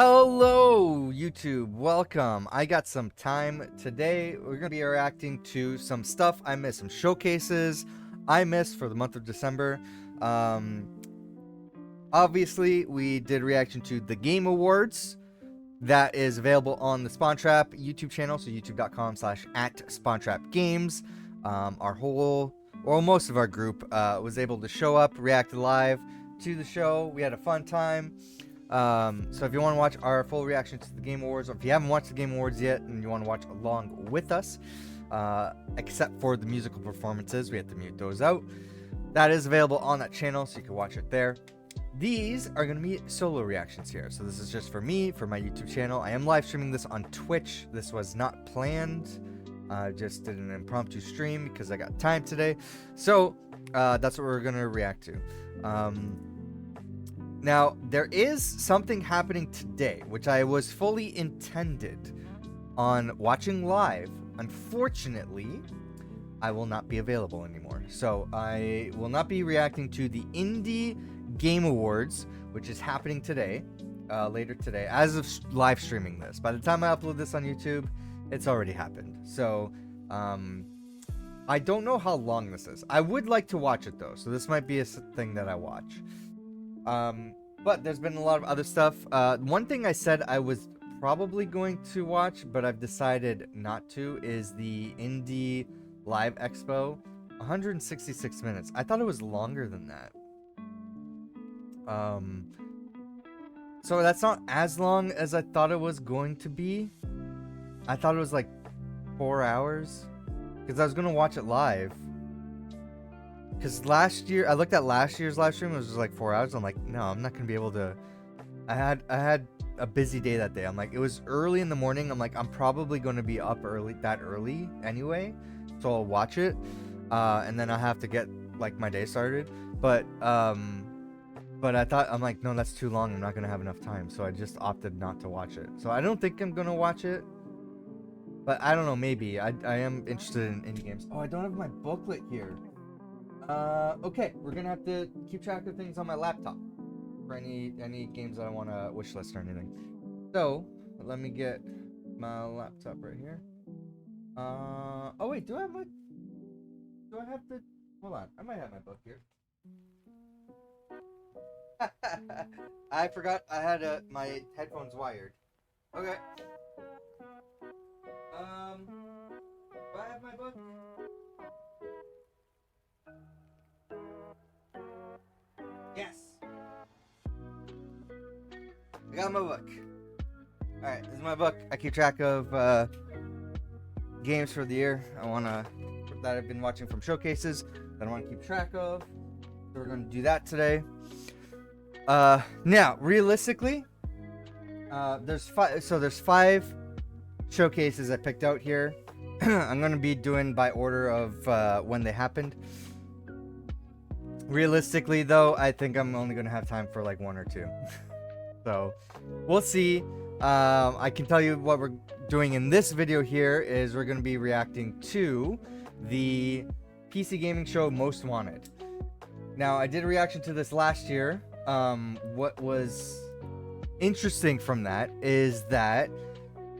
Hello, YouTube. Welcome. I got some time today. We're going to be reacting to some stuff I missed, some showcases I missed for the month of December. Obviously, we did reaction to the Game Awards. That is available on the Spawntrap YouTube channel, so youtube.com/@SpawntrapGames. Our whole, or most of our group, was able to show up, react live to the show. We had a fun time. So if you want to watch our full reaction to the Game Awards, or if you haven't watched the Game Awards yet and you want to watch along with us, except for the musical performances, we have to mute those out. That is available on that channel, so you can watch it there. These are going to be solo reactions here. So this is just for me, for my YouTube channel. I am live streaming this on Twitch. This was not planned. I just did an impromptu stream because I got time today. So that's what we're going to react to. Now, there is something happening today, which I was fully intended on watching live. Unfortunately, I will not be available anymore. So I will not be reacting to the Indie Game Awards, which is happening today, later today, as of live streaming this. By the time I upload this on YouTube, it's already happened. So I don't know how long this is. I would like to watch it though, so this might be a thing that I watch. But there's been a lot of other stuff. One thing I said I was probably going to watch, but I've decided not to, is the Indie Live Expo. 166 minutes. I thought it was longer than that. So that's not as long as I thought it was going to be. I thought it was like 4 hours, because I was gonna watch it live. Because last year, I looked at last year's live stream, it was just like 4 hours. I'm like, no, I'm not gonna be able to. I had a busy day that day. I'm like, it was early in the morning. I'm like, I'm probably gonna be up that early anyway, so I'll watch it, and then I have to get like my day started. But I thought, I'm like, no, that's too long. I'm not gonna have enough time, so I just opted not to watch it. So I don't think I'm gonna watch it, but I don't know. Maybe I am interested in indie games. Oh, I don't have my booklet here. Okay, we're gonna have to keep track of things on my laptop for any games that I want to wishlist or anything. So let me get my laptop right here. Oh wait, do I have to? Hold on, I might have my book here. I forgot I had my headphones wired. Okay. Do I have my book? Yes. I got my book. Alright, this is my book. I keep track of games for the year that I've been watching from showcases that I want to keep track of. So we're going to do that today. Now, realistically, there's 5 showcases I picked out here. I'm going to be doing by order of when they happened. Realistically, though, I think I'm only going to have time for like 1 or 2. So, we'll see. I can tell you what we're doing in this video here is we're going to be reacting to the PC gaming show Most Wanted. Now, I did a reaction to this last year. What was interesting from that is that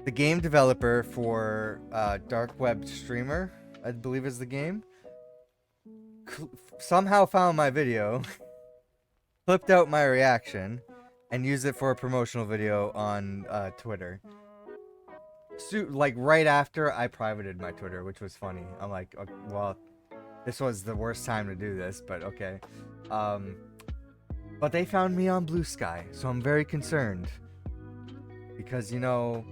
the game developer for Dark Web Streamer, I believe is the game, somehow found my video, clipped out my reaction, and used it for a promotional video on Twitter. So, like right after I privated my Twitter, which was funny. I'm like, okay, well, this was the worst time to do this, but okay. But they found me on Blue Sky, so I'm very concerned. Because, you know,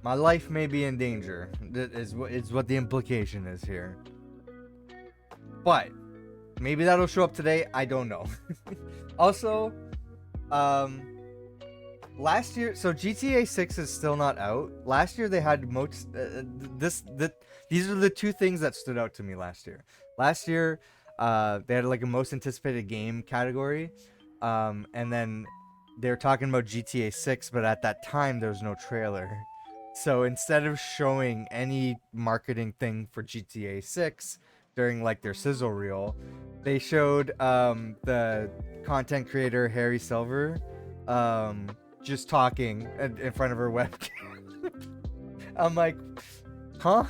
my life may be in danger. That is what the implication is here. But maybe that'll show up today. I don't know. Also, last year, so GTA 6 is still not out. Last year they had most. These are the 2 things that stood out to me last year. Last year, they had like a most anticipated game category, and then they were talking about GTA 6, but at that time there was no trailer. So instead of showing any marketing thing for GTA 6 during like their sizzle reel, they showed the content creator Harry Silver just talking in front of her webcam. I'm like, huh?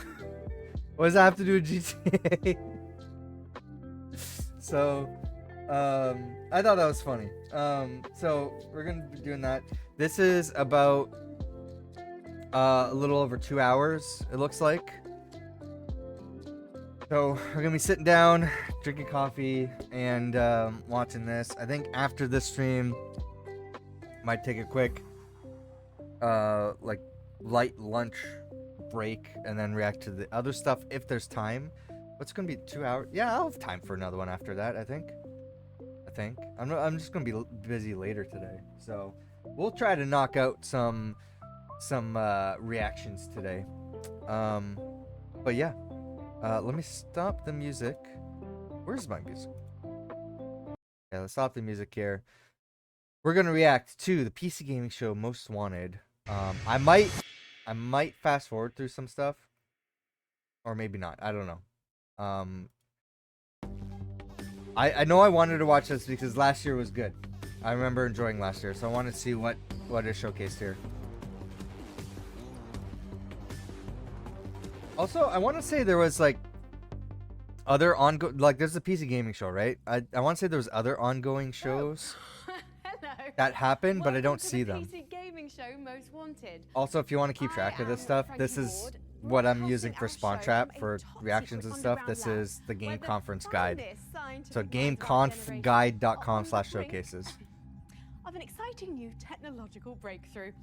What does that have to do with GTA? So, I thought that was funny. So we're gonna be doing that. This is about a little over 2 hours, it looks like. So we're gonna be sitting down, drinking coffee, and watching this. I think after this stream, might take a quick, like light lunch break, and then react to the other stuff if there's time. What's gonna be 2 hours? Yeah, I'll have time for another one after that. I think. I'm just gonna be busy later today, so we'll try to knock out some reactions today. But yeah. Let me stop the music. Where's my music? Yeah, let's stop the music here. We're gonna react to the PC Gaming Show Most Wanted. I might fast forward through some stuff, or maybe not. I don't know. I know I wanted to watch this because last year was good. I remember enjoying last year, so I wanted to see what is showcased here. Also, I want to say there was like other ongoing, like there's a PC Gaming Show, right? I want to say there was other ongoing shows that happened, but I don't see them. PC Gaming Show Most Wanted. Also, if you want to keep track of this stuff, this is what I'm using for Spawn Trap for reactions and stuff. This is the Game Conference Guide. So gameconfguide.com/showcases. Of an exciting new technological breakthrough,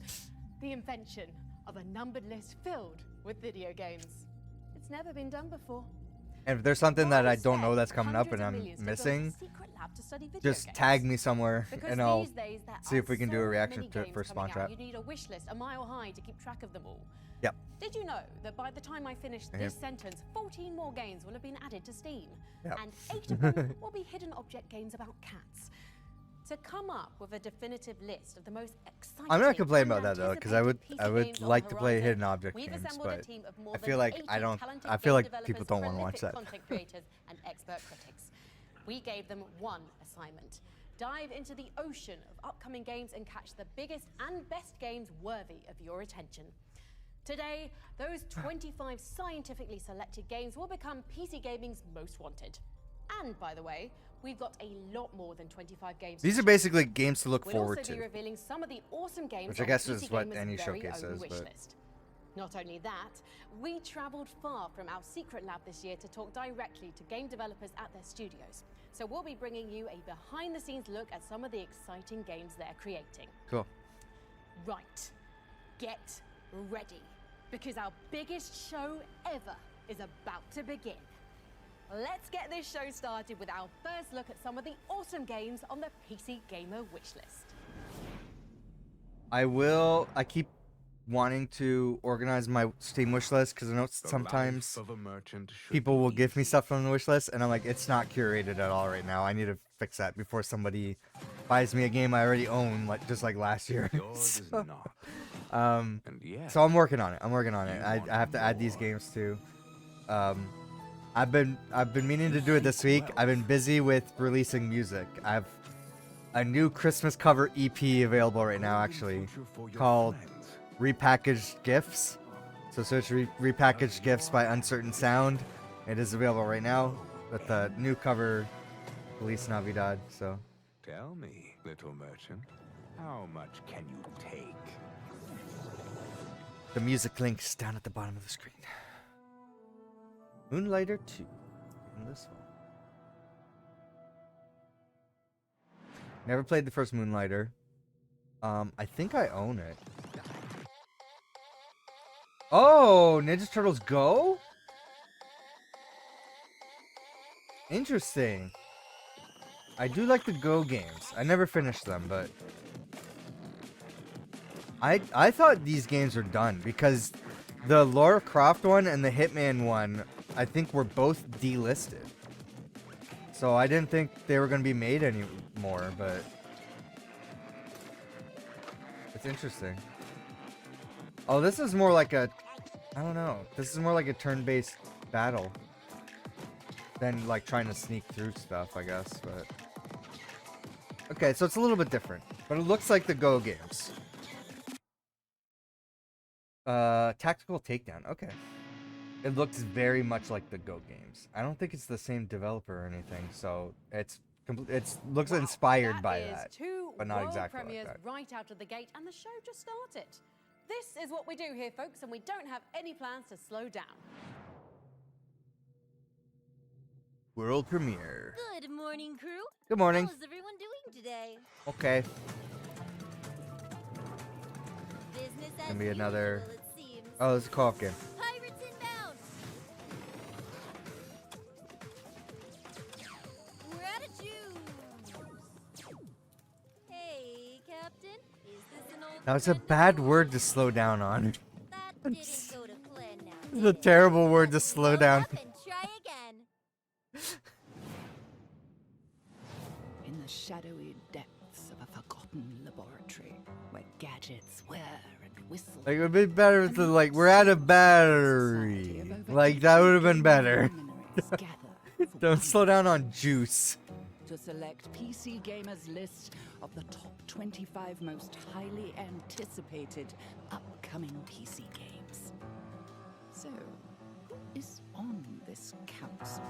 the invention of a numbered list filled with video games. It's never been done before. And if there's something that I don't know that's coming up and I'm missing, just tag me somewhere and I'll see if we can do a reaction to it for Spawn Trap. You need a wish list a mile high to keep track of them all. Yep. Did you know that by the time I finish this sentence, 14 more games will have been added to Steam? Yep. And 8 of them will be hidden object games about cats. To come up with a definitive list of the most exciting, I'm not complaining about that though, because I would like to play hidden object games, but I feel like people don't want to watch that. Content creators and expert critics. We gave them one assignment: dive into the ocean of upcoming games and catch the biggest and best games worthy of your attention. Today, those 25 scientifically selected games will become PC Gaming's Most Wanted. And by the way, we've got a lot more than 25 games. These are basically games to look forward to. We'll also to. be revealing some of the awesome games, which I guess is what any showcase is. But not only that, we traveled far from our secret lab this year to talk directly to game developers at their studios. So we'll be bringing you a behind-the-scenes look at some of the exciting games they're creating. Cool. Right. Get ready, because our biggest show ever is about to begin. Let's get this show started with our first look at some of the awesome games on the PC Gamer wishlist. I keep wanting to organize my Steam wishlist because I know sometimes people will give me stuff from the wishlist and I'm like, it's not curated at all right now. I need to fix that before somebody buys me a game I already own, like just like last year. So I'm working on it. I have to add these games too. I've been meaning to do it this week. I've been busy with releasing music. I have a new Christmas cover EP available right now, actually, called Repackaged Gifts. So search Repackaged Gifts by Uncertain Sound. It is available right now with the new cover, Feliz Navidad. So tell me, little merchant, how much can you take? The music link's down at the bottom of the screen. Moonlighter 2 in this one. Never played the first Moonlighter. I think I own it. Oh, Ninja Turtles Go? Interesting. I do like the Go games. I never finished them, but I thought these games were done because the Lara Croft one and the Hitman one, I think, were both delisted. So I didn't think they were going to be made anymore, but it's interesting. Oh, this is more like a, I don't know. This is more like a turn-based battle than like trying to sneak through stuff, I guess, but okay, so it's a little bit different, but it looks like the Go games. Tactical Takedown. Okay. It looks very much like the Go games. I don't think it's the same developer or anything, so it's looks Wow, inspired by is that, two but not world exactly like premieres that. right out of the gate, and the show just started. This is what we do here, folks, and we don't have any plans to slow down. World premiere. Good morning, crew. Good morning. How's everyone doing today? Okay. Business as Gonna be another. usual, it seems. Oh, it's a co-op game. Pirates inbound. We're out of June. Hey, Captain. Is this an old That was a friend of bad yours? word to slow down on. That didn't go to plan now. This is did a it? terrible word to Let's slow load down. up and try again. In the shadowy depths of a forgotten laboratory where gadgets whir and whistle. Like, it would be better if the, like, we're out of battery. Like, that would have been better. Don't slow down on juice. To select PC Gamer's list of the top 25 most highly anticipated upcoming PC games. So, who is on this council?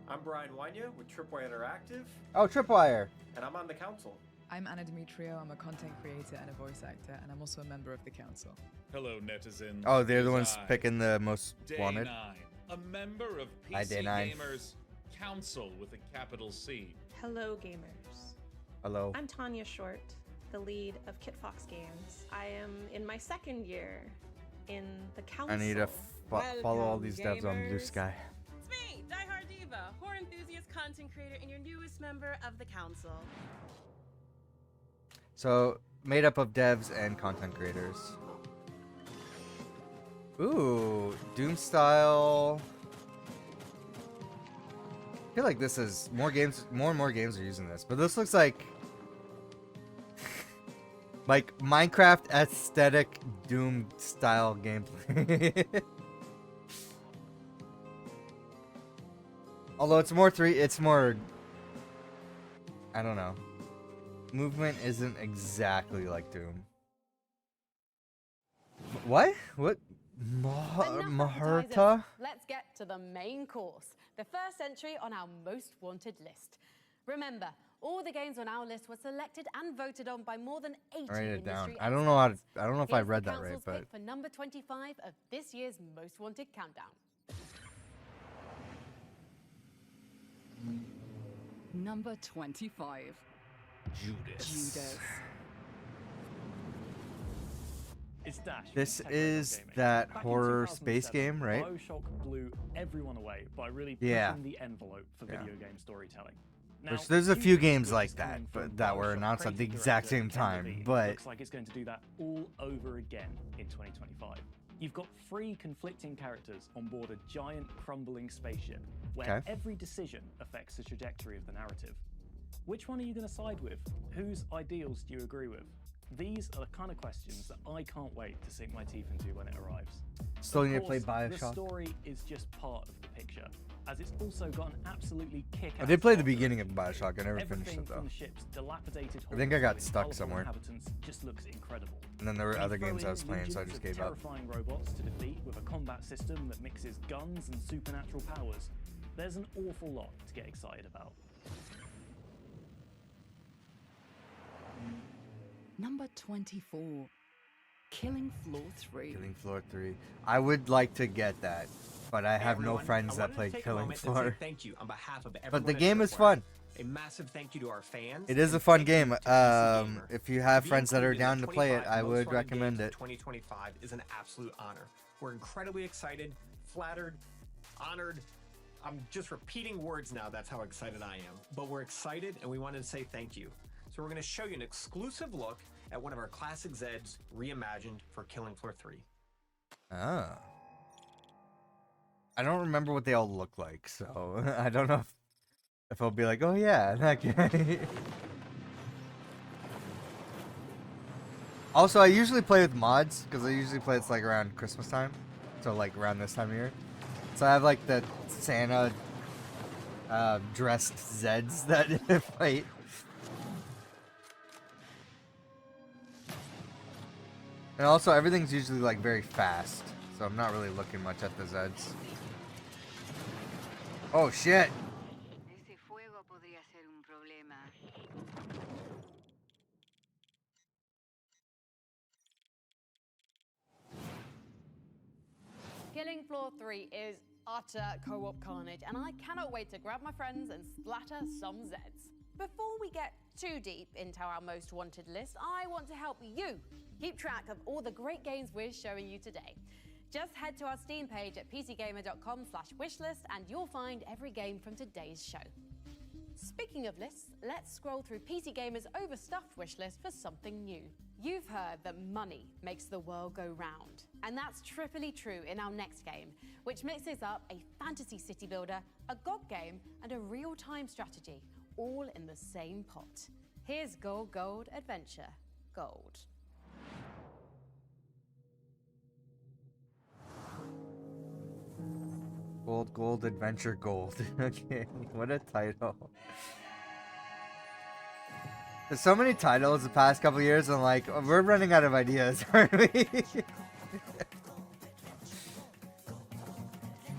I'm Brian Wanya with Tripwire Interactive, Oh, Tripwire. and I'm on the council. I'm Anna Demetrio, I'm a content creator and a voice actor, and I'm also a member of the council. Hello, netizens. Oh, they're the It is ones I, picking the most Day wanted. 9, a member of Hi, PC Day 9. Gamers Council with a capital C. Hello, gamers. Hello. I'm Tanya Short, the lead of Kit Fox Games. I am in my second year in the council. I need to follow all these devs on Blue gamers. Sky. It's me, Die Hard Diva, horror enthusiast, content creator, and your newest member of the council. So, made up of devs and content creators. Ooh, Doom style. I feel like this is more and more games are using this, but this looks like Minecraft aesthetic Doom style gameplay. Although it's more I don't know. Movement isn't exactly like Doom. What? What? Enough appetizers. Maherta? Let's get to the main course, the first entry on our most wanted list. Remember, all the games on our list were selected and voted on by more than 80 Write it down. industry I don't know how to. experts. I don't know if I Here's the read that right, council's but pick for number 25 of this year's most wanted countdown. Number 25. Judas. It's Dash. This from Tech Radio is Gaming. that Back in horror space 2007, game, right? BioShock blew everyone away by really pushing Yeah. the envelope for Yeah. video game storytelling. Which there's a few Hugh games Jackman like is that, coming but from that were BioShock announced at the creative exact director same Ken time, Levine. but- Looks like it's going to do that all over again in 2025. You've got three conflicting characters on board a giant crumbling spaceship, where Okay. every decision affects the trajectory of the narrative. Which one are you going to side with? Whose ideals do you agree with? These are the kind of questions that I can't wait to sink my teeth into when it arrives. Still Of need to play course, The BioShock. story is just part of the picture, as it's also got an absolutely kick-ass I did play the plot beginning of direction. BioShock. I never finished Everything it though. from the ship's dilapidated I think I got hull to its stuck colourful somewhere. inhabitants just looks incredible. And then there were You other throw games I in was playing, so I legions just of gave up. terrifying robots to defeat with a combat system that mixes guns and supernatural powers. There's an awful lot to get excited about. Number 24. Killing Floor 3. Killing Floor 3. I would like to get that, but I have no friends that play Killing Floor. Thank you on behalf of everyone. But the at game is Tripwire. fun. A massive thank you to our fans. It is and a fun thank you game. to PC Gamer. If you have To be friends that are included in down the to play it, 25 I most would wanted recommend games of it. 2025 is an absolute honor. We're incredibly excited, flattered, honored. I'm just repeating words now. That's how excited I am. But we're excited, and we wanted to say thank you. So we're going to show you an exclusive look at one of our classic Zeds reimagined for Killing Floor 3. Ah. I don't remember what they all look like, so I don't know if I'll be like, oh yeah, that guy. Also, I usually play with mods, because I usually play it's like around Christmas time. So like around this time of year. So I have like the Santa dressed Zeds that fight. And also, everything's usually like very fast, so I'm not really looking much at the Zeds. Oh shit! Ese fuego podría ser un problema. Killing Floor 3 is utter co-op carnage, and I cannot wait to grab my friends and splatter some Zeds. Before we get too deep into our most wanted list, I want to help you keep track of all the great games we're showing you today. Just head to our Steam page at pcgamer.com/wishlist and you'll find every game from today's show. Speaking of lists, let's scroll through PC Gamer's overstuffed wishlist for something new. You've heard that money makes the world go round, and that's triply true in our next game, which mixes up a fantasy city builder, a GOG game, and a real-time strategy, all in the same pot. Here's Gold Adventure Gold. Gold Adventure Gold. Okay, what a title. There's so many titles the past couple years, and like, we're running out of ideas, aren't we?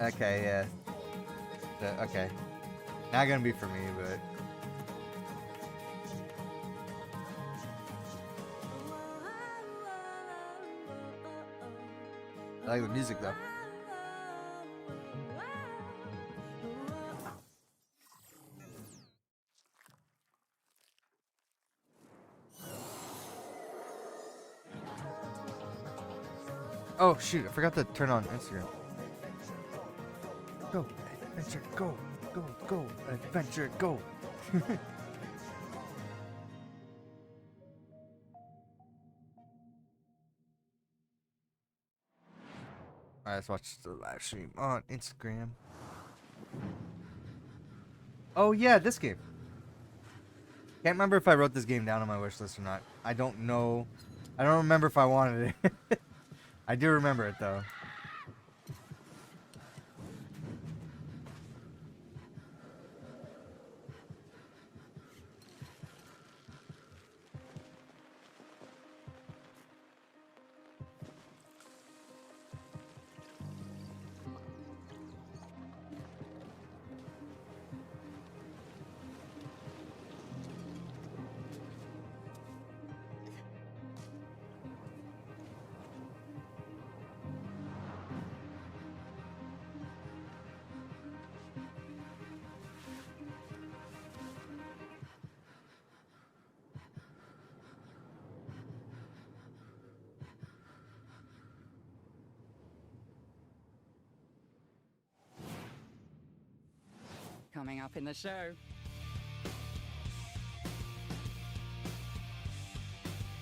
Okay, yeah. Okay. Not gonna be for me, but... I like the music though. Oh shoot, I forgot to turn on Instagram. Go, adventure, go, go, go, adventure, go. Alright, let's watch the live stream on Instagram. Oh yeah, this game. Can't remember if I wrote this game down on my wish list or not. I don't know. I don't remember if I wanted it. I do remember it though. Coming up in the show.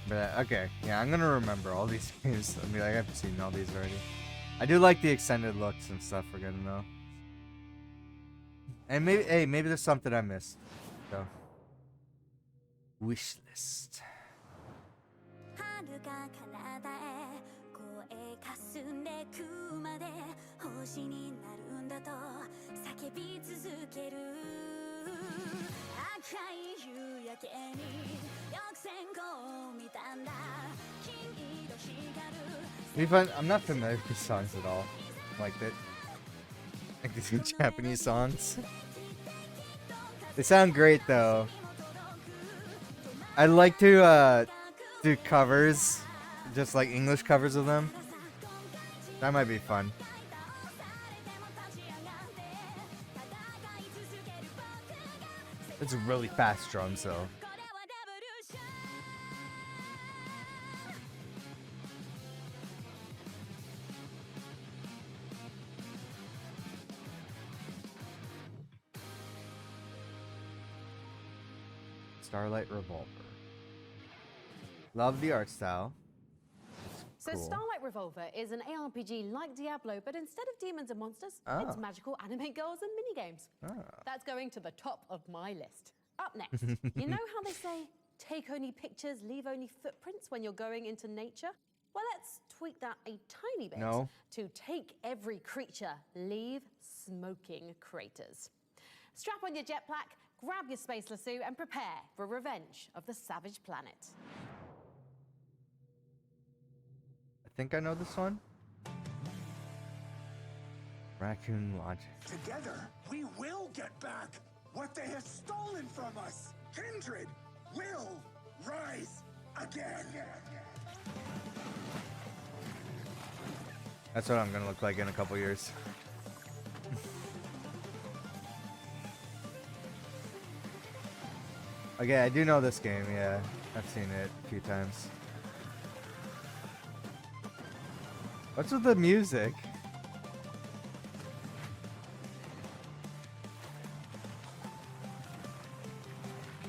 But okay, yeah, I'm gonna remember all these games. I mean, like, I've seen all these already. I do like the extended looks and stuff we're getting though. And maybe, hey, maybe there's something I missed. So, wish list. I'm not familiar with these songs at all. Like that. Like these Japanese songs. They sound great though. I'd like to do covers, just like English covers of them. That might be fun. It's really fast drums though. Starlight Revolver. Love the art style. So Cool. Starlight Revolver is an ARPG like Diablo, but instead of demons and monsters, it's magical anime girls and minigames. That's going to the top of my list. Up next, you know how they say, take only pictures, leave only footprints when you're going into nature? Well, let's tweak that a tiny bit to take every creature, leave smoking craters. Strap on your jetpack, grab your space lasso, and prepare for Revenge of the Savage Planet. think I know this one. Raccoon Lodge. Together, we will get back what they have stolen from us. Kindred will rise again. That's what I'm gonna look like in a couple years. Okay, I do know this game, yeah. I've seen it a few times. What's with the music?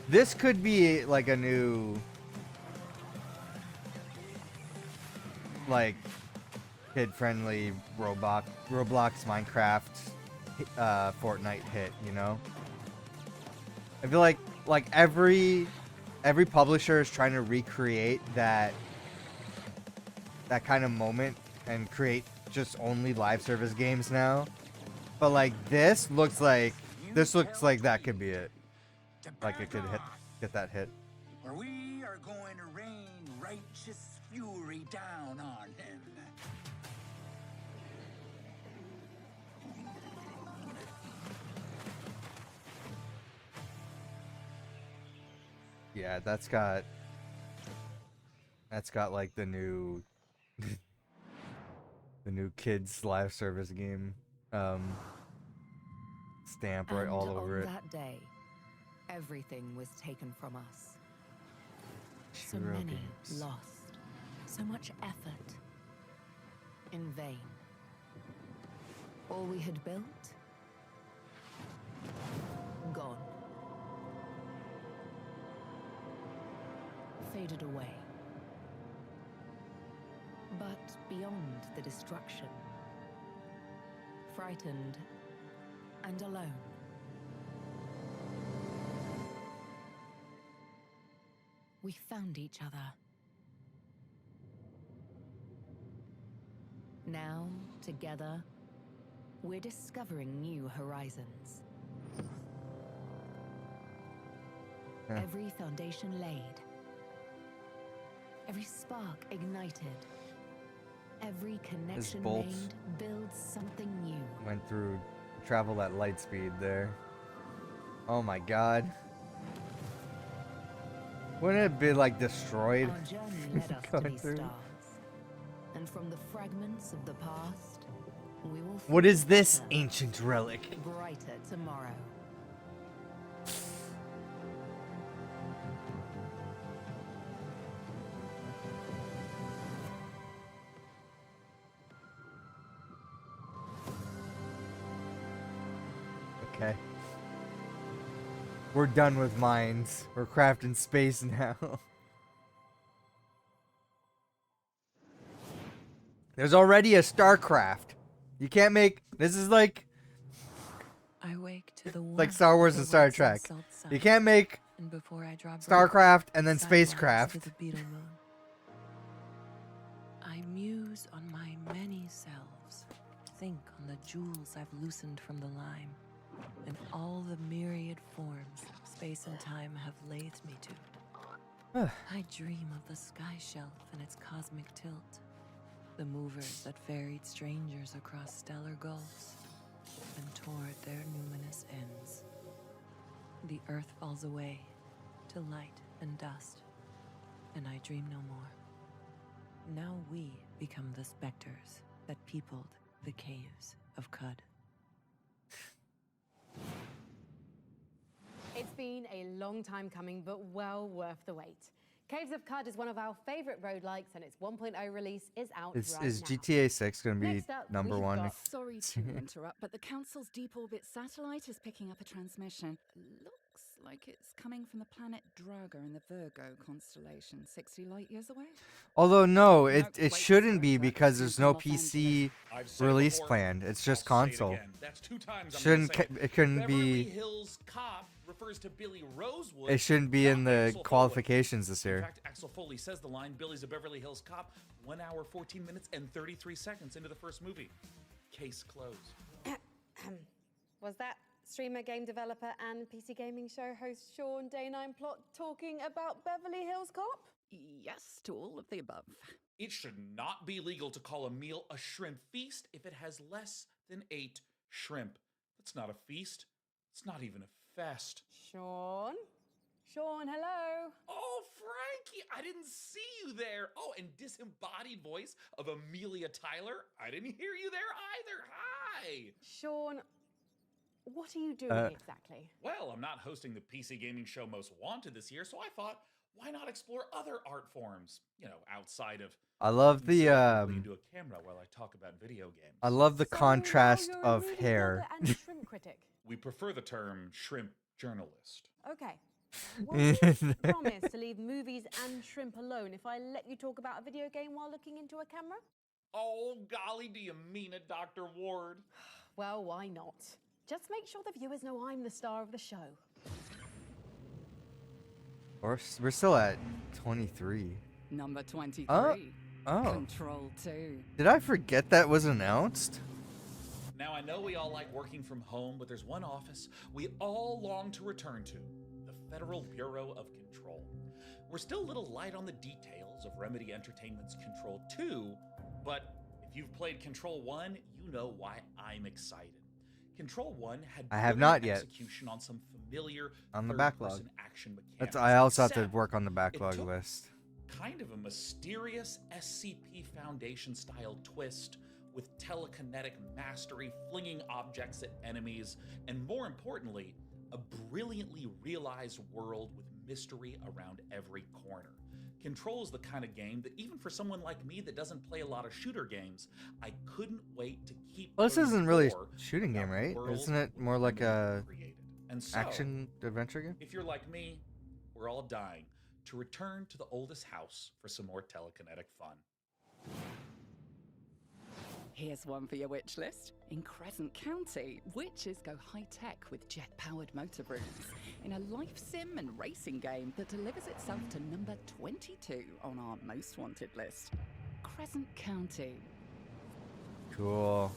This could be like a new, like, kid-friendly Roblox, Minecraft, Fortnite hit, you know? I feel like every publisher is trying to recreate that kind of moment and create just only live service games now. But like this looks like that could be it. Like it could get that hit. Where we are going to rain righteous fury down on him. Yeah, that's got like the new the new kids live service game stamp right all over it. That day, everything was taken from us. So Churro many games. lost, so much effort in vain. All we had built, gone. Faded away. But beyond the destruction, frightened and alone, we found each other. Now, together, we're discovering new horizons. Yeah. Every foundation laid. Every spark ignited. Every connection bolt made builds something new. Went through travel at light speed there. Oh my god. Wouldn't it be like destroyed? Our journey led us to going these through? stars. And from the fragments of the past, we will What is find this better, ancient relic? brighter tomorrow. Okay. We're done with mines. We're crafting space now. There's already a StarCraft. You can't make... This is like... I wake to the like Star Wars and Star Trek. You can't make and before I draw breath, StarCraft and then sidewalks spacecraft. to the beetle moon. I muse on my many selves, think on the jewels I've loosened from the lime, and all the myriad forms space and time have lathed me to. I dream of the sky shelf and its cosmic tilt, the movers that ferried strangers across stellar gulfs and toward their numinous ends. The earth falls away to light and dust, and I dream no more. Now we become the specters that peopled the caves of Cud. It's been a long time coming, but well worth the wait. Caves of Cud is one of our favorite roguelikes, and its 1.0 release is out Is right now. GTA 6 gonna be Next up, number we've one? got- Sorry to interrupt, but the Council's deep orbit satellite is picking up a transmission. Looks like it's coming from the planet Draga in the Virgo constellation, 60 light years away. Although no, Nope, it wait, shouldn't be sorry, because there's no Los Angeles. PC I've said it release before, planned. It's just I'll say it console. again. That's 2 times I'm Shouldn't gonna say it couldn't Beverly be Hills Cop refers to Billy Rosewood. it shouldn't be in not the Axel Foley. qualifications this In year. fact, Axel Foley says the line "Billy's a Beverly Hills Cop" 1 hour, 14 minutes, and 33 seconds into the first movie. Case closed. Was that streamer, game developer, and PC gaming show host Sean Day9 Plot talking about Beverly Hills Cop? Yes to all of the above. It should not be legal to call a meal a shrimp feast if it has less than 8 shrimp. That's not a feast. It's not even a fest. Sean? Sean, hello. Oh, Frankie, I didn't see you there. Oh, and disembodied voice of Amelia Tyler. I didn't hear you there either. Hi. Sean, what are you doing exactly? Well, I'm not hosting the PC gaming show Most Wanted this year, so I thought, why not explore other art forms? You know, outside of. I love the into a camera while I talk about video games. I love the contrast of hair. And shrimp critic. We prefer the term shrimp journalist. Okay. Will you promise to leave movies and shrimp alone if I let you talk about a video game while looking into a camera? Oh, golly, do you mean it, Dr. Ward? Well, why not? Just make sure the viewers know I'm the star of the show. We're still at 23. Number 23. Oh. Control 2. Did I forget that was announced? Now, I know we all like working from home, but there's one office we all long to return to. Federal Bureau of Control. We're still a little light on the details of Remedy Entertainment's Control 2, but if you've played Control 1, you know why I'm excited. Control 1 had I have not yet. execution on some familiar On the backlog. third-person action mechanics. That's I also have to except work on the backlog it took list. Kind of a mysterious SCP Foundation style twist with telekinetic mastery, flinging objects at enemies, and more importantly, a brilliantly realized world with mystery around every corner. Control is the kind of game that even for someone like me that doesn't play a lot of shooter games, I couldn't wait to keep. Well, this isn't really a more shooting game, about the right? world Isn't it more like a created. And so, action adventure game? if you're like me, we're all dying to return to the oldest house for some more telekinetic fun. Here's one for your witch list. In Crescent County, witches go high-tech with jet-powered motor brooms in a life sim and racing game that delivers itself to number 22 on our most wanted list. Crescent County. Cool.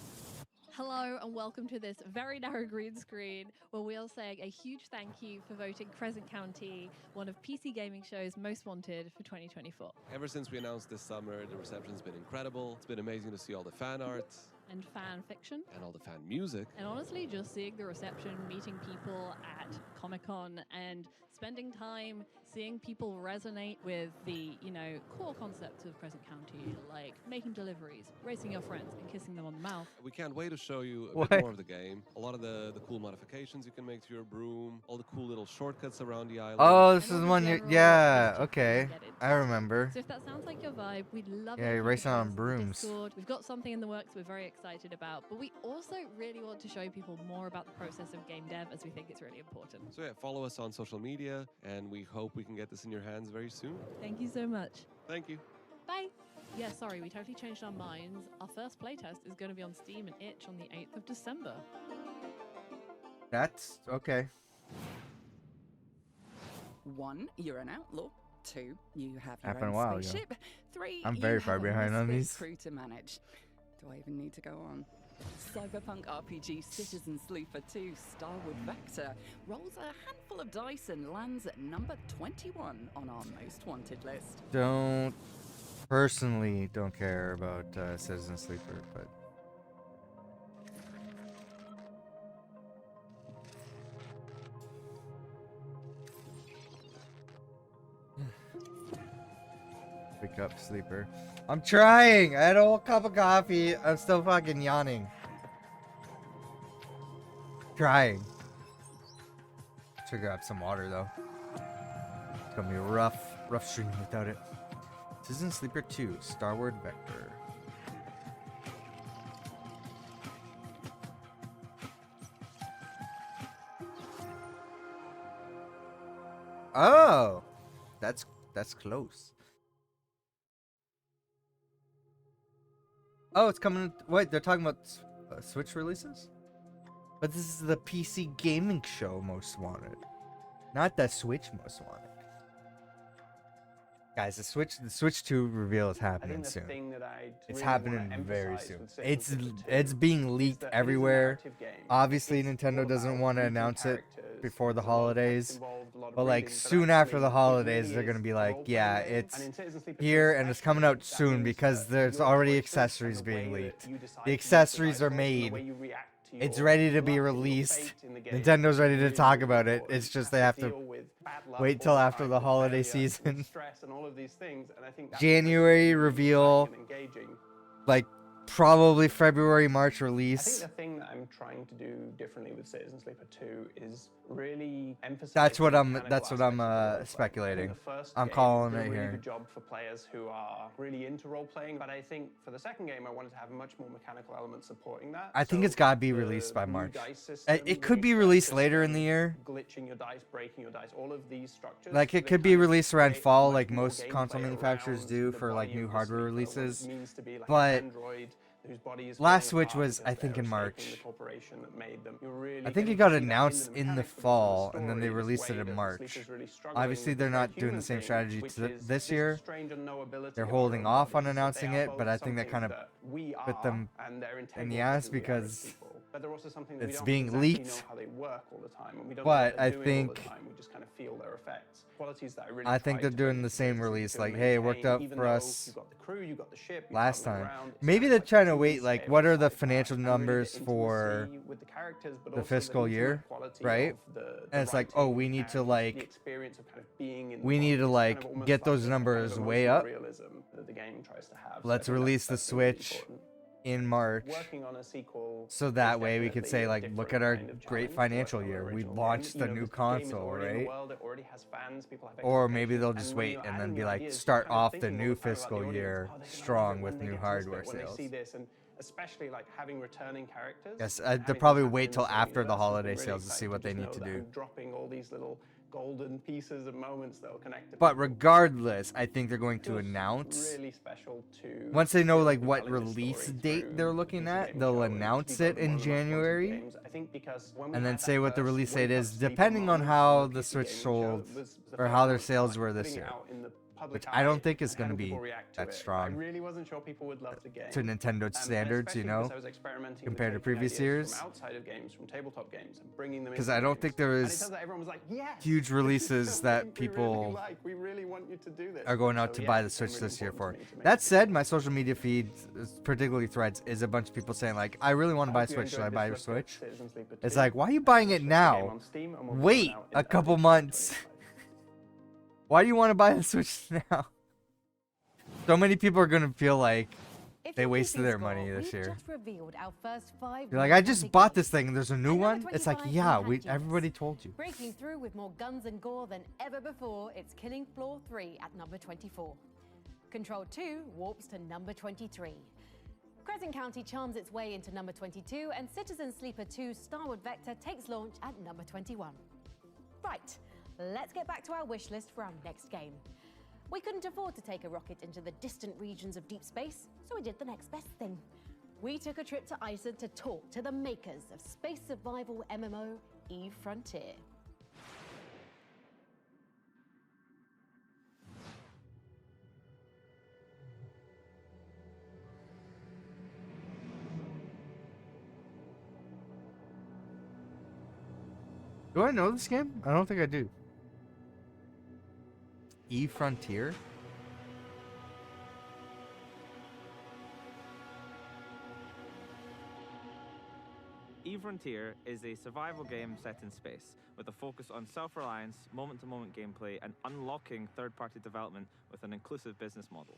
Hello and welcome to this very narrow green screen where we are saying a huge thank you for voting Crescent County one of PC Gaming Show's most wanted for 2024. Ever since we announced this summer, the reception's been incredible. It's been amazing to see all the fan art. And fan fiction. And all the fan music. And honestly, just seeing the reception, meeting people at Comic-Con and spending time seeing people resonate with the, core concepts of Crescent County, like making deliveries, racing your friends, and kissing them on the mouth. We can't wait to show you a bit more of the game. A lot of the cool modifications you can make to your broom, all the cool little shortcuts around the island. Oh, this is one you yeah, okay. I remember. So if that sounds like your vibe, we'd love it. Yeah, if you're you racing could on join us brooms. Discord. We've got something in the works we're very excited about, but we also really want to show people more about the process of game dev as we think it's really important. So yeah, follow us on social media, and we hope we can get this in your hands very soon. Thank you so much. Thank you. Bye. Yeah, sorry, we totally changed our minds. Our first playtest is going to be on Steam and Itch on the 8th of December. That's okay. 1, you're an outlaw. 2, you have your Happened a own while ago. spaceship. 3, I'm you very have far a behind on misfit these. crew to manage. Do I even need to go on? Cyberpunk RPG Citizen Sleeper 2 Starwood Vector rolls a handful of dice and lands at number 21 on our most wanted list. Personally don't care about Citizen Sleeper, but wake up, Sleeper. I'm trying. I had a whole cup of coffee. I'm still fucking yawning. Trying. Should grab some water though. It's gonna be a rough stream without it. Citizen Sleeper 2, Starward Vector. Oh, that's close. Oh, it's coming. Wait, they're talking about Switch releases? But this is the PC Gaming Show Most Wanted, not the Switch Most Wanted. Guys, the Switch 2 reveal is I happening think the soon. thing that I It's really happening wanna very emphasize soon. with Citizen Sleeper 2 It's being leaked that it is a everywhere. narrative game. Obviously, It's all Nintendo doesn't about want to meeting announce it characters, before the there's a lot of text holidays. involved, a lot of But like reading, but soon after actually, the it holidays, really they're gonna is be a like, role-playing yeah, game. it's And in Citizen Sleeper 2 here and it's coming out especially, soon that means because that there's your already choices accessories and the being way that leaked. you decide The to accessories are utilize them, the way made. you react to It's your ready to be luck and your released. fate in the game Nintendo's ready to really, talk really about it. important. It's just You they have deal to with bad luck wait all till the after time, the with holiday failure, with season. stress and all of these things, and I think that's what makes it January really reveal, exciting and engaging. like probably February, March I think release. the thing that I'm trying to do differently with Citizen Sleeper 2 is really emphasize That's what the I'm. mechanical That's what aspects I'm of the role-play. I think speculating. the first I'm game calling did a it really here. good job for players who are really into role playing, but I think for the second game I wanted to have much more mechanical elements supporting that. I think So it's gotta be the released by new March. dice system, It could be released later in the year. glitching your dice, breaking your dice, all of these structures. Like it they could be kind of released around create fall, much like more most console gameplay manufacturers around do the for like body new of the hardware sleeper, what it releases. means to be like But an android whose body is last falling Switch apart was, I because think, they're in escaping March. the corporation that made them. You're really I think getting it got to see that announced in the in the mechanics, but also fall, the and then they story, this released way it in that the March. sleeper's really struggling Obviously, with they're this not very doing human the same thing, strategy which to is this this year. strange unknowability They're of holding your own off on bodies. They announcing are it, but both I think that something kind of that we bit are, them and they're in integral the to ass who we are as because people. But they're also something that we it's don't being exactly leaked. know how they work all the time, and we don't But know what I they're doing all the think- time. We just kind of feel their effects. Qualities that I really I think tried they're to doing bring the to same Citizen release. Sleeper Like, to hey, it worked maintain, out even for though us you've got the crew, you've got the ship, you're last traveling time. around, it's Maybe kind they're of like trying to a wait. Like, dreamscape what of are the sci-fi, financial and really the numbers for intimacy with the characters, but the also fiscal the year, intimate quality right? of the And it's like, oh, we need to and like, the experience of kind of being in the we need to body. It's like kind of almost get like those the numbers kind of way emotional up. realism that the game tries to have. So I Let's think release the that's really Switch important. in March, Working on a sequel so is that way we could definitely say a like, different look at our kind of great challenge to financial working on year. an We original game. launched You the know, new this game is console, already in the right? world, it already has fans, people have Or maybe they'll expectations, just and when wait you're and then adding be new like, ideas, you're start kind of off the thinking all new the time about the fiscal audience. year Oh, they're gonna love strong it with when they new get to this hardware bit, when they sales. see this, and especially like having returning characters. Yes, and they'll having them probably happen wait in till same after the universe has holiday been really sales to see exciting what they just need know to that do. I'm dropping all these little golden pieces of moments that will connect to But people. regardless, I think they're going to Feels announce really special to once they know be like what telling this release story date through they're looking PC at. Gaming They'll Show and to announce be it voted in one of the most wanted January, games. I think because when we and then had say that what the first release Wake date Up is, Sleeper depending on moment how on the PC Switch Gaming Show, sold it was the or first how time their it was sales like were this putting it year. out in the public Which I don't eye think is and going to having be people react to that it. I strong really wasn't sure people would love the game. to Nintendo standards, you especially know, because I was experimenting with compared to taking previous ideas years. from outside of games, from tabletop games, and bringing them Because into I don't games. think there And it is turns out everyone was like, yes, huge this is releases something that we really people like. We really want you to do this. are going out So, to yeah, buy it the became Switch really this year for. important to me to make That this said, my social media feed, particularly Threads, is a bunch of people saying like, I really want to buy a hope you Switch. Should I enjoyed buy this your look at Switch? Citizen Sleeper It's 2. like, why are you buying it Game now? on Steam and will be Wait coming out in a couple early months. 2025. Why do you want to buy the Switch now? So many people are gonna feel like If they you're wasted keeping their score, money this we've year. just revealed our first 5 You're like, I most just wanted bought games. this thing and there's a new At one. number It's like, 25, yeah, we had everybody Gears. told you. Breaking through with more guns and gore than ever before, it's Killing Floor 3 at number 24. Control 2 warps to number 23. Crescent County charms its way into number 22, and Citizen Sleeper 2 Starward Vector takes launch at number 21. Right, let's get back to our wish list for our next game. We couldn't afford to take a rocket into the distant regions of deep space, so we did the next best thing. We took a trip to Iceland to talk to the makers of space survival MMO Eve Frontier. Do I know this game? I don't think I do. Eve Frontier? Eve Frontier is a survival game set in space, with a focus on self-reliance, moment-to-moment gameplay, and unlocking third-party development with an inclusive business model.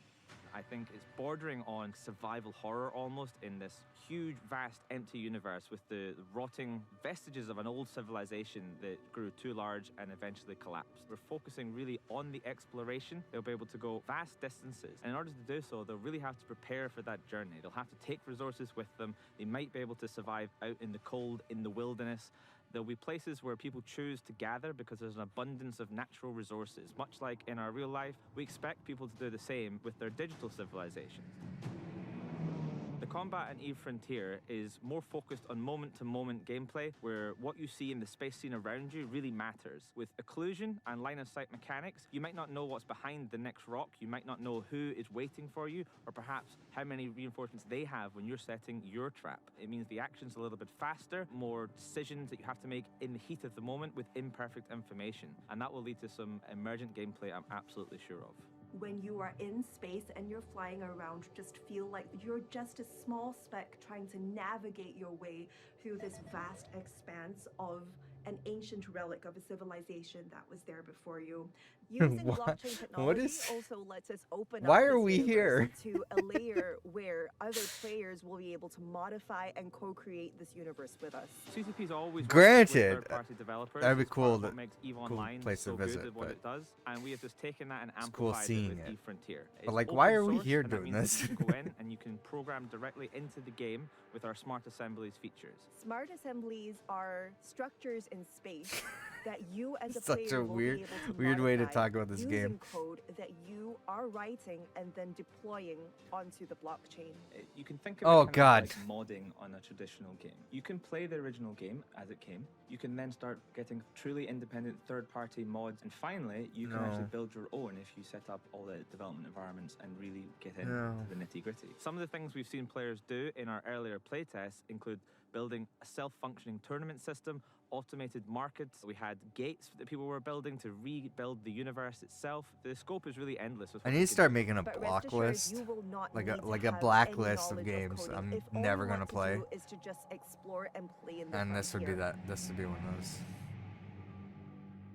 I think it's bordering on survival horror almost, in this huge, vast, empty universe with the rotting vestiges of an old civilization that grew too large and eventually collapsed. We're focusing really on the exploration. They'll be able to go vast distances, and in order to do so, they'll really have to prepare for that journey. They'll have to take resources with them. They might be able to survive out in the cold, in the wilderness. There'll be places where people choose to gather because there's an abundance of natural resources. Much like in our real life, we expect people to do the same with their digital civilizations. The combat in Eve Frontier is more focused on moment-to-moment gameplay, where what you see in the space scene around you really matters. With occlusion and line-of-sight mechanics, you might not know what's behind the next rock, you might not know who is waiting for you, or perhaps how many reinforcements they have when you're setting your trap. It means the action's a little bit faster, more decisions that you have to make in the heat of the moment with imperfect information, and that will lead to some emergent gameplay I'm absolutely sure of. When you are in space and you're flying around, just feel like you're just a small speck trying to navigate your way through this vast expanse of an ancient relic of a civilization that was there before you. Using blockchain technology also lets us open Why up are this we universe here? to a layer where other players will be able to modify and co-create this universe with us. CCP's always Granted, third-party developers. that'd be It's part of cool. What makes EVE Cool Online place to so visit, good at what but it does, and we have just taken that and it's cool amplified seeing it with it. EVE Frontier. But It's like, open why are we source, here and that doing means that this? you can go in and you can program directly into the game with our Smart Assemblies features. Smart assemblies are structures in space that you as a Such player a will weird- be able to weird way to modify talk about this using game. code that you are writing and then deploying onto the blockchain. You can think of Oh, it kind God. of like modding on a traditional game. You can play the original game as it came. You can then start getting truly independent third-party mods, and finally, you can actually No. build your own if you set up all the development environments and really get into No. the nitty-gritty. Some of the things we've seen players do in our earlier playtests include building a self-functioning tournament system, automated markets. We had gates that people were building to rebuild the universe itself. The scope is really endless. With I what need we to can start do. making a But block rest assured, list, you will not like need a to like a have blacklist any of knowledge games coding. I'm If all never you gonna want to play. do is to just explore and play in the And this would be frontier. that. This would be one of those.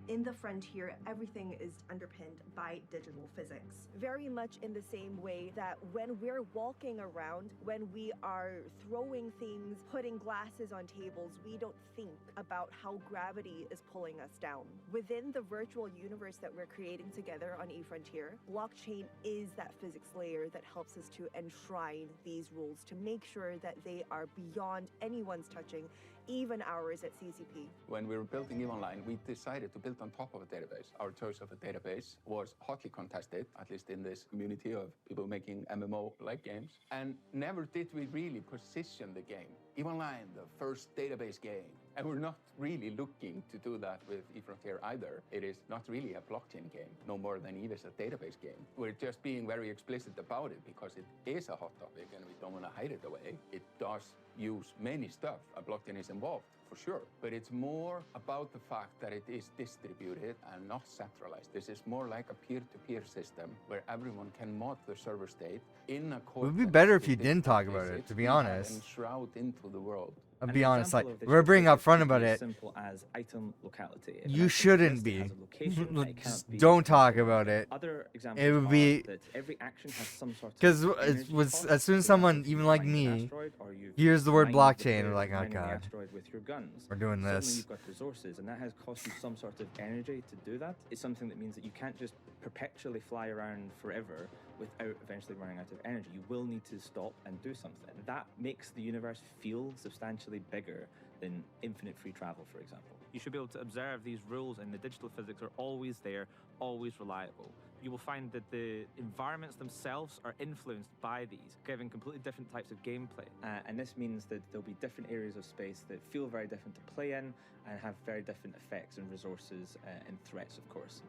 In the frontier, everything is underpinned by digital physics. Very much in the same way that when we're walking around, when we are throwing things, putting glasses on tables, we don't think about how gravity is pulling us down. Within the virtual universe that we're creating together on eFrontier, blockchain is that physics layer that helps us to enshrine these rules to make sure that they are beyond anyone's touching, even ours at CCP. When we were building EVE Online, we decided to build on top of a database. Our choice of a database was hotly contested, at least in this community of people making MMO-like games. And never did we really position the game. EVE Online, the first database game. And we're not really looking to do that with eFrontier either. It is not really a blockchain game, no more than EVE is a database game. We're just being very explicit about it because it is a hot topic and we don't want to hide it away. It does use many stuff. A blockchain is involved, for sure. But it's more about the fact that it is distributed and not centralized. This is more like a peer-to-peer system where everyone can mod the server state in It accordance. would be better if you with the didn't talk about it, physics to be we have honest. And shroud into the world. I'll An be honest, like, example of this we're being physics upfront could about be as it. simple as item locality. If an You item shouldn't exists, be. it has a location, and it Just cannot be don't talk controlled. about it. Other examples It would are be that every action has some sort of because energy cost. as soon as For someone, example, if even you like mine an me, asteroid or you've hears the word mined blockchain, player we're like, oh mining the god, asteroid with your guns. we're doing Suddenly this. you've got resources, and that has cost you some sort of energy to do that. It's something that means that you can't just perpetually fly around forever without eventually running out of energy. You will need to stop and do something. That makes the universe feel substantially bigger than infinite free travel, for example. You should be able to observe these rules, and the digital physics are always there, always reliable. You will find that the environments themselves are influenced by these, giving completely different types of gameplay. And this means that there'll be different areas of space that feel very different to play in and have very different effects and resources and threats, of course.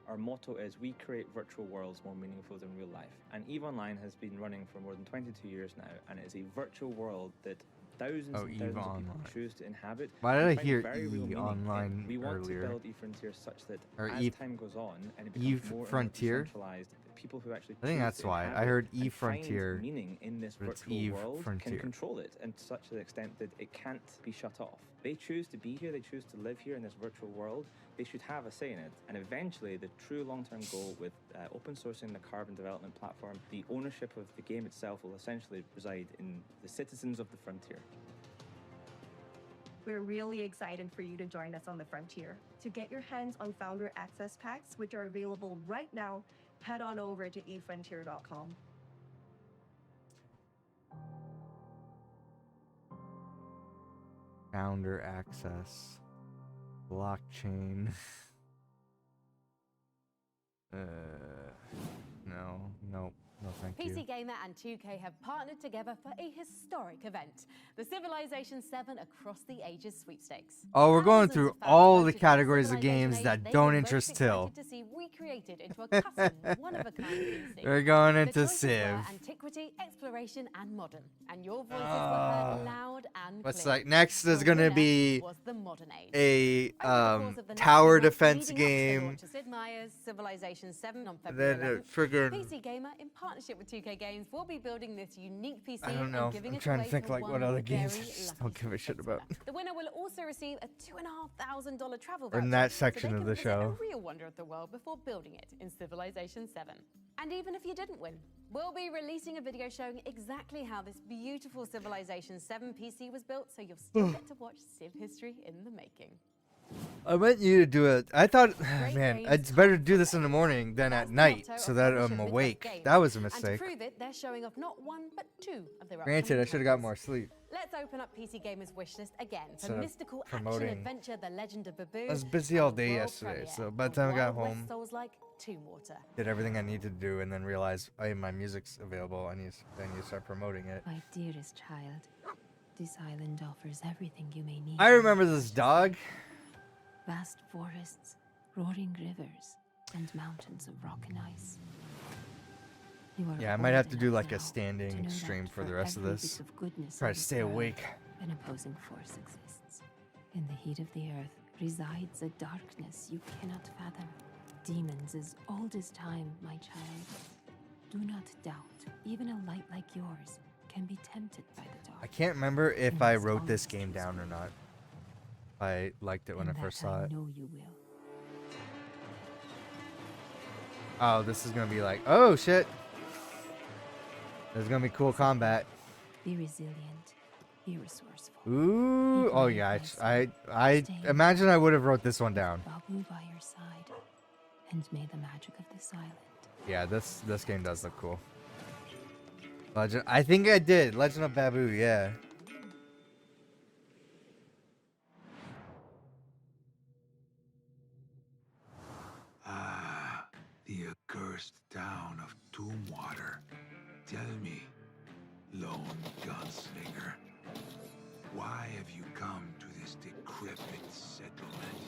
Our motto is, we create virtual worlds more meaningful than real life. And EVE Online has been running for more than 22 years now, and it is a virtual world that thousands and EVE thousands of Online. people choose to inhabit. Why did and I find hear very real E meaning in. Online We want earlier? to build eFrontier such that Or as time goes on and it becomes Eve more and more Frontier? decentralized, that people who actually I think choose that's to why. I inhabit heard and E Frontier, find meaning in this but it's virtual Eve world Frontier. can control it, and to such an extent that it can't be shut off. They choose to be here, they choose to live here in this virtual world, they should have a say in it. And eventually, the true long-term goal with open sourcing the Carbon development platform, the ownership of the game itself will essentially reside in the citizens of the frontier. We're really excited for you to join us on the frontier. To get your hands on Founder Access Packs, which are available right now, head on over to efrontier.com. Founder access, blockchain. No, nope, No, thank PC you. Gamer and 2K have partnered together for a historic event, the Civilization 7 Across the Ages sweepstakes. Oh, we're going Thousands through of fans all the voted for categories of Civilization games 8 that they don't were most interest Till. excited to see recreated into a custom, one-of-a-kind PC. We're going The into choices were Civ. antiquity, exploration, and modern. And your voices were heard loud and What's clear. like next is Your gonna winner be was the modern age. a Over the course of the next tower few months defense leading up to the game. launch of Sid Meier's Civilization 7 on Then February 11th, friggin' PC Gamer, in partnership with 2K Games, will be building this unique PC I don't know. and giving I'm it trying to away think to like what one other games I very just lucky don't give a shit about. The winner will also receive a $2,500 travel Or in voucher, that so section they of can the visit show. a real wonder of the world before building it in Civilization 7. And even if you didn't win, we'll be releasing a video showing exactly how this beautiful Civilization 7 PC was built, so you'll still get to watch Civ history in the making. I meant you to do it. I thought, man, it's better to do this in the morning than at night so that I'm awake. That was a And mistake. to prove it, they're showing off not one, but two of their Granted, upcoming I should have got more sleep. Let's open up PC Gamer's wishlist again for Instead of mystical promoting. action-adventure The Legend of Babu. I was busy all and the day world yesterday, premiere so by the of time I got Wild West home, Souls-like Tomb Water. did everything I needed to do, and then realized, hey, my music's available. I need to start promoting it. My dearest child, this island offers everything you may need. I remember this dog. Vast forests, roaring rivers, and mountains of rock and ice. You are Yeah, I might have old to do enough like now a to standing know stream that for the rest of every this. bit of goodness Try in to this stay world, awake. An opposing force exists. In the heat of the earth resides a darkness you cannot fathom. Demons as old as time, my child. Do not doubt, even a light like yours can be tempted by the dark. I can't remember if I wrote this game down or not. I liked it when I And first that saw I it. know you will. Oh, this is gonna be like, oh shit. There's gonna be cool combat. Be resilient. Be resourceful. Ooh, oh yeah, I imagine I would have wrote this one down. Babu by your side, and may the magic of this island. Yeah, this game does look cool. Legend, I think I did. Legend of Babu, yeah. Ah, the accursed town of Tombwater. Tell me, lone gunslinger, why have you come to this decrepit settlement?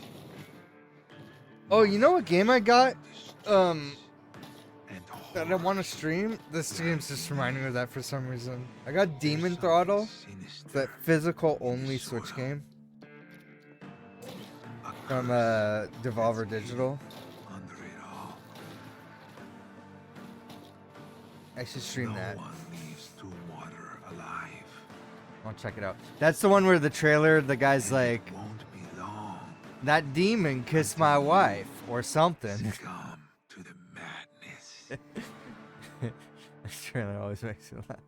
Oh, you know what game I got? That I want to stream? This game's just reminding me of that for some reason. I got Demon Throttle. It's that physical only Switch game. From Devolver Digital. I should stream that. I'll check it out. That's the one where the trailer, the guy's like, that demon kissed my wife, or something. To the madness. This trailer always makes me laugh.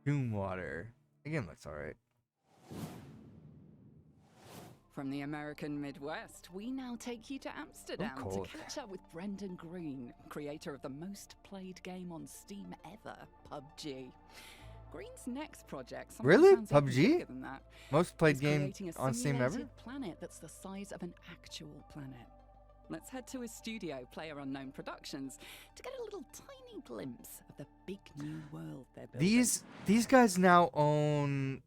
Doomwater. The game looks alright. From the American Midwest, we now take you to Amsterdam to cold. catch up with Brendan Green, creator of the most played game on Steam ever, PUBG. Green's next project somehow Really? sounds even PUBG? bigger than that. Most played He's game creating a on Steam ever? simulated planet that's the size of an actual planet. Let's head to his studio, PlayerUnknown Productions, to get a little tiny glimpse of the big new world they're building. These guys now own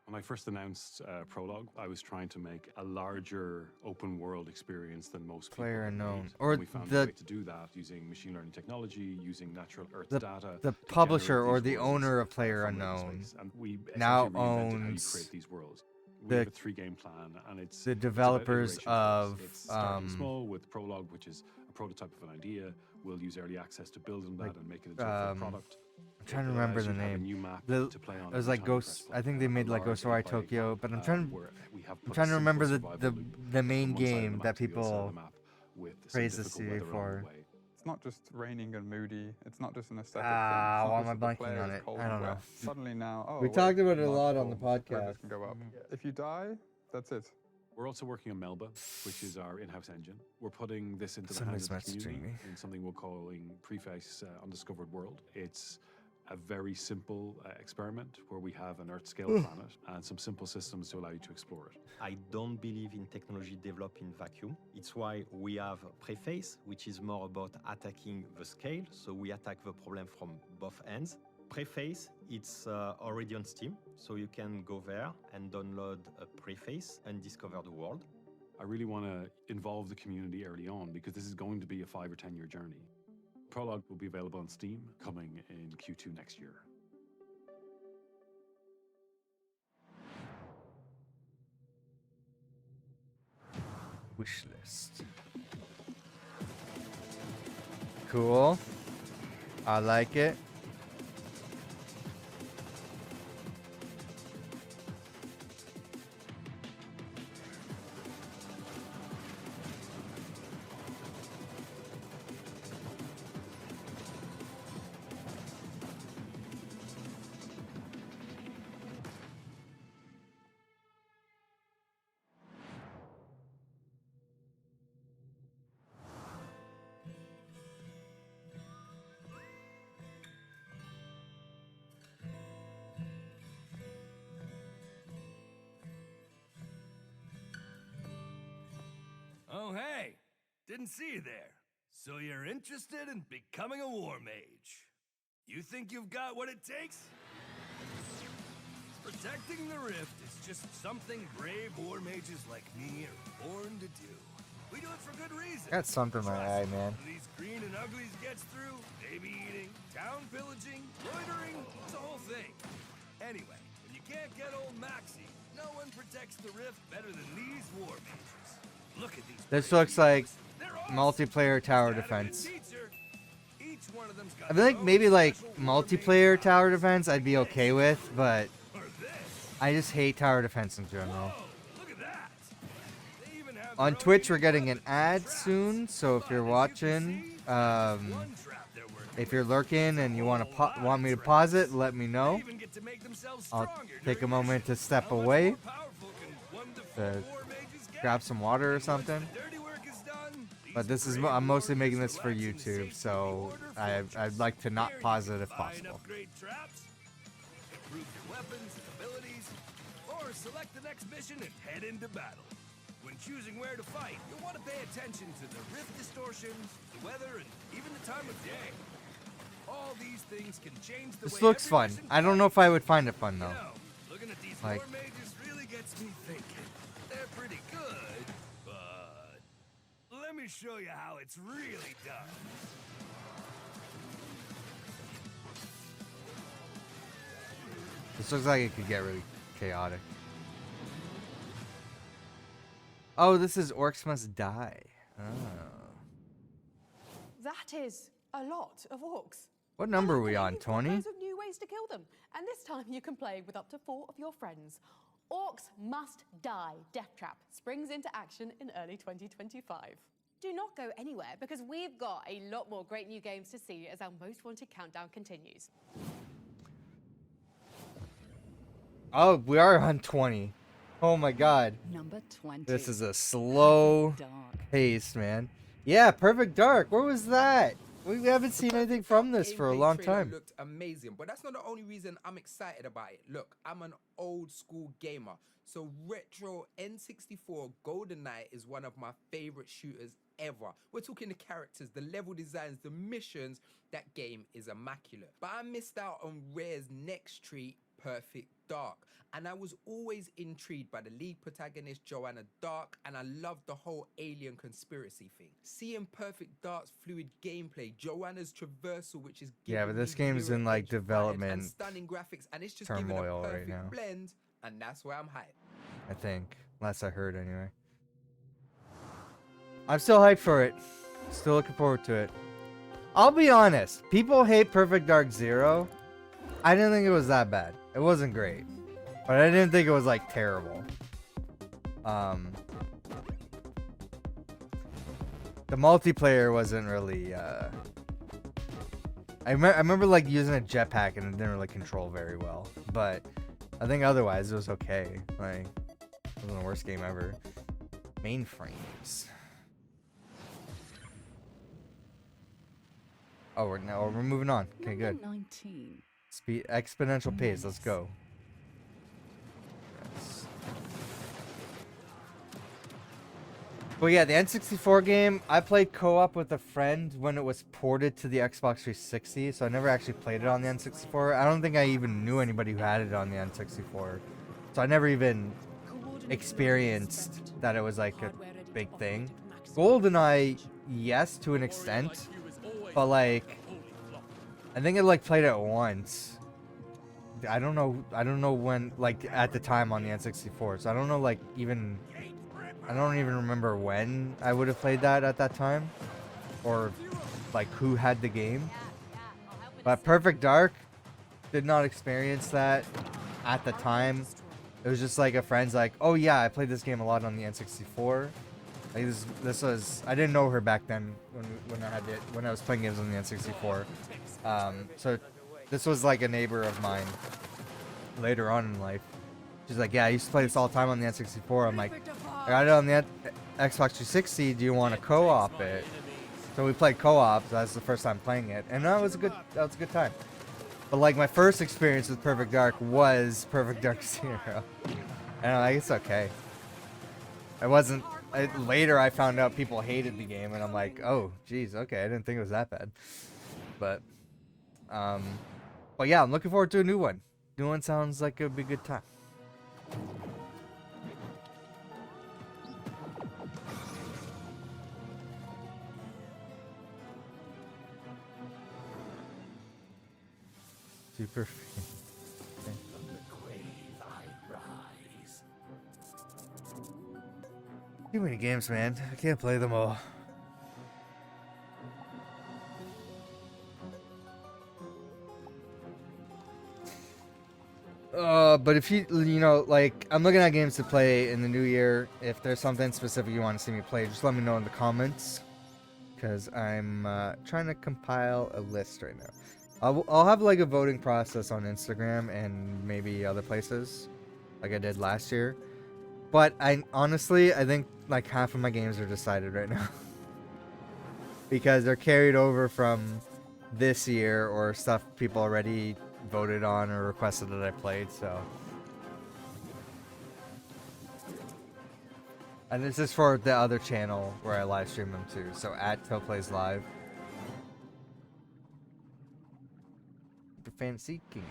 When I first announced Prologue, I was trying to make a larger open world experience than most people have PlayerUnknown. made. Or And we found the- a way to do that using machine learning technology, using natural earth data. the to publisher generate or these the worlds owner of from PlayerUnknown space. And we now essentially reinvented how you owns create these worlds. We the- have a 3-game plan, and it's the it's about developers iteration for us. of, It's starting small with Prologue, which is a prototype of an idea. We'll use early access to build on that and make it into a full product. I'm trying to It remember allows the you to have a name. new map The, to play on it was every like time you Ghost. press I think play. they A made like large Ghostwire play Tokyo, but I'm trying. where we have I'm put trying to simple remember survival the loop main from one side of the game map that to the other side of people the map with some praise the difficult series weather for. along the way. It's not just raining and moody. It's not just an aesthetic Ah, thing. why It's am not I just that the blanking player on is it? cold I and don't know. wet. Suddenly now, oh, We wait, talked about it a March lot on the falls, rivers podcast. can go up. If you die, that's it. We're also working on Melba, which is our in-house engine. We're putting this into the Somebody's hands of the messaging community me. in something we're calling Preface Undiscovered World. It's a very simple experiment where we have an Earth-scale planet and some simple systems to allow you to explore it. I don't believe in technology developed in vacuum. It's why we have Preface, which is more about attacking the scale. So we attack the problem from both ends. Preface, it's already on Steam, so you can go there and download a Preface and discover the world. I really want to involve the community early on because this is going to be a 5 or 10 year journey. Prologue will be available on Steam coming in Q2 next year. Wishlist. Cool. I like it. Oh, hey! Didn't see you there. So you're interested in becoming a war mage? You think you've got what it takes? Protecting the Rift is just something brave war mages like me are born to do. We do it for good reason. Got something in my eye, man. These green and uglies gets through, baby eating, town pillaging, loitering, it's a whole thing. Anyway, when you can't get old Maxi, no one protects the Rift better than these war mages. Look at these. This looks like multiplayer tower defense. I feel like maybe like multiplayer tower defense I'd be okay with, but I just hate tower defense in general. On Twitch we're getting an ad soon, so if you're watching, if you're lurking and you want me to pause it, let me know. I'll take a moment to step away to grab some water or something. But this is I'm mostly making this for YouTube, so I'd like to not pause it if possible. Improve your weapons and abilities, or select the next mission and head into battle. When choosing where to fight, you'll want to pay attention to the rift distortions, the weather, and even the time of day. All these things can change the This way looks fun. I don't know if I would find it fun though. Looking at these Like, war mages really gets me thinking. They're pretty good, but let me show you how it's really done. this looks like it could get really chaotic. Oh, this is Orcs Must Die. Oh. That is a lot of orcs. What number are we on, 20? Loads of new ways to kill them, and this time you can play with up to 4 of your friends. Orcs Must Die Death Trap springs into action in early 2025. Do not go anywhere because we've got a lot more great new games to see as our most wanted countdown continues. Oh, we are on 20. Oh my god. Number 20. This is a slow pace, man. Yeah, Perfect Dark. Where was that? We haven't seen anything from this for a long time. Looked amazing, but that's not the only reason I'm excited about it. Look, I'm an old school gamer, so retro N64 GoldenEye is one of my favorite shooters ever. We're talking the characters, the level designs, the missions. That game is immaculate. But I missed out on Rare's next treat, Perfect Dark, and I was always intrigued by the lead protagonist Joanna Dark, and I loved the whole alien conspiracy thing. Seeing Perfect Dark's fluid gameplay, Joanna's traversal, which is Yeah, but this game's in like development turmoil right now. Blend, and that's why I'm hyped. I think, last I heard anyway. I'm still hyped for it. Still looking forward to it. I'll be honest, people hate Perfect Dark Zero. I didn't think it was that bad. It wasn't great, but I didn't think it was like terrible. The multiplayer wasn't really. I remember like using a jetpack and it didn't really control very well, but I think otherwise it was okay. Like, it wasn't the worst game ever. Mainframes. Oh, we're moving on. Okay, Number good. 19. Speed exponential pace. Let's go. Yes. Well, yeah, the N64 game, I played co-op with a friend when it was ported to the Xbox 360, so I never actually played it on the N64. I don't think I even knew anybody who had it on the N64. So I never even experienced that it was like a big thing. GoldenEye, yes, to an extent, but like, I think I like played it once. I don't know when, like at the time on the N64, so I don't know like even, I don't even remember when I would have played that at that time, or like who had the game. But Perfect Dark, did not experience that at the time. It was just like a friend's like, oh yeah, I played this game a lot on the N64. Like this was, I didn't know her back then when I was playing games on the N64. So this was like a neighbor of mine later on in life. She's like, yeah, I used to play this all the time on the N64. I'm like, I got it on the Xbox 360. Do you want to co-op it? So we played co-op. That was the first time playing it, and that was a good time. But like my first experience with Perfect Dark was Perfect Dark Zero, and I'm like, it's okay. It wasn't. Later I found out people hated the game, and I'm like, oh, geez, okay, I didn't think it was that bad. But yeah, I'm looking forward to a new one. New one sounds like it would be a good time. Super. Too many games, man. I can't play them all. But if you know, like, I'm looking at games to play in the new year. If there's something specific you want to see me play, just let me know in the comments. Because I'm trying to compile a list right now. I'll have like a voting process on Instagram and maybe other places, like I did last year. But I think like half of my games are decided right now. Because they're carried over from this year or stuff people already voted on or requested that I played, so. And this is for the other channel where I live stream them too, so at ToePlays Live. Super Fantasy Kingdom.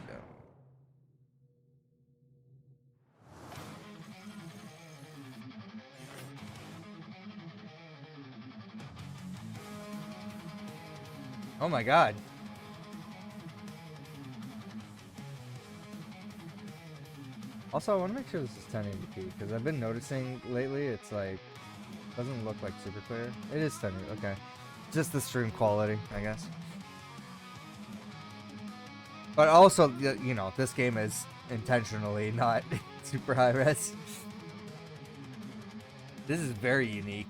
Oh my god. Also, I want to make sure this is 1080p because I've been noticing lately it's like doesn't look like super clear. It is 1080. Okay, just the stream quality, I guess. But also, you know, this game is intentionally not super high res. This is very unique.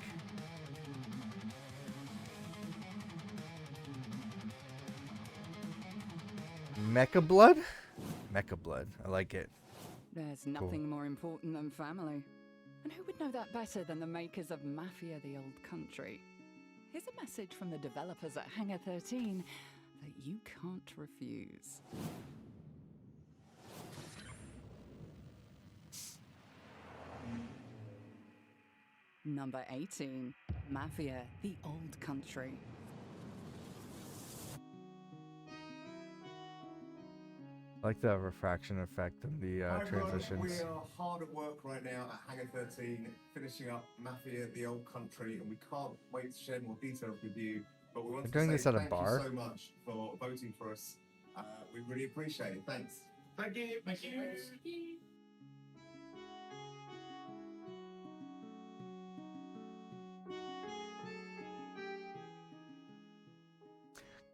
Mecha Blood? Mecha Blood. I like it. There's nothing more important than family. And who would know that better than the makers of Mafia: The Old Country? Here's a message from the developers at Hangar 13 that you can't refuse. Number 18, Mafia: The Old Country. I like the refraction effect and the transitions. We are hard at work right now at Hangar 13, finishing up Mafia: The Old Country, and we can't wait to share more details with you. But we want to doing say this at a thank bar? you so much for voting for us. We really appreciate it. Thanks. Thank you. Thank you.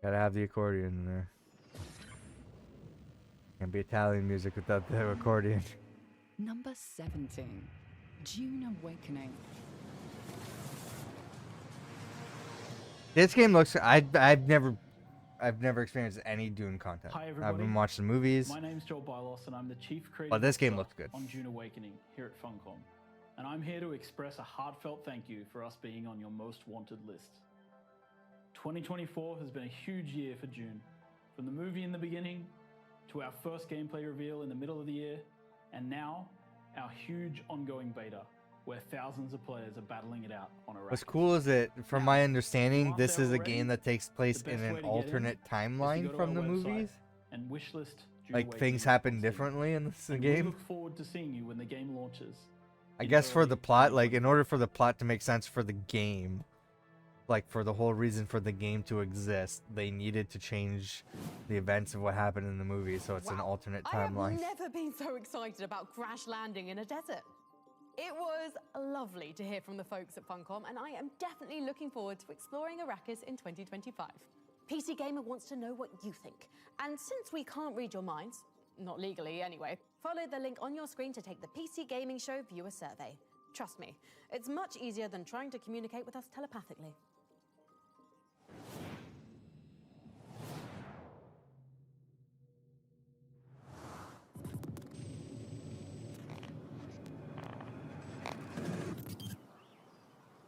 Gotta have the accordion in there. Can't be Italian music without the accordion. Number 17, Dune Awakening. This game looks. I've never experienced any Dune content. Hi I've everybody. been watching the movies. My name's Joel Bylos and I'm the Chief Creative But this game Officer looked good. on Dune Awakening here at Funcom. And I'm here to express a heartfelt thank you for us being on your most wanted list. 2024 has been a huge year for Dune. From the movie in the beginning, to our first gameplay reveal in the middle of the year, and now our huge ongoing beta, where thousands of players are battling it out on Arrakis. What's cool is that, from my understanding, this is a game that takes place in an alternate timeline from the movies. And wishlist Like things happen differently in this We game. look forward to seeing you when the game launches. I guess for the plot, like in order for the plot to make sense for the game, like for the whole reason for the game to exist, they needed to change the events of what happened in the movie, so it's an alternate timeline. I have never been so excited about crash landing in a desert. It was lovely to hear from the folks at Funcom, and I am definitely looking forward to exploring Arrakis in 2025. PC Gamer wants to know what you think, and since we can't read your minds, not legally anyway, follow the link on your screen to take the PC Gaming Show viewer survey. Trust me, it's much easier than trying to communicate with us telepathically.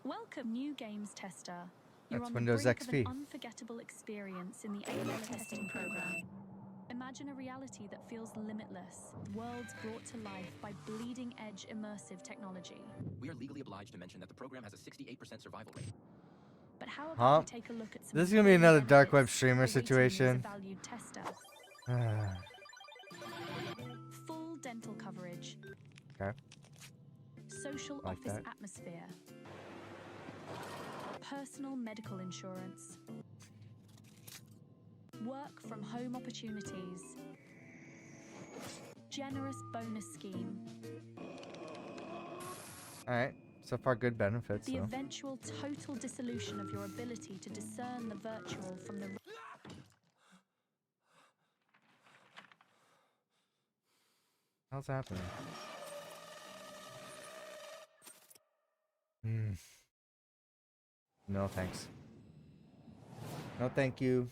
Welcome, new games tester. You're That's on Windows the brink of XP. an unforgettable experience in the AML testing program. Imagine a reality that feels limitless, worlds brought to life by bleeding-edge immersive technology. We are legally obliged to mention that the program has a 68% survival rate. But how about Huh? we take a look at some This is gonna be another benefits dark web streamer awaiting you as a situation. valued tester. Full dental coverage, Okay. social Like office that. atmosphere, personal medical insurance, work from home opportunities, generous bonus scheme, All right. So far, good benefits. the So. eventual total dissolution of your ability to discern the virtual from the How's happening? Hmm. No thanks. No thank you.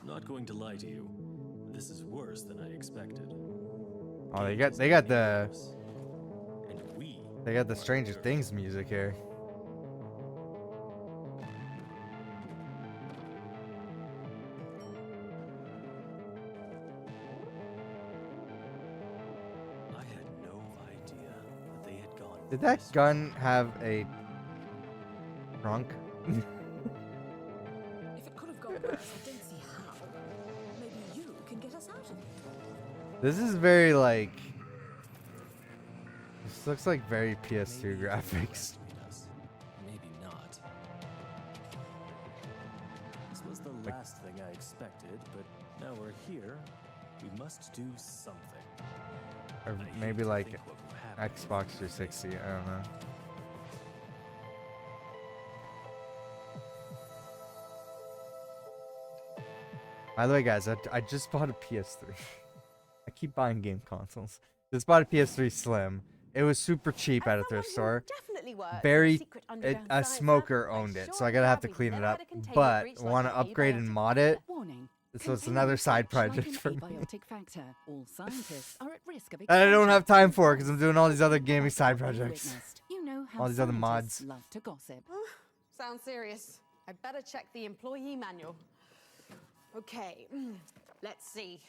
Not going to lie to you. This is worse than I expected. Oh, they got the Stranger Things music here. I had no idea that they had gone. Did that gun have a trunk? If it could have gone worse, I don't see how. Maybe you can get us out of it. This is very like. This looks like very PS2 graphics. Maybe not. This was the last thing I expected, but now we're here. We must do something. Or maybe like Xbox 360. I don't know. By the way, guys, I just bought a PS3. I keep buying game consoles. Just bought a PS3 Slim. It was super cheap at a thrift store. Definitely works in Very, secret underground a science smoker owned it, so I gotta have to clean it up. But want to upgrade and mod it. So it's another side project for me. antibiotic factor. All scientists are at risk of And I don't have time for it because I'm doing all these other gaming side projects. witnessed. You know how All these other scientists mods. love to gossip. Sounds serious. I better check the employee manual. Okay, let's see.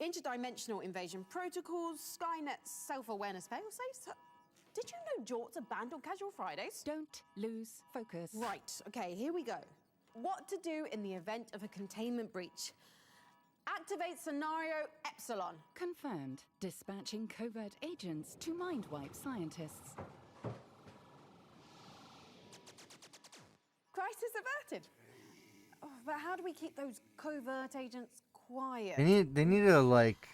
Interdimensional invasion protocols, Skynet self-awareness failsafes. Did you know Jorts are banned on casual Fridays? Don't lose focus. Right, okay, here we go. What to do in the event of a containment breach. Activate scenario Epsilon. Confirmed. Dispatching covert agents to mind-wipe scientists. Crisis averted. Oh, but how do we keep those covert agents quiet? They need to like.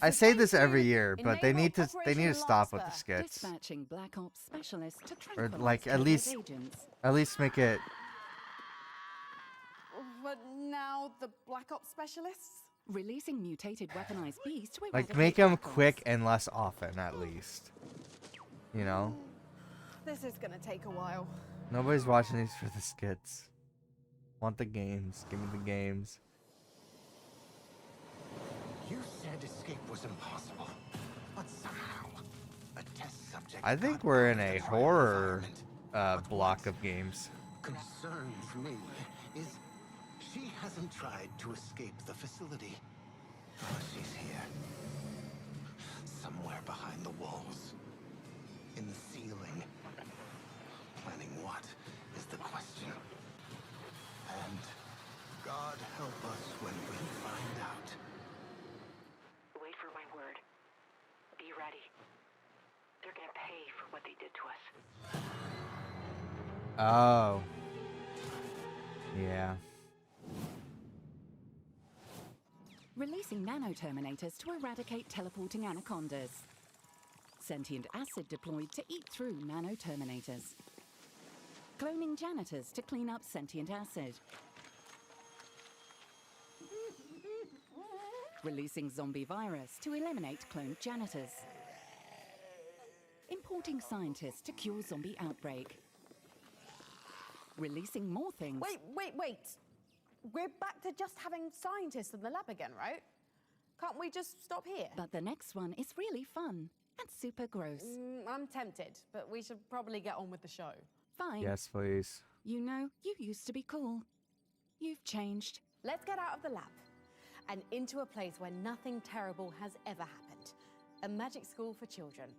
I say this every year, but they need to stop with the skits, Dispatching Black Ops specialists to or tranquilize like at covert least make it. But now the Black Ops specialists? Releasing mutated weaponized beasts to Like eradicate make them Black Ops. quick and less often, at least. You know, This is gonna take a while. nobody's watching these for the skits. Want the games? Give me the games. You said escape was impossible, but somehow a test subject. I think we're in a horror block of games. Concerns me is She hasn't tried to escape the facility. Oh, she's here. Somewhere behind the walls. In the ceiling. Planning what is the question. And God help us when we find out. Wait for my word. Be ready. They're gonna pay for what they did to us. Oh. Yeah. Releasing nano-terminators to eradicate teleporting anacondas. Sentient acid deployed to eat through nano-terminators. Cloning janitors to clean up sentient acid. Releasing zombie virus to eliminate cloned janitors. Importing scientists to cure zombie outbreak. Releasing more things. Wait. We're back to just having scientists in the lab again, right? Can't we just stop here? But the next one is really fun and super gross. I'm tempted, but we should probably get on with the show. Fine. Yes, please. You know, you used to be cool. You've changed. Let's get out of the lab and into a place where nothing terrible has ever happened. A magic school for children.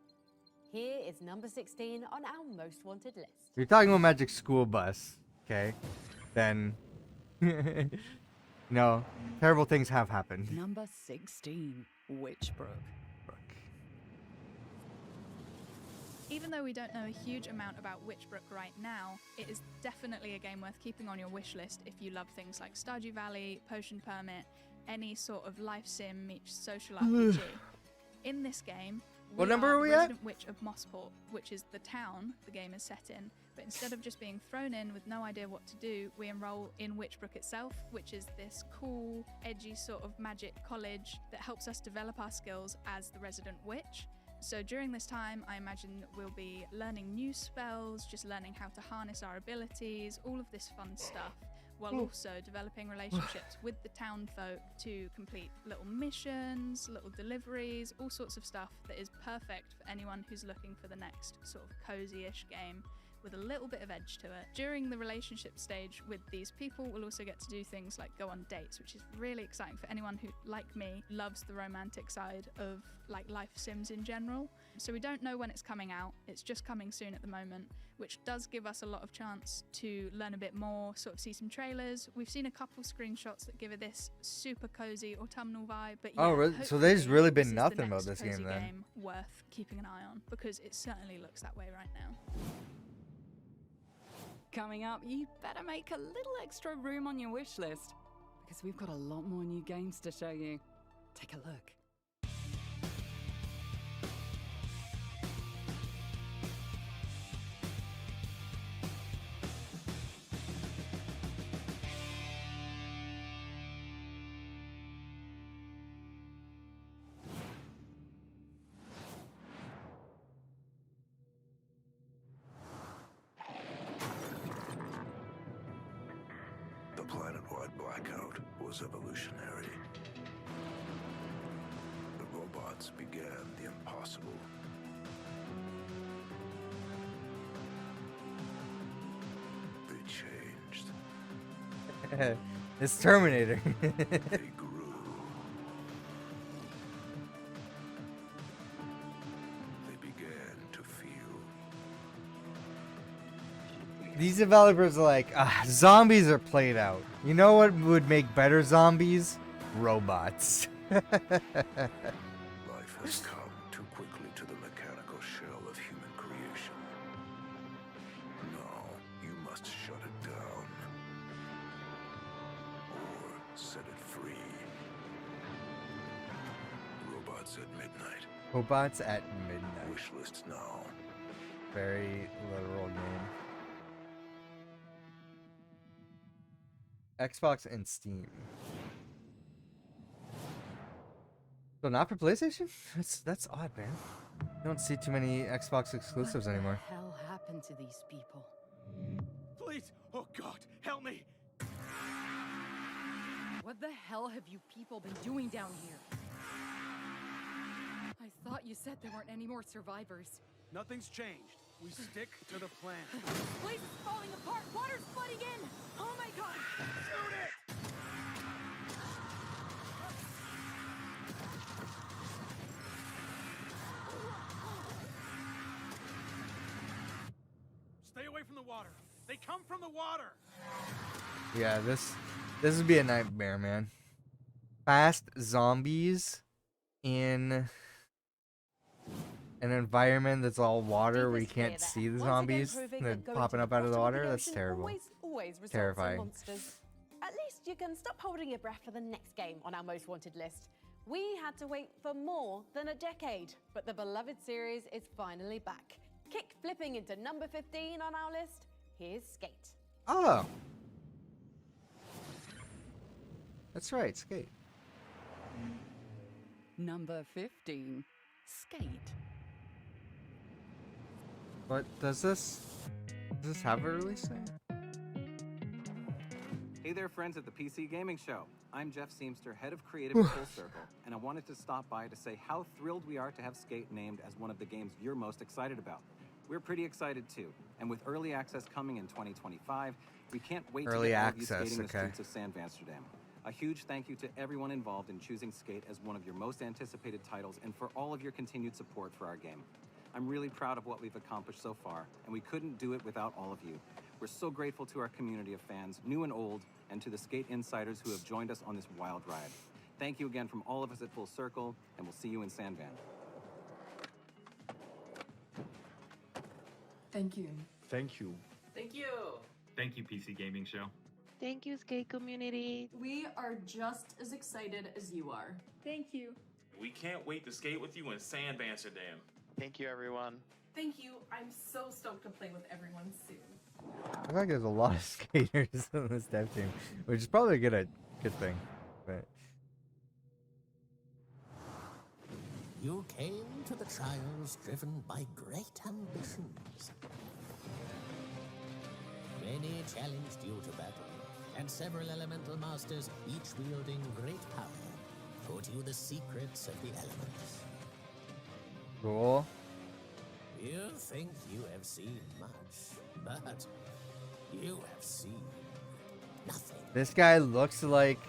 Here is number 16 on our most wanted list. If you're talking about Magic School Bus, okay, then no, terrible things have happened. Number 16, Witchbrook. Even though we don't know a huge amount about Witchbrook right now, it is definitely a game worth keeping on your wish list if you love things like Stardew Valley, Potion Permit, any sort of life sim meets social RPG. In this game, what number are we at? Resident Witch of Mossport, which is the town the game is set in. But instead of just being thrown in with no idea what to do, we enroll in Witchbrook itself, which is this cool, edgy sort of magic college that helps us develop our skills as the resident witch. So during this time, I imagine we'll be learning new spells, just learning how to harness our abilities, all of this fun stuff, while also developing relationships with the town folk to complete little missions, little deliveries, all sorts of stuff that is perfect for anyone who's looking for the next sort of cozy-ish game with a little bit of edge to it. During the relationship stage with these people, we'll also get to do things like go on dates, which is really exciting for anyone who, like me, loves the romantic side of like life sims in general. So we don't know when it's coming out. It's just coming soon at the moment, which does give us a lot of chance to learn a bit more, sort of see some trailers. We've seen a couple screenshots that give it this super cozy autumnal vibe. But yeah, oh, really? So there's really this been is the nothing about next this cozy game then. Worth keeping an eye on, because it certainly looks that way right now. Coming up, you better make a little extra room on your wish list, because we've got a lot more new games to show you. Take a look. The planet-wide blackout was evolutionary. The robots began the impossible. They changed. It's Terminator. They grew. They began to feel. These developers are like, zombies are played out. You know what would make better zombies? Robots. Life has come too quickly to the mechanical shell of human creation. Now, you must shut it down. Or set it free. Robots at midnight. Robots at midnight. Wish lists now. Very literal game. Xbox and Steam. So not for PlayStation? That's odd, man. You don't see too many Xbox exclusives anymore. What the hell happened to these people? Please, oh God, help me! What the hell have you people been doing down here? I thought you said there weren't any more survivors. Nothing's changed. We stick to the plan. Place is falling apart. Water's flooding in. Oh my God! Shoot it! the water. They come from the water. Yeah, this would be a nightmare, man. Fast zombies in an environment that's all water where you can't see the zombies they're popping up out of the water. That's terrible. Always results in Terrifying. monsters. At least you can stop holding your breath for the next game on our most wanted list. We had to wait for more than a decade, but the beloved series is finally back. Kick flipping into number 15 on our list. Here's Skate. Oh. That's right, Skate. Number 15, Skate. But does this have a release date? Hey there, friends at the PC Gaming Show. I'm Jeff Seamster, head of creative at Full Circle, and I wanted to stop by to say how thrilled we are to have Skate named as one of the games you're most excited about. We're pretty excited too, and with early access coming in 2025, we can't wait to get all of you skating the streets of San Amsterdam. A huge thank you to everyone involved in choosing Skate as one of your most anticipated titles, and for all of your continued support for our game. I'm really proud of what we've accomplished so far, and we couldn't do it without all of you. We're so grateful to our community of fans, new and old, and to the Skate insiders who have joined us on this wild ride. Thank you again from all of us at Full Circle, and we'll see you in Sandvan. Thank you. Thank you. Thank you. Thank you, PC Gaming Show. Thank you, Skate community. We are just as excited as you are. Thank you. We can't wait to skate with you in San Amsterdam. Thank you, everyone. Thank you. I'm so stoked to play with everyone soon. I feel like there's a lot of skaters on this dev team, which is probably a good thing. But You came to the trials driven by great ambitions. Many challenged you to battle, and several elemental masters, each wielding great power, taught you the secrets of the elements. cool. You think you have seen much, but you have seen nothing. This guy looks like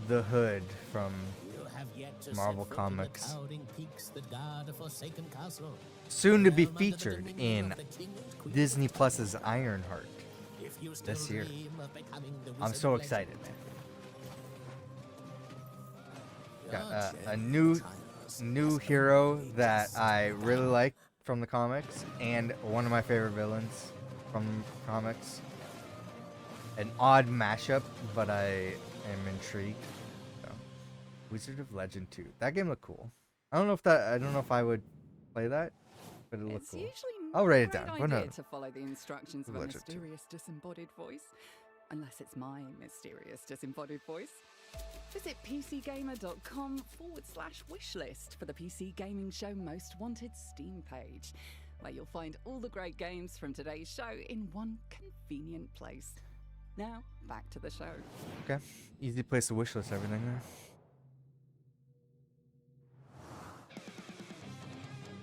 the Hood from You have yet to Marvel set foot in the Comics. towering peaks that guard a forsaken castle. Soon to be Realm under the featured dominion in of the king and queen. Disney Plus's Ironheart If you still this year. dream of becoming the I'm wizard so legend, excited, man. your Got a journey new hero that I really like from the comics, and one of my favorite villains from comics. An odd mashup, but I am intrigued. So, Wizard of Legend 2. That game looked cool. I don't know if I would play that, but it looked It's cool. usually I'll not write a it down. great But no. idea to follow the instructions of a Legend 2. mysterious disembodied voice, unless it's my mysterious disembodied voice. Visit pcgamer.com/wishlist for the PC Gaming Show Most Wanted Steam page, where you'll find all the great games from today's show in one convenient place. Now, back to the show. Okay. Easy place to wishlist everything there.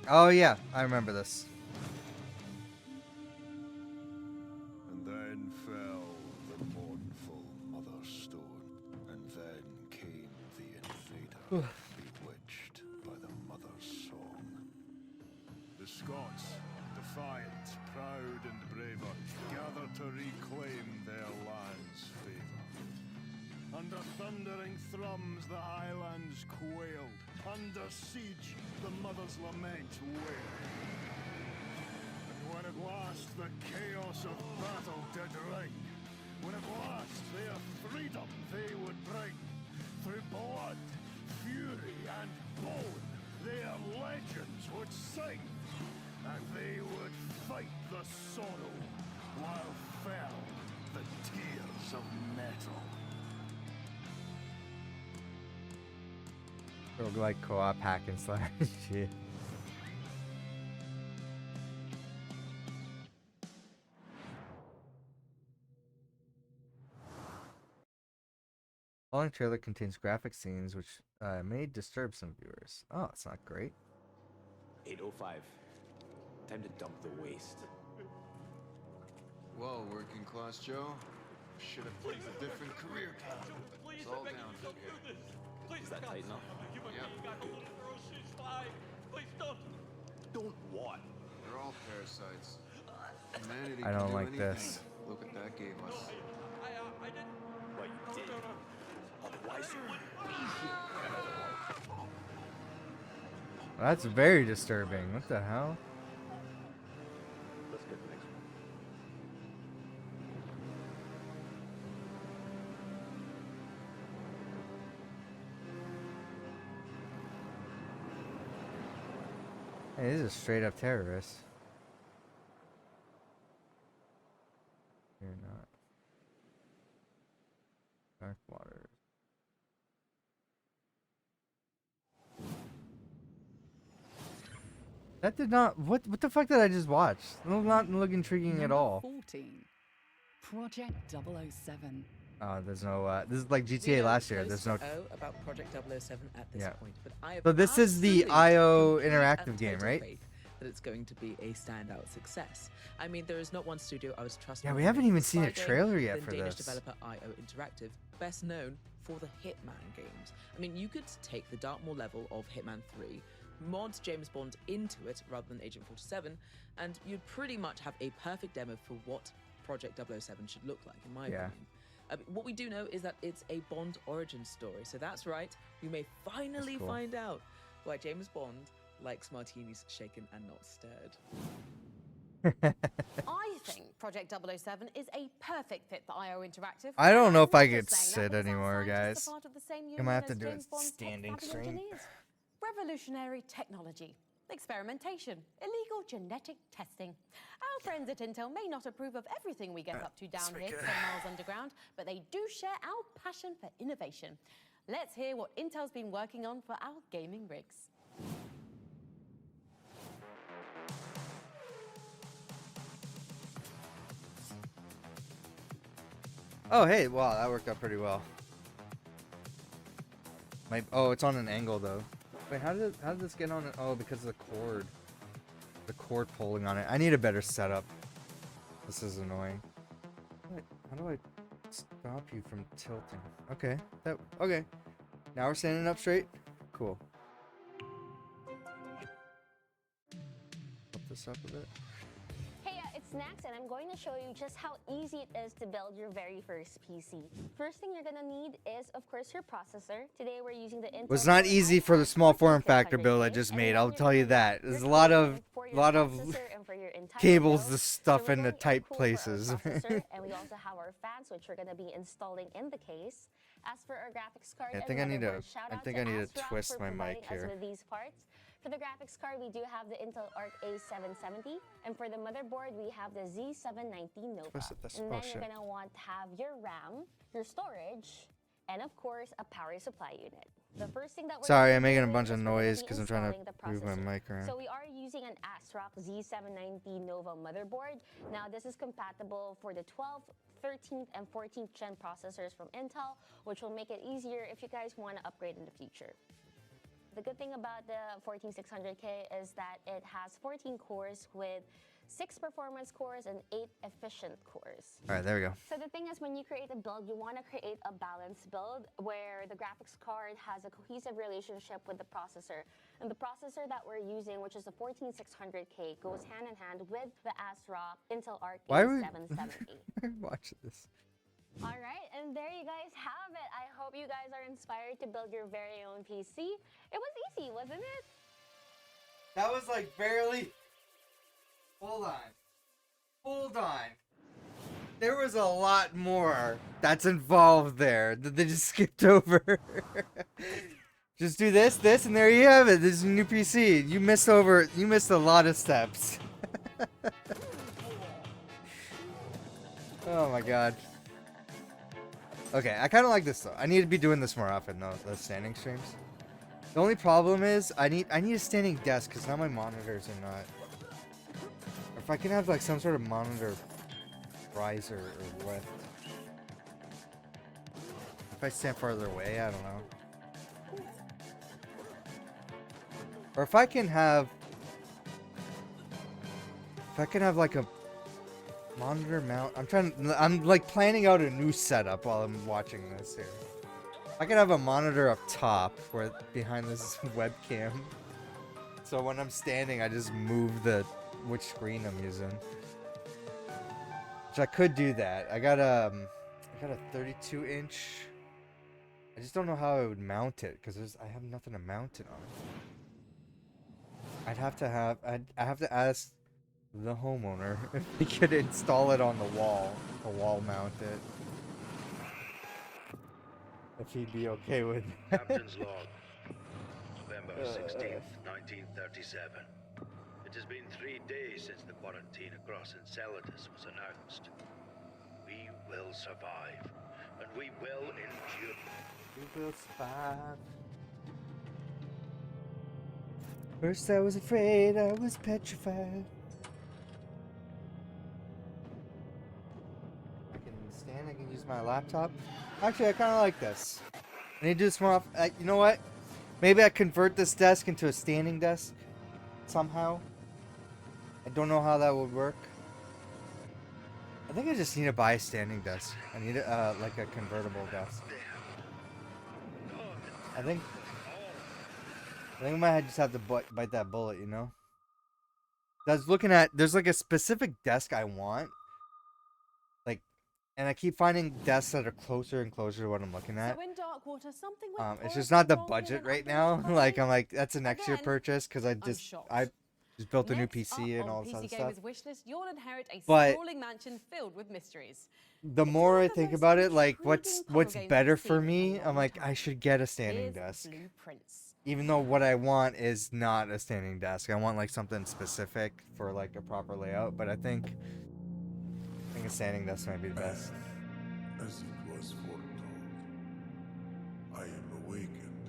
Oh yeah, I remember this. And then fell the mournful Mother Stone, and then came the invader, bewitched by the Mother's song. The Scots, defiant, proud and braver, gathered to reclaim their land's favour. Under thundering thrums the highlands quailed, under siege the Mother's lament wailed. And when at last the chaos of battle did ring, when at last their freedom they would bring, through blood, fury and bone, their legends would sing, and they would fight the sorrow, while fell the tears of metal. Roguelike co-op hack and slash shit. Following trailer contains graphic scenes which may disturb some viewers. Oh, it's not great. 8:05. Time to dump the waste. Well, working class Joe, should have picked a different career path. It's all down from here. Is that tight enough? Yep. Don't what? They're all parasites. Humanity I can don't do like anything. this. Look at that gave us. I didn't. What you did. Otherwise, That's very disturbing. What the hell? let's get the next one. Hey, these are straight up terrorists. You're not. Dark waters. That did not. What the fuck did I just watch? That does not look intriguing at Number all. 14. Project 007. There's no. This is like We GTA know last year. close There's to no. O about Project 007 at this Yeah. point, but I have So this is the absolute IO complete interactive and game, total right? faith that it's going to be a standout success. I mean, there is not one studio I was trusting. Yeah, we to haven't make even a seen a spy game trailer yet than for Danish this. developer IO Interactive, best known for the Hitman games. I mean, you could take the Dartmoor level of Hitman 3, mod James Bond into it rather than Agent 47, and you'd pretty much have a perfect demo for what Project 007 should look like, in my Yeah. opinion. What we do know is that it's a Bond origin story, so that's right, we may finally cool. find out why James Bond likes martinis shaken and not stirred. I think Project 007 is a perfect fit for IO Interactive. I don't know if I I'm not could just saying sit that, but anymore, our scientists guys. are part of the same I union might have to as do a James Bond's standing tech-savvy stream. engineers. Revolutionary technology, experimentation, illegal genetic testing. Our friends at Intel may not approve of everything we get up to down here 10 miles underground, but they do share our passion for innovation. Let's hear what Intel's been working on for our gaming rigs. Oh, hey, wow, that worked out pretty well. Oh, it's on an angle though. Wait, how did this get on it? Oh, because of the cord. The cord pulling on it. I need a better setup. This is annoying. How do I stop you from tilting? Okay, okay. Now we're standing up straight. Cool. Flip this up a bit. Hey, it's Nax, and I'm going to show you just how easy it is to build your very first PC. First thing you're gonna need is, of course, your processor. Today we're using the Intel. Was not easy for the small form factor build I just made. I'll tell you that. There's a lot of cables to stuff into tight places. And we also have our fans, which we're gonna be installing in the case. As for our graphics card, Yeah, I think I need to twist my mic here. with these parts. For the graphics card, we do have the Intel Arc A770, and for the motherboard, we have the Z790 Nova. Twist it this- And oh, then shit. you're gonna want to have your RAM, your storage, and of course, a power supply unit. The first thing that we're Sorry, gonna I'm be making a doing bunch is of we're gonna noise be because I'm trying to installing the move my processor. mic around. So we are using an ASRock Z790 Nova motherboard. Now this is compatible for the 12th, 13th, and 14th gen processors from Intel, which will make it easier if you guys want to upgrade in the future. The good thing about the 14600K is that it has 14 cores with 6 performance cores and 8 efficient cores. All right, there we go. So the thing is, when you create a build, you want to create a balanced build where the graphics card has a cohesive relationship with the processor. And the processor that we're using, which is the 14600K, goes hand in hand with the ASRock Intel Arc Why are we A770. watch this? All right, and there you guys have it. I hope you guys are inspired to build your very own PC. It was easy, wasn't it? That was like barely. Hold on. There was a lot more that's involved there that they just skipped over. Just do this, and there you have it. This is a new PC. You missed a lot of steps. Oh my god. Okay, I kind of like this though. I need to be doing this more often though, the standing streams. The only problem is I need a standing desk because now my monitors are not. If I can have like some sort of monitor riser or what. If I stand farther away, I don't know. Or if I can have like a monitor mount. I'm like planning out a new setup while I'm watching this here. I could have a monitor up top where behind this webcam. So when I'm standing, I just move which screen I'm using. So I could do that. I got a 32 inch. I just don't know how I would mount it because I have nothing to mount it on. I have to ask the homeowner if he could install it on the wall mount it. If he'd be okay with that. Captain's log. November 16th, 1937. It has been 3 days since the quarantine across Enceladus was announced. We will survive, and we will endure. We will survive. First I was afraid, I was petrified. I can stand, I can use my laptop. Actually, I kind of like this. I need to do this more often. You know what? Maybe I convert this desk into a standing desk somehow. I don't know how that would work. I think I just need to buy a standing desk. I need like a convertible desk. I think I might just have to bite that bullet, you know? I was looking at, there's like a specific desk I want. Like, and I keep finding desks that are closer and closer to what I'm looking at. So in Darkwater, something went It's just not the budget right now. Like, I'm like, that's a next year purchase because I just built a new PC and all this other stuff. Wishlist, you'll inherit a But sprawling mansion filled with mysteries. the more I think about it, like, what's better for me, I'm like, I should get a standing desk. Even though what I want is not a standing desk. I want like something specific for like a proper layout, but I think a standing desk might be the best. As it was foretold, I am awakened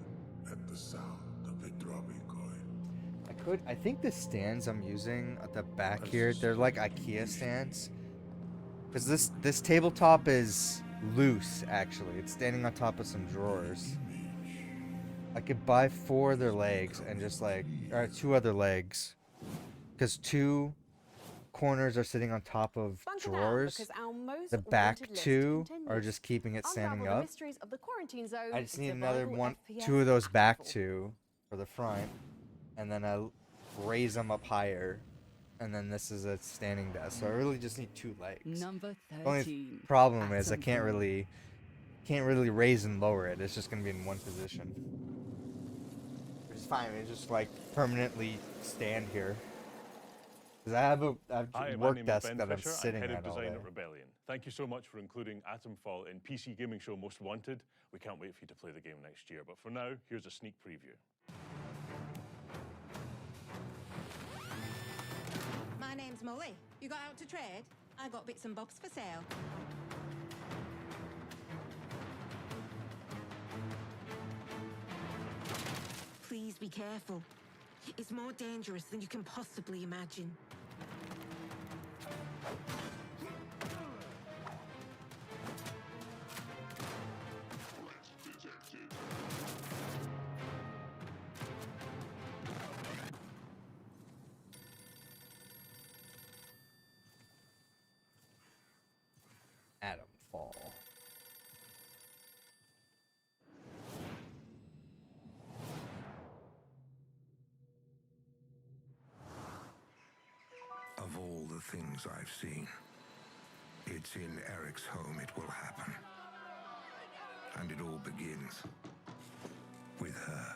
at the sound of a dropping coin. I think the stands I'm using at the back here, they're like IKEA stands. Because this tabletop is loose, actually. It's standing on top of some drawers. I could buy 4 other legs and just like, or 2 other legs. Because 2 corners are sitting on top of drawers. The back 2 are just keeping it standing up. I just need another 2 of those back 2 for the front. And then I raise them up higher. And then this is a standing desk. So I really just need 2 legs. Number 13. The only problem is I can't really raise and lower it. It's just gonna be in one position. Which is fine. It's just like permanently stand here. Cause I have a work desk that I'm sitting head at of all design day. at Rebellion. Thank you so much for including Atomfall in PC Gaming Show Most Wanted. We can't wait for you to play the game next year. But for now, here's a sneak preview. My name's Molly. You got out to trade? I got bits and bobs for sale. Please be careful. It's more dangerous than you can possibly imagine. Atomfall. Of all the things I've seen, it's in Eric's home it will happen. And it all begins with her.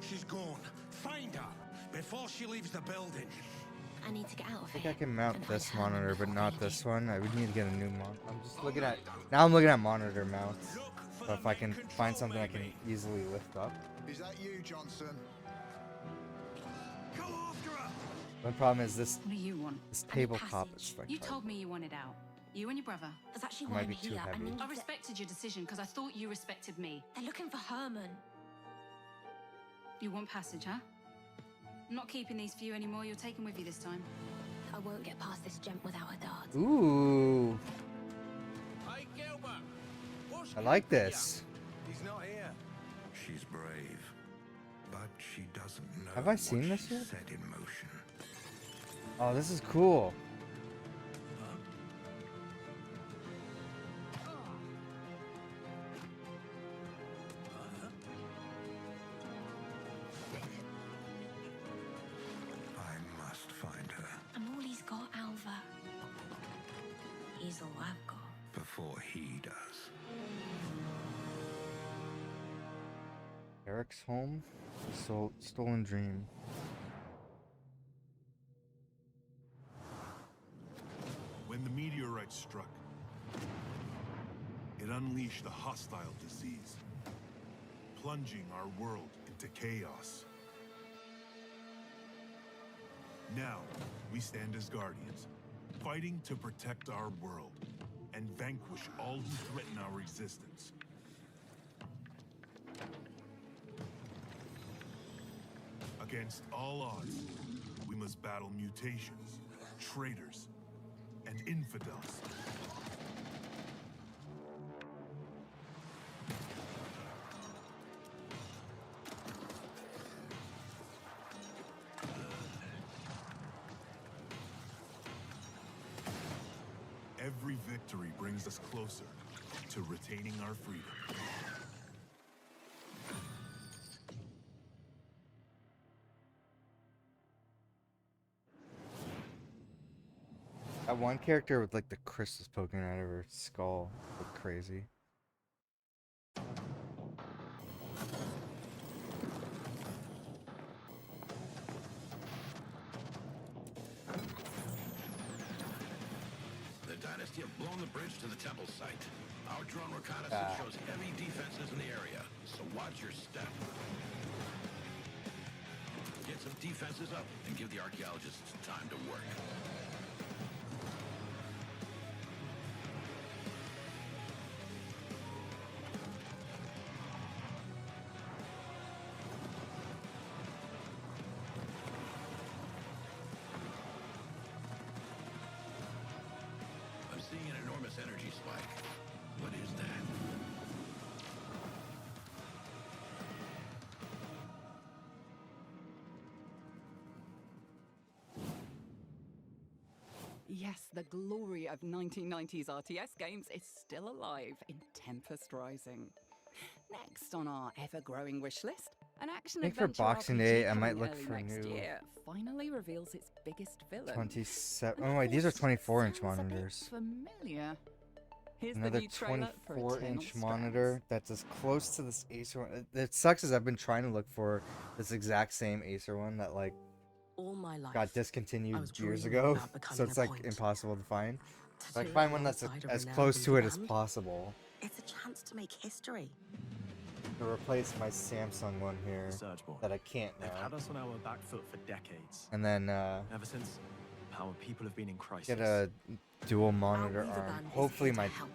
She's gone. Find her before she leaves the building. I need to get out of I think I can mount this monitor, but not this one. I would need to get a new monitor. I'm just looking at monitor mounts. So if I can find something I can easily lift up. Is that you, Johnson? The problem is this. What do you want? This tabletop is like. You told me you wanted out. You and your brother. That's actually It why might I'm be too here. heavy. I I respected your decision because I thought you respected me. They're looking for Herman. You want passage, huh? I'm not keeping these for you anymore. You're taking with you this time. I won't get past this gent without a dart. Ooh, Hey, Gilbert. I like this. He's not here. She's brave, but she doesn't know Have I seen this what yet? she set in motion. Oh, this is cool. I must find her. He's all I've got. Before he does. Eric's home? Stolen dream. When the meteorite struck, it unleashed a hostile disease, plunging our world into chaos. Now, we stand as guardians, fighting to protect our world and vanquish all who threaten our existence. Against all odds, we must battle mutations, traitors, and infidels. Every victory brings us closer to retaining our freedom. That one character with like the crystals poking out of her skull looked crazy. The Dynasty have blown the bridge to the temple site. Our drone reconnaissance shows heavy defenses in the area, so watch your step. Get some defenses up and give the archaeologists time to work. I'm seeing an enormous energy spike. What is that? Yes, the glory of 1990s RTS games is still alive in Tempest Rising. Next on our ever-growing wish list, an I action think for adventure Boxing RPG Day, I might coming look early for next new year finally reveals its biggest villain. 27. Oh wait, these are 24-inch Sounds a bit monitors. familiar. Here's Another the new trailer for 24-inch Eternal monitor that's as close to this Acer one. It sucks as I've been trying to look for this exact same Acer one that like All my life, got I discontinued was years dreaming ago, about becoming so it's a like point. impossible to find. So I do find it one that's alongside a as renowned close to it as band. possible It's a chance to make history. to replace my Samsung one here Surgeborn. that I can't They've now. had us on our back foot for decades. And then Ever since our people have been in crisis. get a dual monitor Weaver arm. Band is Hopefully here to my help.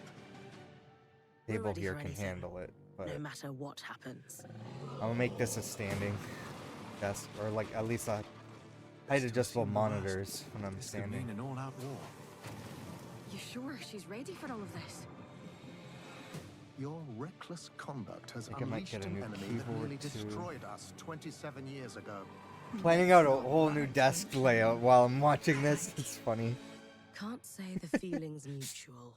We're table ready here for can anything, handle it, but No matter what happens. I'm gonna make this a standing desk, or like at least a height adjustable monitors when I'm This could mean standing. an all-out war. You sure she's ready for all of this? Your reckless conduct has think I might unleashed get a an new enemy that keyboard nearly too. destroyed us 27 years ago. Planning out a whole new desk layout while I'm watching this. It's funny. Can't say the feeling's mutual.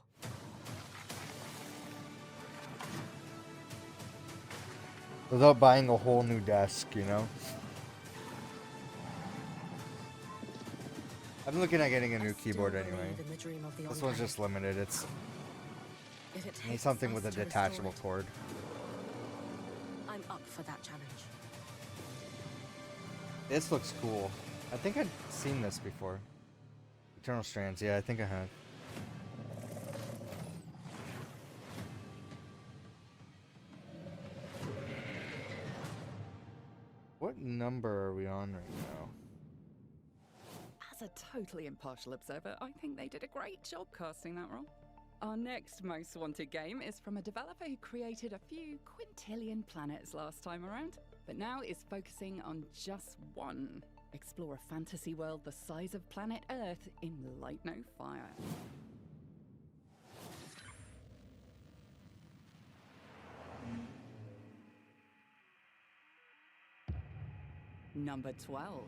Without buying a whole new desk, you know? I'm looking at getting a new keyboard anyway. believe in the dream of the This one's untrained. just limited. It's If it need takes something us with a to restore detachable it, cord. I'm up for that challenge. This looks cool. I think I'd seen this before. Eternal Strands, yeah, I think I have. What number are we on right now? As a totally impartial observer, I think they did a great job casting that role. Our next most wanted game is from a developer who created a few quintillion planets last time around, but now is focusing on just one. Explore a fantasy world the size of planet Earth in Light No Fire. Number 12.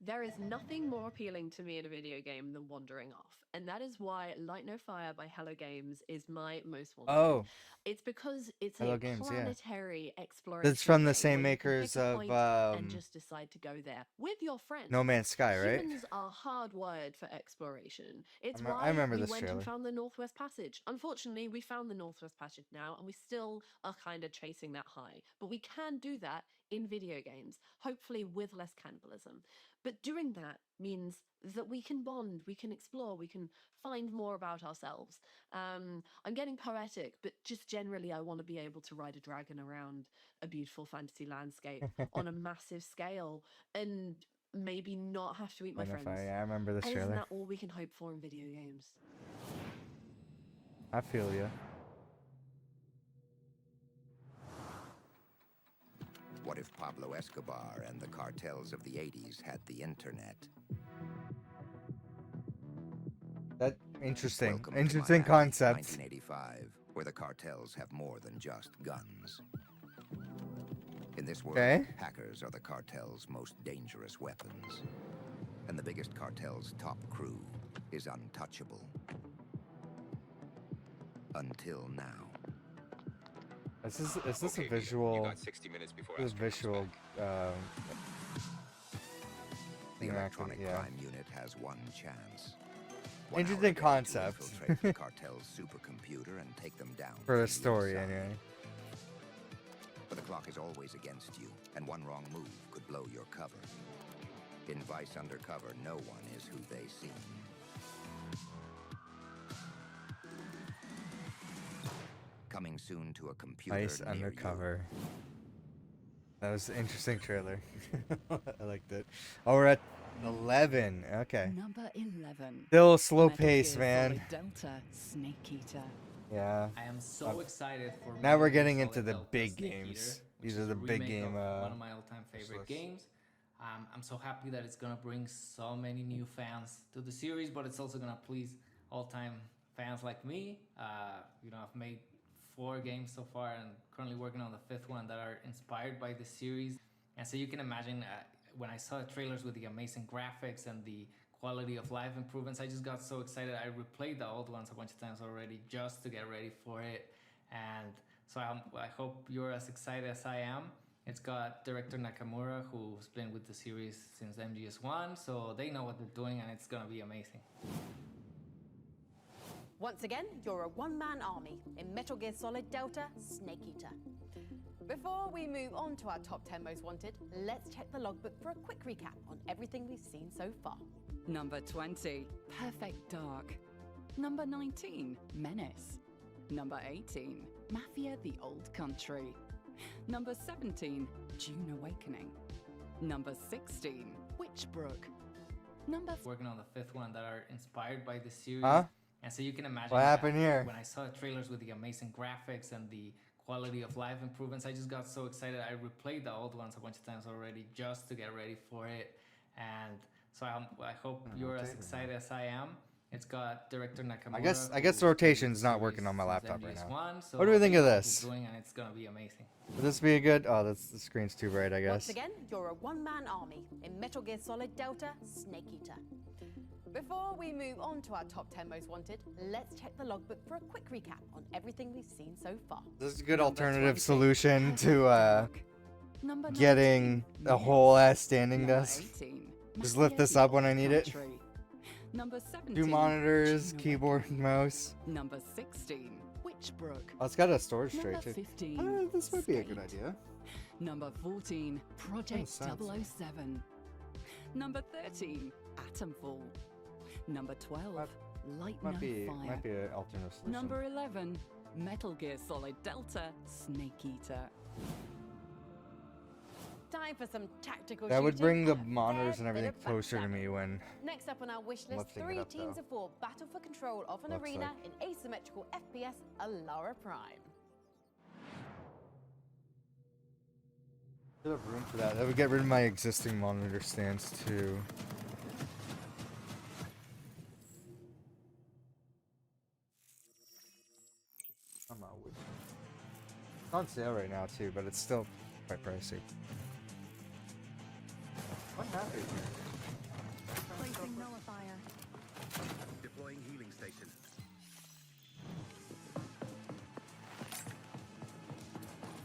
There is nothing more appealing to me in a video game than wandering off, and that is why Light No Fire by Hello Games is my most wanted. Oh. It's because it's Hello a Games, yeah. planetary exploration. That's from the game same where you can makers pick a of point and just decide to go there with your friends. No Man's Sky, right? Humans are hardwired for exploration. It's I why remember we this went trailer. and found the Northwest Passage. Unfortunately, we found the Northwest Passage now, and we still are kind of chasing that high. But we can do that in video games, hopefully with less cannibalism. But doing that means that we can bond, we can explore, we can find more about ourselves. I'm getting poetic, but just generally, I want to be able to ride a dragon around a beautiful fantasy landscape on a massive scale and maybe not have to eat my And if friends. I remember this And isn't trailer. that all we can hope for in video games? I feel you. What if Pablo Escobar and the cartels of the 80s had the internet? That interesting. Welcome to Interesting Miami, concept. 1985, where the cartels have more than just guns. In this world, Okay. hackers are the cartel's most dangerous weapons. And the biggest cartel's top crew is untouchable. Until now. Is this Okay, a visual? you got 60 minutes before This Astro comes visual. The Interactive, electronic yeah. crime unit has one chance. 1 hour Interesting a day to concept. infiltrate the cartel's supercomputer and take them down For the from story, inside. anyway. But the clock is always against you, and one wrong move could blow your cover. In Vice Undercover, no one is who they seem. Coming soon to a computer Ice near Undercover. That was an interesting trailer. I liked it. Oh, we're at 11. Okay. Number 11. Still slow Metal pace, Gear man. Solid Delta Snake Eater. Yeah. I am so excited for Now Metal we're Gear getting Solid into the Delta big Snake games. Eater, These which are is the a big remake game. of one of my all-time favorite list. games. I'm so happy that it's gonna bring so many new fans to the series, but it's also gonna please all-time fans like me. I've made 4 games so far and currently working on the 5th one that are inspired by the series. And so you can imagine when I saw the trailers with the amazing graphics and the quality of life improvements, I just got so excited. I replayed the old ones a bunch of times already just to get ready for it. And so I hope you're as excited as I am. It's got director Nakamura, who's been with the series since MGS1, so they know what they're doing and it's gonna be amazing. Once again, you're a one-man army in Metal Gear Solid Delta Snake Eater. Before we move on to our top 10 most wanted, let's check the logbook for a quick recap on everything we've seen so far. Number 20, Perfect Dark. Number 19, Menace. Number 18, Mafia the Old Country. Number 17, Dune Awakening. Number 16, Witchbrook. Working on the 5th one that are inspired by the series. Huh? And so you can imagine What happened here? When I saw the trailers with the amazing graphics and the quality of life improvements, I just got so excited. I replayed the old ones a bunch of times already just to get ready for it. And so I hope you're as excited as I am. It's got director Nakamura. I guess the rotation's not working on my laptop right now. MGS1, so What do we think of they know what this? they're doing, and it's gonna be amazing. Would this be a good? Oh, the screen's too bright, I Once guess. again, you're a one-man army in Metal Gear Solid Delta Snake Eater. Before we move on to our top 10 most wanted, let's check the logbook for a quick recap on everything we've seen so far. This is a good alternative solution to Number getting a whole ass standing desk. 18, Just Mafia lift this the up when I Old need it. Country. Number 17, 2 monitors, Dune keyboard, and mouse. Number 16, Witchbrook. Oh, it's got a storage tray Number too. 15, This might be a good Skate. idea. Number 14, Project sense. 007. Number 13, Atomfall. Number 12, Light No Might be Fire. an alternative solution. Number 11, Metal Gear Solid Delta Snake Eater. Time for some tactical That would shooting bring the and a monitors fair and bit everything of closer to backstabbing. me when. Next up on our wish list, Lifting it 3 up, teams though. of 4 battle for control of an Looks arena in asymmetrical FPS Alara Prime. Should have room for that. That would get rid of my existing monitor stands too. I'm out with. It's on sale right now too, but it's still quite pricey. What happened here? Placing nullifier. Deploying healing station.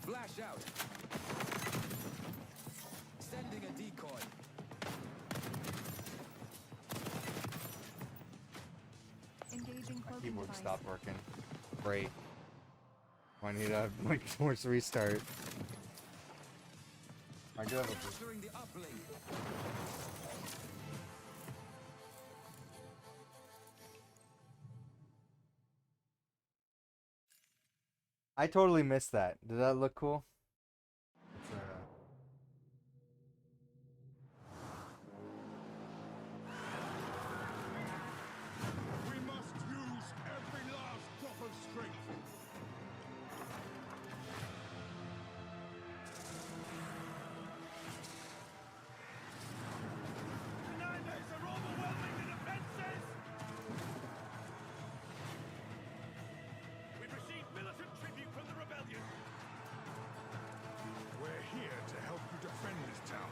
Flash out. Sending a decoy. Engaging My cloaking keyboard device. stopped working. Great. I need a like force restart. I do have a. Entering the uplink. I totally missed that. Did that look cool? It's, We must use every last drop of strength. Hernandez are overwhelming the defenses! We've received militant tribute from the rebellion. We're here to help you defend this town.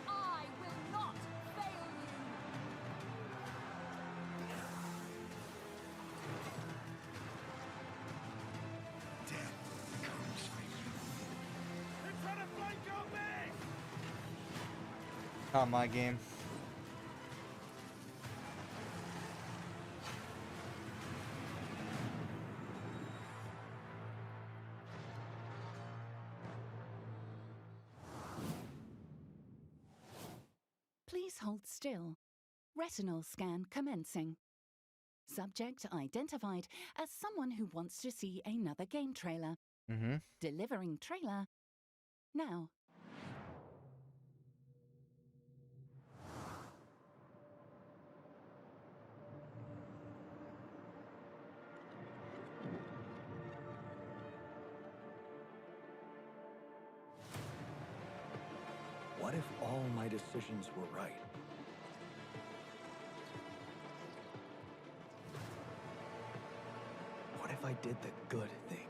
I will not fail you. They're trying to flank our base! not my game. Please hold still. Retinal scan commencing. Subject identified as someone who wants to see another game trailer. Mm-hmm. Delivering trailer now. What if all my decisions were right? What if I did the good thing?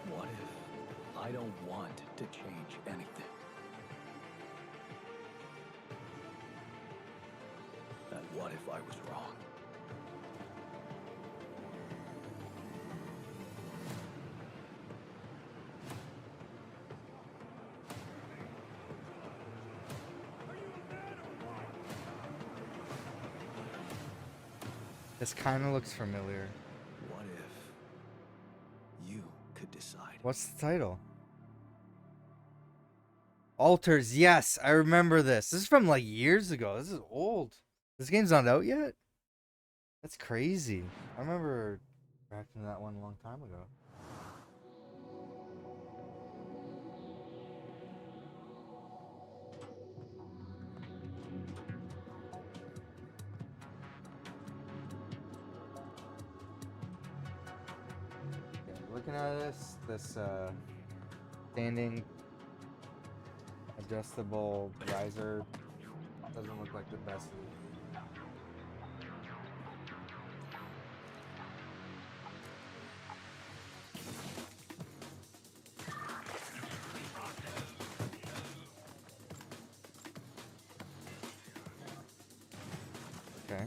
What if I don't want to change anything? And what if I was wrong? This kind of looks familiar. What if you could decide? What's the title? Alters. Yes, I remember this. This is from like years ago. This is old. This game's not out yet? That's crazy. I remember reacting to that one a long time ago. Looking at this standing adjustable riser doesn't look like the best. Okay.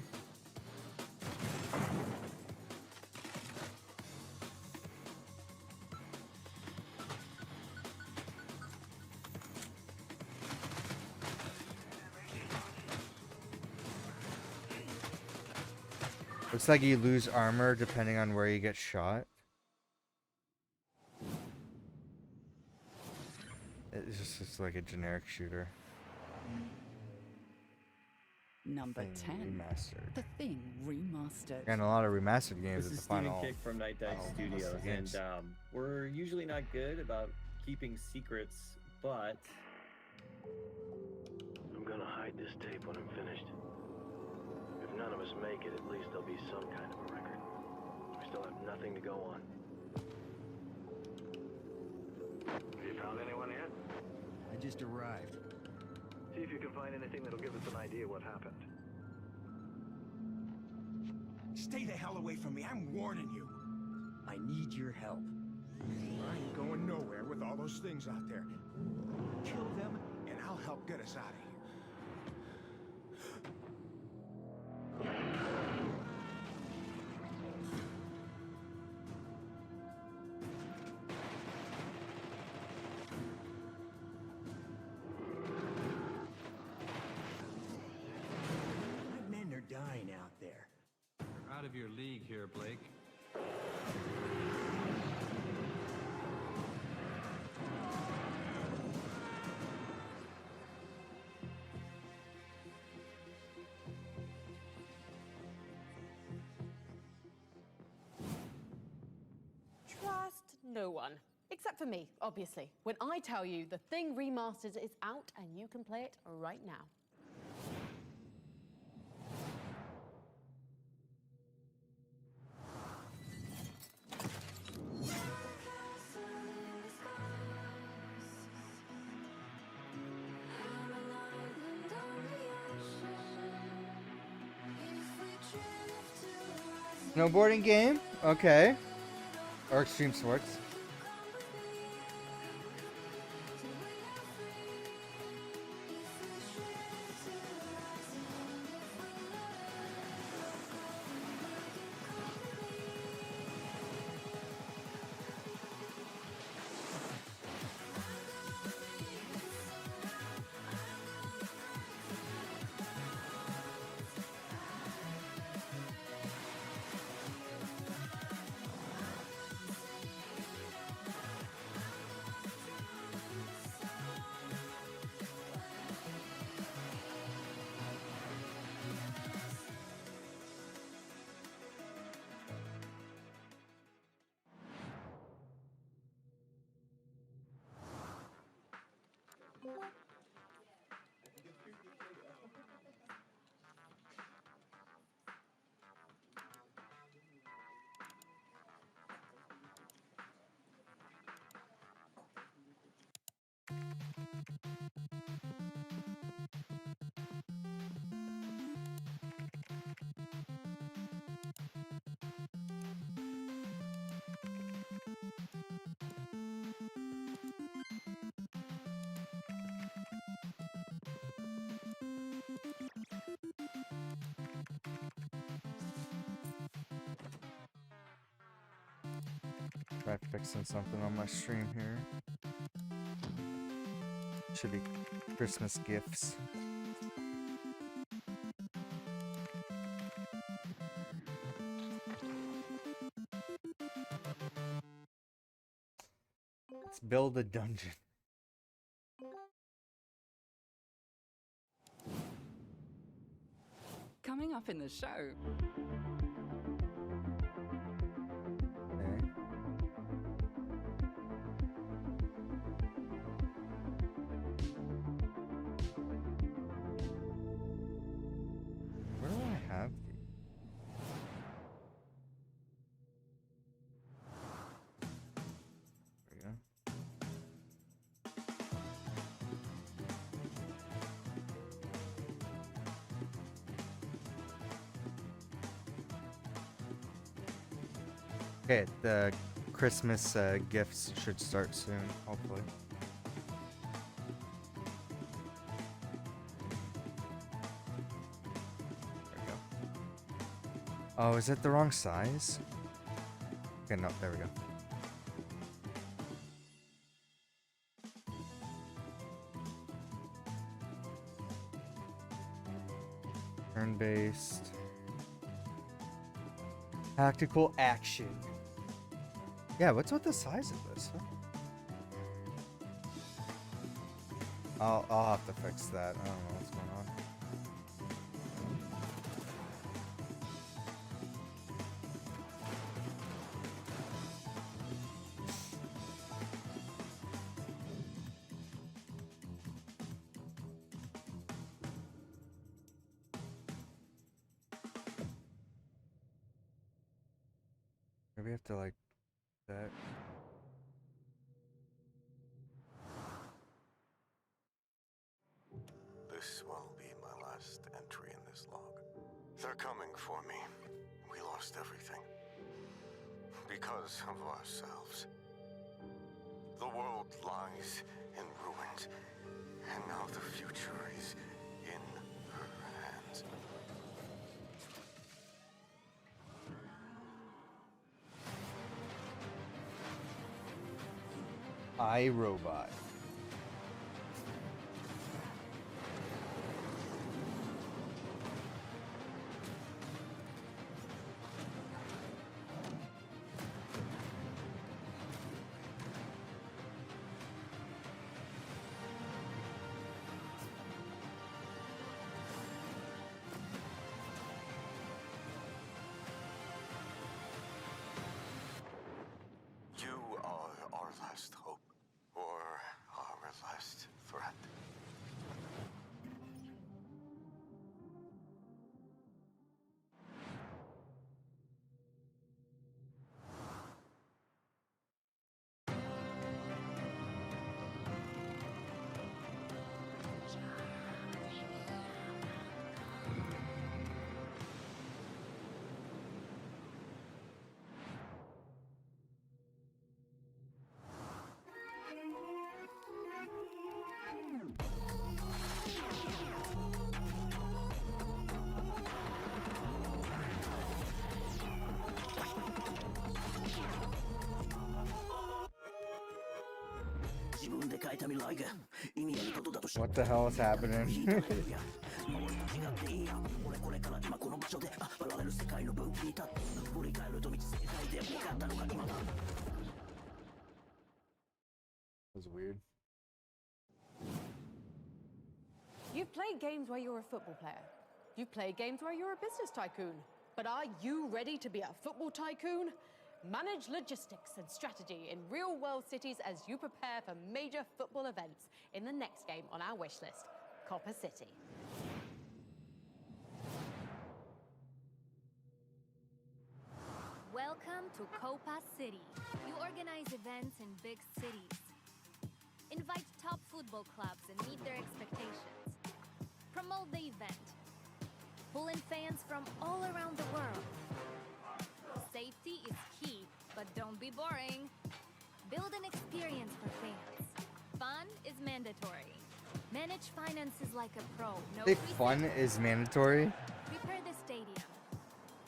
Looks like you lose armor depending on where you get shot. It's just like a generic shooter. Number Thing 10. remastered. The Thing remastered. And a lot of remastered games This at is the final. Stephen Kick from Night Dive final Studios, list of games. and we're usually not good about keeping secrets, but I'm gonna hide this tape when I'm finished. If none of us make it, at least there'll be some kind of a record. We still have nothing to go on. Have you found anyone yet? I just arrived. See if you can find anything that'll give us an idea what happened. Stay the hell away from me, I'm warning you. I need your help. I ain't going nowhere with all those things out there. Kill them, and I'll help get us out of here. My men are dying out there. You're out of your league here, Blake. Trust no one. Except for me, obviously. When I tell you The Thing Remastered is out and you can play it right now. Snowboarding game? Okay. Or extreme sports. Try fixing something on my stream here. Should be Christmas gifts. Let's build a dungeon. Coming up in the show. Okay. Where do I have these? There we go. Okay, the Christmas gifts should start soon, hopefully. There we go. Oh, is it the wrong size? Okay, no, there we go. Turn-based. Tactical action. Yeah, what's with the size of this? Huh? I'll have to fix that. I don't know what's going on. Maybe I have to like that. This will be my last entry in this log. They're coming for me. We lost everything. Because of ourselves. The world lies in ruins, and now the future is in her hands. iRobot. You are our last hope, or our last threat. What the hell is happening? That was weird. You've played games where you're a football player. You've played games where you're a business tycoon. But are you ready to be a football tycoon? Manage logistics and strategy in real-world cities as you prepare for major football events in the next game on our wish list, Copper City. Welcome to Copa City. You organize events in big cities. Invite top football clubs and meet their expectations. Promote the event. Pull in fans from all around the world. Safety is key, but don't be boring. Build an experience for fans. Fun is mandatory. Manage finances like a pro. No I think fun is mandatory. Prepare the stadium.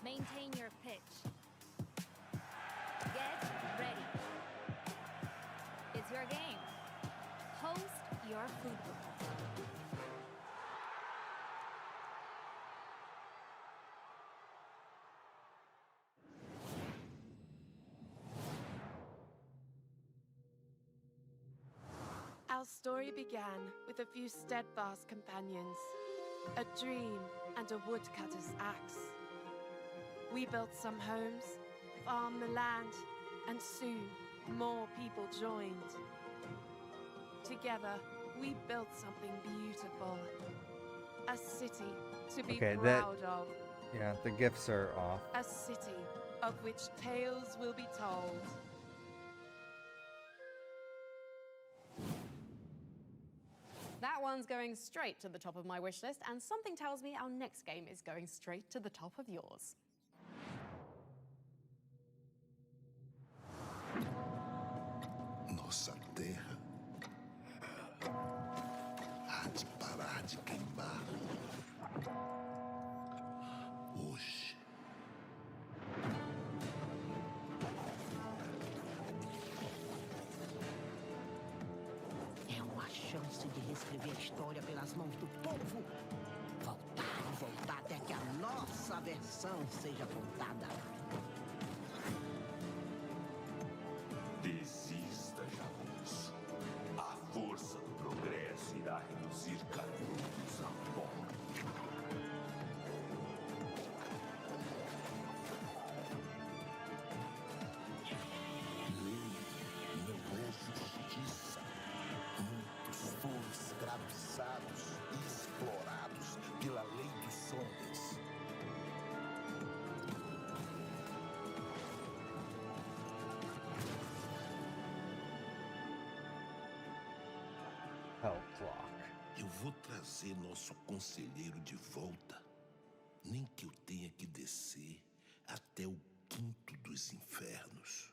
Maintain your pitch. Get ready. It's your game. Host your football. Our story began with a few steadfast companions, a dream and a woodcutter's axe. We built some homes, farmed the land, and soon more people joined. Together, we built something beautiful. A city to be proud of. Yeah, the gifts are off. A city of which tales will be told. That one's going straight to the top of my wish list, and something tells me our next game is going straight to the top of yours. Nossa terra há de parar de queimar. Hoje. É uma chance de reescrever a história pelas mãos do povo. Voltar até que a nossa versão seja contada. Desista, Jagunço. A força do progresso irá reduzir canudos a pó. Não é justiça. Muitos foram escravizados e explorados pela lei dos homens. Hell Clock. Eu vou trazer nosso conselheiro de volta. Nem que eu tenha que descer até o quinto dos infernos.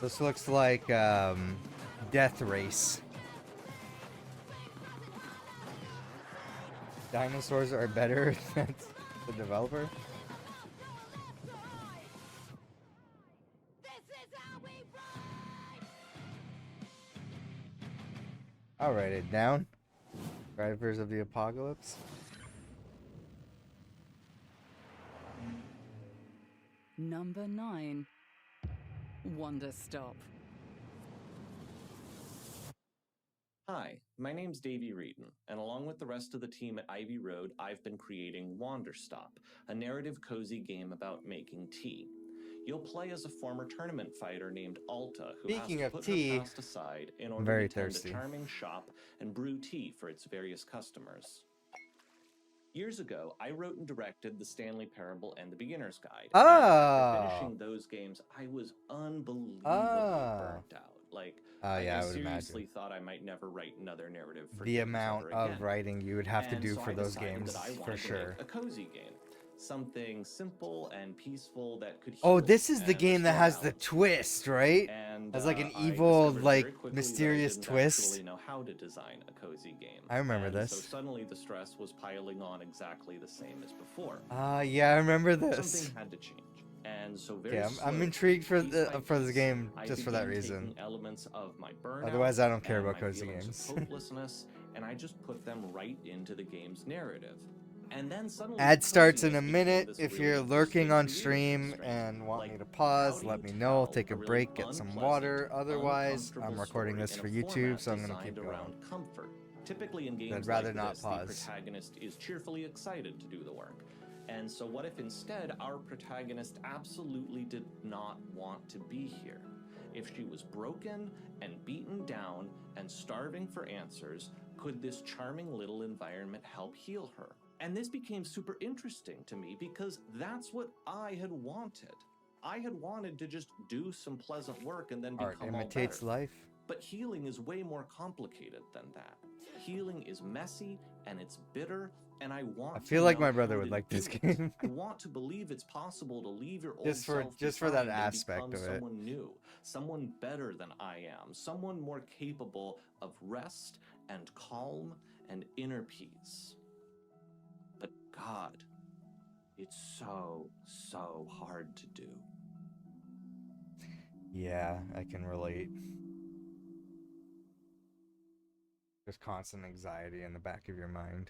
This looks like Death Race. Dinosaurs are better than the developer. I'll write it down. Drivers of the Apocalypse. Number 9. Wonder Stop. Hi, my name's Davey Reedon, and along with the rest of the team at Ivy Road, I've been creating Wanderstop, a narrative cozy game about making tea. You'll play as a former tournament fighter named Alta, who Speaking has of to put tea, her past aside in order very to tend thirsty. a charming shop and brew tea for its various customers. Years ago, I wrote and directed The Stanley Parable and The Beginner's Guide. And after Oh. finishing those games, I was unbelievably Oh. burnt out. Like, Oh, yeah, I I would seriously imagine. thought I might never write another narrative for The games amount ever of again. writing you would have to And do so for I those decided games, that I for wanted to sure. make a cozy game. Something simple and peaceful that could Oh, heal this is the and game that restore has the balance. twist, right? And Has like an I evil, discovered like very quickly that mysterious I didn't twist. actually know how to design a cozy game. I remember And this. So suddenly the stress was piling on exactly the same as before. Yeah, I remember this. Something had to change. And so very Okay, I'm slowly, intrigued for piece the by this piece, game I just for that began reason. taking elements of my burnout Otherwise, I don't care and about my cozy feelings games. of hopelessness, and I just put them right into the game's narrative. And then suddenly Ad starts in a coziness became minute. this If really you're lurking interesting on creative stream constraint. and want Like, me to pause, how let do me you know. tell Take a really break, get some unpleasant, water. Otherwise, I'm uncomfortable recording this story for in a YouTube, format so I'm gonna designed keep going. around comfort? Typically in games I'd rather like not this, pause. the protagonist is cheerfully excited to do the work. And so what if instead our protagonist absolutely did not want to be here? If she was broken and beaten down and starving for answers, could this charming little environment help heal her? And this became super interesting to me because that's what I had wanted. I had wanted to just do some pleasant work and then Art become all imitates better. life. But healing is way more complicated than that. Healing is messy and it's bitter, and I want I to feel like know my brother how would to like do this it. game. I want to believe it's possible to leave your old Just for self that behind and aspect become of it. someone new, someone better than I am, someone more capable of rest and calm and inner peace. But God, it's so hard to do. Yeah, I can relate. Just constant anxiety in the back of your mind.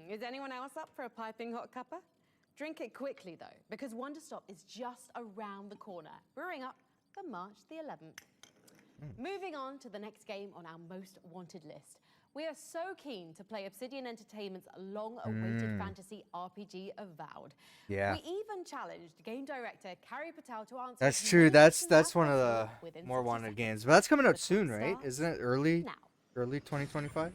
Is anyone else up for a piping hot cuppa? Drink it quickly though, because Wonderstop is just around the corner, brewing up for March the 11th. Moving on to the next game on our most wanted list. We are so keen to play Obsidian Entertainment's long-awaited fantasy RPG Avowed. Yeah. We even challenged game director Carrie Patel to answer. That's as true. many That's questions as one of the possible within more 60 wanted seconds. games. But that's coming out The soon, time right? starts Isn't it early? now. Early 2025?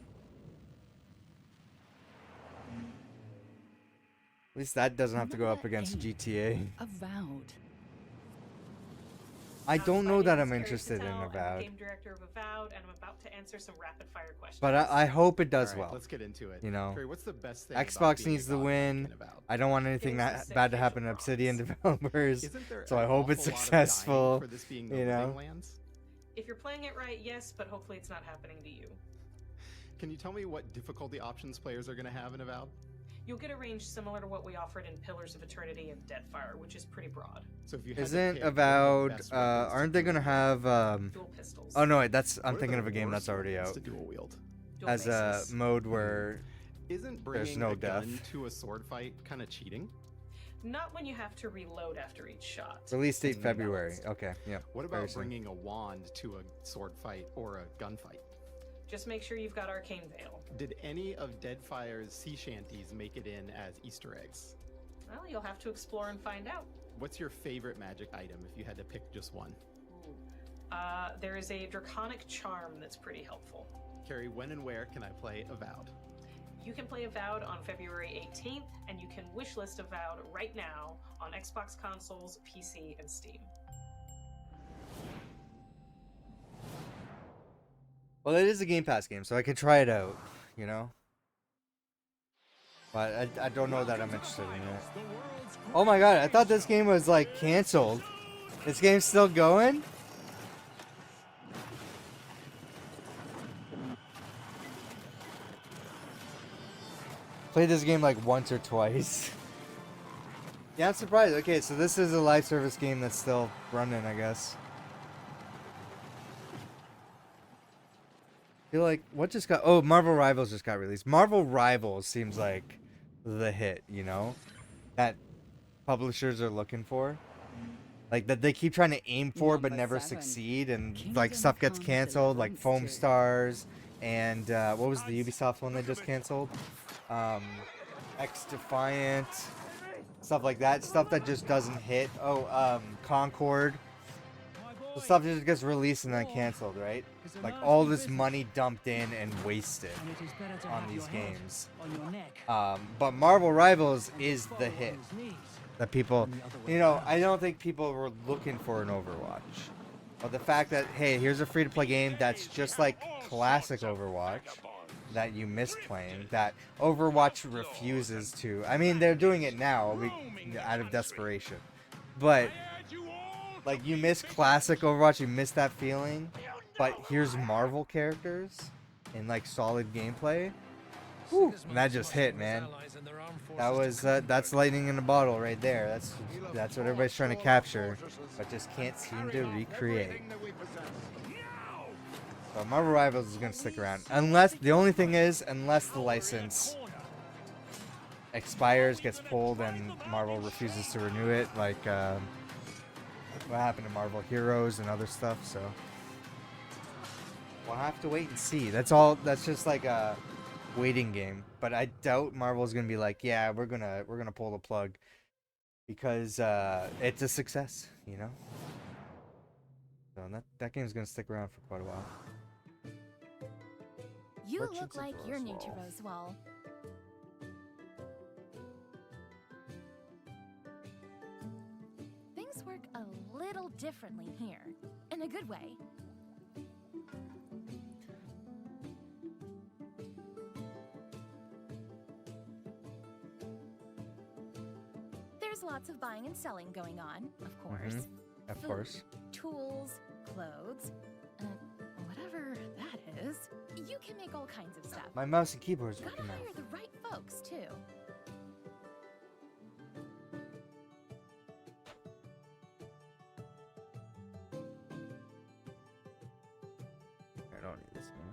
At least that doesn't have to go up against GTA. Avowed. I don't know that I'm Carrie interested in Patel. I'm the Avowed, game director of Avowed, and I'm about to answer some rapid fire questions. but I hope it does All right, well. let's get into it. You know, Carrie, what's the best thing about Xbox being needs a the god win. in Avowed? I don't want anything Getting that some bad to sick happen to Obsidian developers, Isn't there so an I hope awful it's lot of dying successful. for this being the You know. Living Lands? If you're playing it right, yes, but hopefully it's not happening to you. Can you tell me what difficulty options players are going to have in Avowed? You'll get a range similar to what we offered in Pillars of Eternity and Deadfire, which is pretty broad. So if you had to Isn't pick, what are the Avowed? best weapons Aren't to they gonna dual have? Dual pistols. Oh no, wait, that's. I'm What are thinking the of a game worst that's already weapons out. to dual wield? Dual As a maces. mode where Isn't there's bringing no a death. gun to a sword fight kind of cheating? Not when you have to reload after each shot. Release date It's February. balanced. Okay, yeah. What very about soon. bringing a wand to a sword fight or a gunfight? Just make sure you've got Arcane Veil. Did any of Deadfire's sea shanties make it in as Easter eggs? Well, you'll have to explore and find out. What's your favorite magic item if you had to pick just one? There is a Draconic Charm that's pretty helpful. Carrie, when and where can I play Avowed? You can play Avowed on February 18th, and you can wishlist Avowed right now on Xbox consoles, PC, and Steam. Well, it is a Game Pass game, so I can try it out. You know. But I don't know that I'm interested in it. Oh my god, I thought this game was like canceled. This game's still going? Played this game like once or twice. Yeah, I'm surprised. Okay, so this is a live service game that's still running, I guess. I feel like what just got Marvel Rivals just got released. Marvel Rivals seems like the hit, you know? That publishers are looking for. Like that they keep trying to aim for but never succeed, and like stuff gets canceled, like Foam Stars and what was the Ubisoft one they just canceled? X Defiant, stuff like that, stuff that just doesn't hit. Concord. The stuff just gets released and then canceled, right? Like all this money dumped in and wasted on these games. But Marvel Rivals is the hit that people, you know, I don't think people were looking for an Overwatch. But the fact that, hey, here's a free-to-play game that's just like classic Overwatch that you miss playing, that Overwatch refuses to. I mean, they're doing it now out of desperation. But like, you miss classic Overwatch, you miss that feeling, but here's Marvel characters in like solid gameplay. Whew, and that just hit, man. That was that's lightning in a bottle right there. That's what everybody's trying to capture, but just can't seem to recreate. So Marvel Rivals is gonna stick around, unless the only thing is, unless the license expires, gets pulled, and Marvel refuses to renew it, like what happened to Marvel Heroes and other stuff. So we'll have to wait and see. That's all. That's just like a waiting game. But I doubt Marvel's gonna be like, yeah, we're gonna pull the plug, because it's a success, you know. So that game's gonna stick around for quite a while. You look like you're new to Roswell. Things work a little differently here, in a good way. There's lots of buying and selling going on, of course. Of course. Tools, clothes, whatever that is. You can make all kinds of stuff. My mouse and keyboard's Gotta working now. hire the right folks, too. I don't need this one.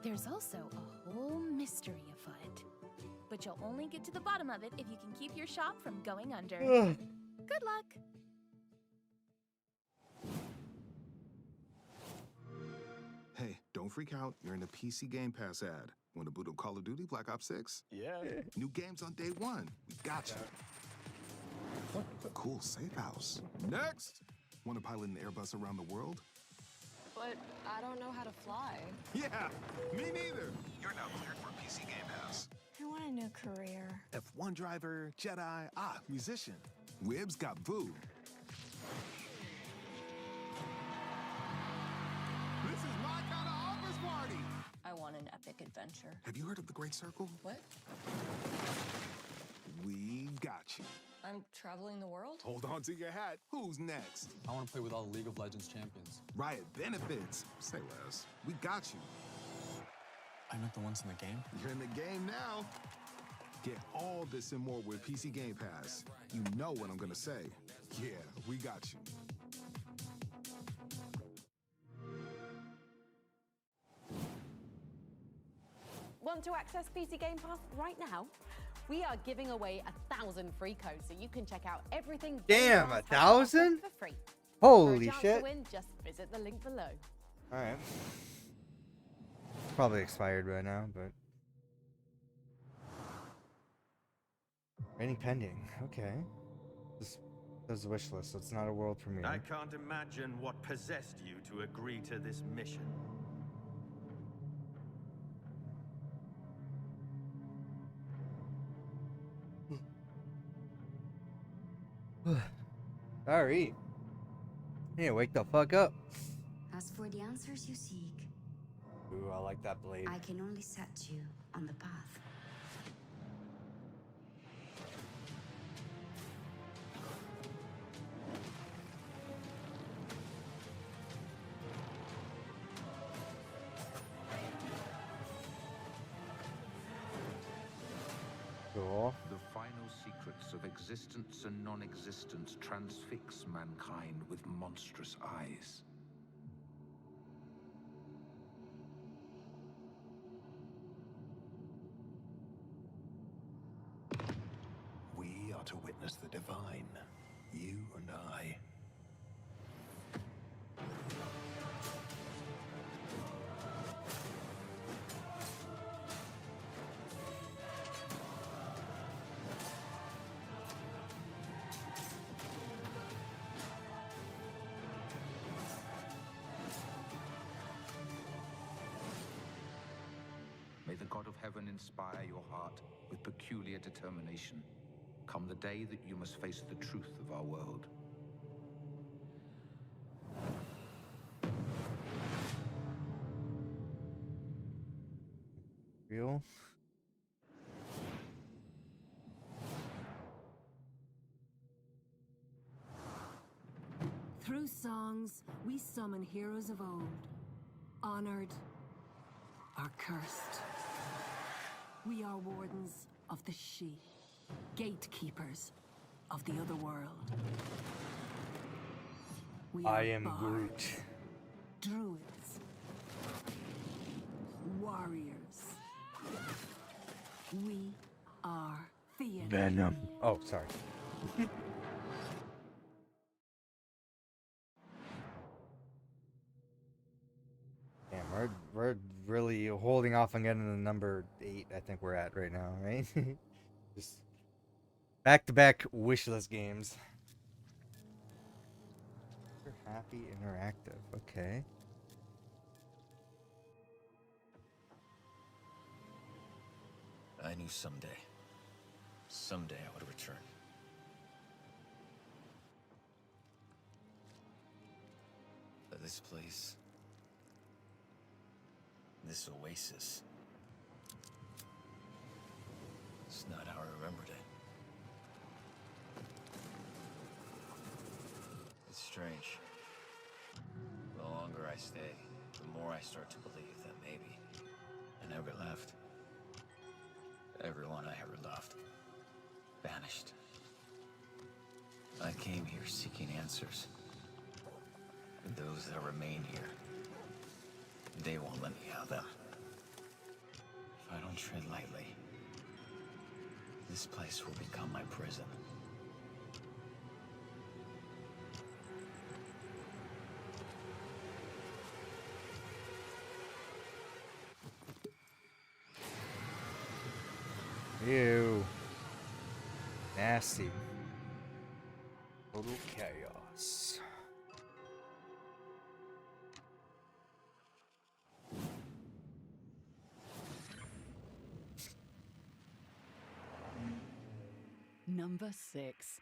There's also a whole mystery afoot. But you'll only get to the bottom of it if you can keep your shop from going under. Ugh. Good luck. Hey, don't freak out. You're in the PC Game Pass ad. Want to boot up Call of Duty Black Ops 6? Yeah. New games on day one. We got you. Cool safe house. Next! Want to pilot an Airbus around the world? But I don't know how to fly. Yeah, me neither. You're now cleared for PC Game Pass. I want a new career. F1 driver, Jedi, musician. Wibbs got Boo. This is my kind of office party. I want an epic adventure. Have you heard of the Great Circle? What? We got you. I'm traveling the world? Hold on to your hat. Who's next? I want to play with all the League of Legends champions. Riot benefits. Say less. We got you. I'm not the ones in the game. You're in the game now. Get all this and more with PC Game Pass. You know what I'm gonna say. Yeah, we got you. Want to access PC Game Pass right now? We are giving away 1,000 free codes, so you can check out everything. Damn, 1,000? For free. Holy For a chance shit. To win, just visit the link below. All right. Probably expired right now, but rating pending. Okay. This is a wish list, so it's not a world premiere. I can't imagine what possessed you to agree to this mission. Sorry. I need to wake the fuck up. As for the answers you seek, Ooh, I like that blade. I can only set you on the path. Cool. The final secrets of existence and non-existence transfix mankind with monstrous eyes. We are to witness the divine, you and I. May the God of Heaven inspire your heart with peculiar determination. Come the day that you must face the truth of our world. Real? Through songs, we summon heroes of old, honored or cursed. We are wardens of the She, gatekeepers of the other world. We I are am bards, Groot. druids, warriors. We are Theon. Venom. Oh, sorry. Damn, we're really holding off on getting to number 8. I think we're at right now, right? Just back-to-back wishlist games. You're happy interactive. Okay. I knew someday I would return. But this place, this oasis, it's not how I remembered it. It's strange. The longer I stay, the more I start to believe that maybe I never left. Everyone I ever loved vanished. I came here seeking answers. And those that remain here, they won't let me have them. If I don't tread lightly, this place will become my prison. Ew. Nasty. Total chaos. Number 6.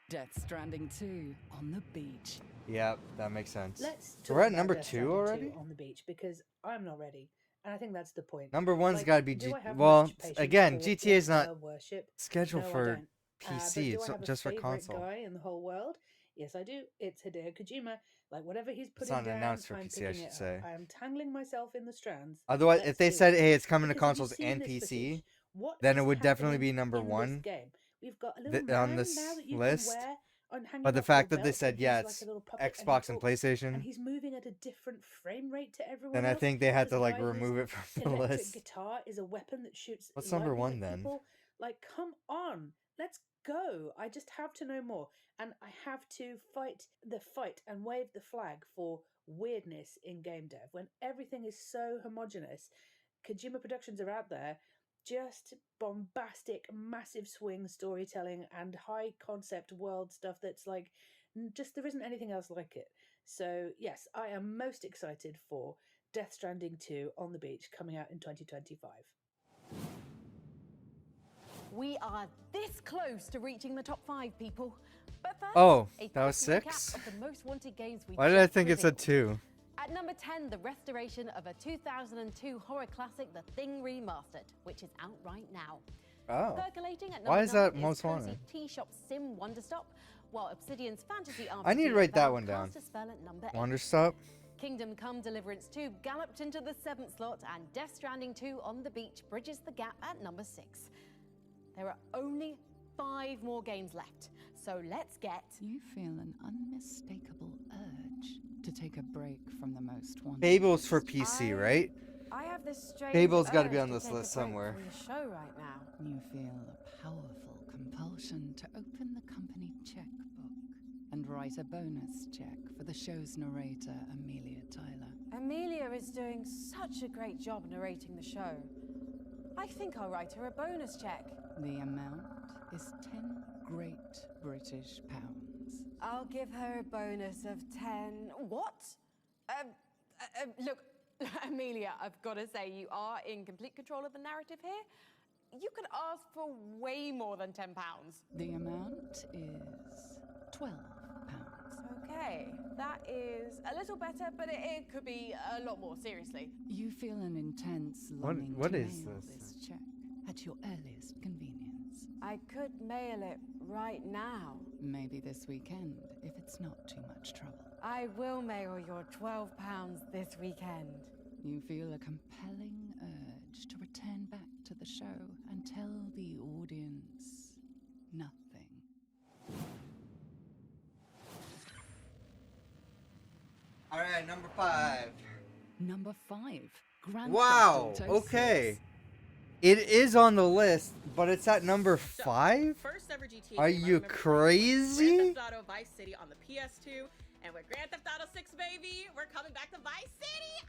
Death Stranding 2 on the beach. Yep, that makes sense. Let's So we're talk at about number Death 2 Stranding 2 already? on the beach because I'm not ready, and I think that's the point. Number 1's Like, got to be do I have well, much patience again, for GTA's not author worship? scheduled No, I for don't. But PC, do it's I have a just for favorite console. guy in the whole world? Yes, I do. It's Hideo Kojima. Like whatever he's It's putting not down, announced for I'm PC, I picking should it up. say. I am tangling myself in the strands. Otherwise, if Let's they do said, it. hey, it's coming to Because have you consoles seen and this PC, footage? What then it is would definitely happening be number in 1 this game? We've got a little on man this now that you list. can wear on hanging But the off fact your that they belt, said, and yeah, he's like it's a little puppet, and he Xbox and talks, PlayStation, and he's moving at a different frame rate to everyone then I else. think they had This to like guy has remove it from the electric list. guitar is a weapon that shoots What's number lightning 1 at then? people. Like, come on, let's go. I just have to know more, and I have to fight and wave the flag for weirdness in game dev when everything is so homogenous. Kojima Productions are out there, just bombastic, massive swing storytelling and high concept world stuff that's like, just there isn't anything else like it. So yes, I am most excited for Death Stranding 2 on the beach coming out in 2025. We are this close to reaching the top 5, people. But first, Oh, a that was quick 6? recap of the most wanted games we Why did I just think it said revealed. 2? At number 10, the restoration of a 2002 horror classic, The Thing Remastered, which is out right now. Oh. Percolating at number Why is that 9 most Cozy wanted? Tea Shop Sim Wonderstop, while Obsidian's fantasy RPG I need to write that Avowed one down. cast a spell at number 8. Wonderstop. Kingdom Come Deliverance 2 galloped into the 7th slot, and Death Stranding 2 On the Beach bridges the gap at number 6. There are only 5 more games left, so let's get... You feel an unmistakable urge to take a break from the most wanted. Fable's for PC, right? I have this strange Fable's got to be urge on this take a list break somewhere. from the show right now. You feel a powerful compulsion to open the company checkbook and write a bonus check for the show's narrator, Amelia Tyler. Amelia is doing such a great job narrating the show. I think I'll write her a bonus check. The amount is 10 great British pounds. I'll give her a bonus of 10. What? Look, Amelia, I've got to say, you are in complete control of the narrative here. You could ask for way more than £10. The amount is 12 pounds. Okay, that is a little better, but it could be a lot more, seriously. You feel an intense What- longing what to is mail this? check at your earliest convenience. I could mail it right now. Maybe this weekend, if it's not too much trouble. I will mail your £12 this weekend. You feel a compelling urge to return back to the show and tell the audience nothing. All right, number 5. Number 5. Grand Wow. Theft Auto Okay. It is on the list, but it's at number 5? First ever GTA Are game I you remember crazy? Grand Theft Auto Vice City on the PS2, and with Grand Theft Auto 6, baby, we're coming back to Vice City.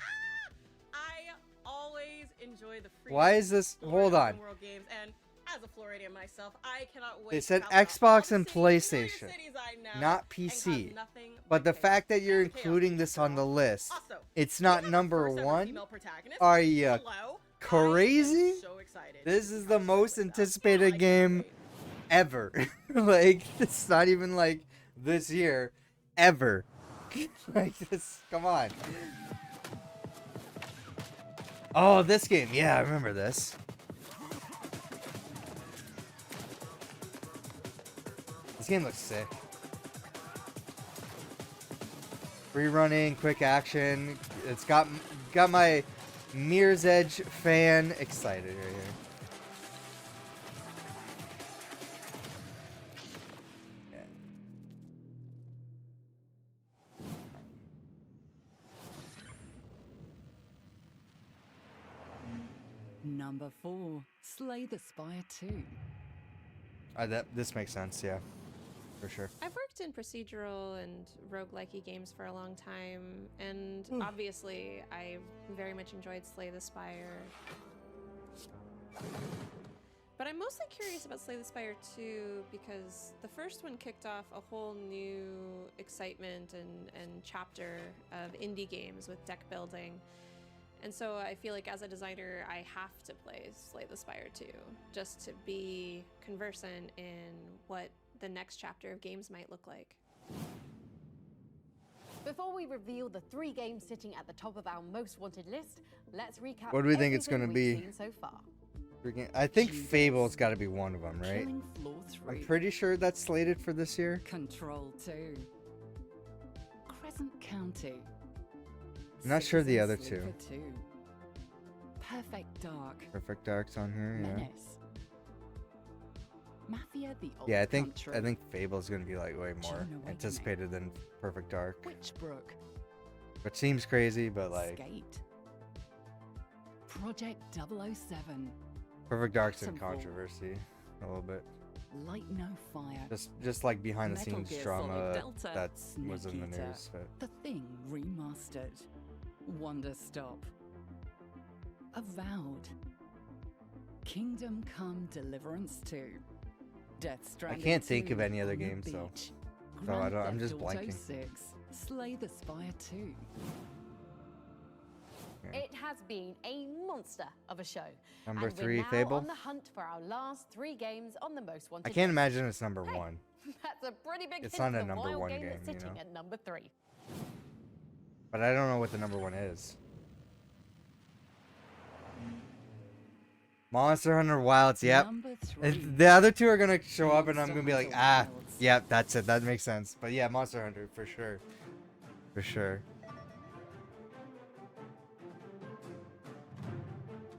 I always enjoy the free. Why is this? Hold on. World games, and as a Floridian myself, I cannot wait. They said to travel to Xbox all and the cities, PlayStation, cities I know, not and PC. cause nothing But the fact that you're including this on the list, it's not number 1? Are you crazy? This is the most anticipated game ever. Like, it's not even like this year, ever. Like this, come on. Oh, this game. Yeah, I remember this. This game looks sick. Free running, quick action. It's got my Mirror's Edge fan excited right here. Number 4. Slay the Spire 2. This makes sense, yeah. For sure. I've worked in procedural and roguelike games for a long time, and obviously I very much enjoyed Slay the Spire. But I'm mostly curious about Slay the Spire 2 because the first one kicked off a whole new excitement and chapter of indie games with deck building. And so I feel like as a designer, I have to play Slay the Spire 2 just to be conversant in what the next chapter of games might look like. Before we reveal the 3 games sitting at the top of our most wanted list, let's recap What do we think it's everything gonna we've be? seen so far. I think Fable's got to be one of them, right? Killing Floor 3. I'm pretty sure that's slated for this year. Control 2. Crescent County. I'm not sure the other Citizen two. Sleeper 2. Perfect Dark. Perfect Dark's on here, yeah. Menace. Mafia the Old Yeah, I Country. think Fable's gonna be like way more Awakening. anticipated than Perfect Dark. Witchbrook. Which seems crazy, but like Skate. Project 007. Perfect Dark's in Titanfall. controversy a little bit. Light No Fire. Just like behind the Metal scenes Gear Solid drama Delta. that Snake was in the Eater. news. But The Thing Remastered. Wonder Stop. Avowed. Kingdom Come Deliverance 2. Death I Stranding can't think 2 of any other on the games though. beach. So I Grand don't, I'm Theft just Auto blanking. 6. Slay the Spire 2. It has been a monster of a show. Number and 3, we're now Fable? on the hunt for our last 3 games on the most wanted I can't list. imagine it's number 1. That's a pretty big It's hint not a for the number wild 1 game that's game, you sitting know? at number 3. But I don't know what the number 1 is. Monster Hunter Wilds, yep. The other 2 are gonna show up and I'm gonna be like, ah, yep, that's it. That makes sense. But yeah, Monster Hunter, for sure. For sure.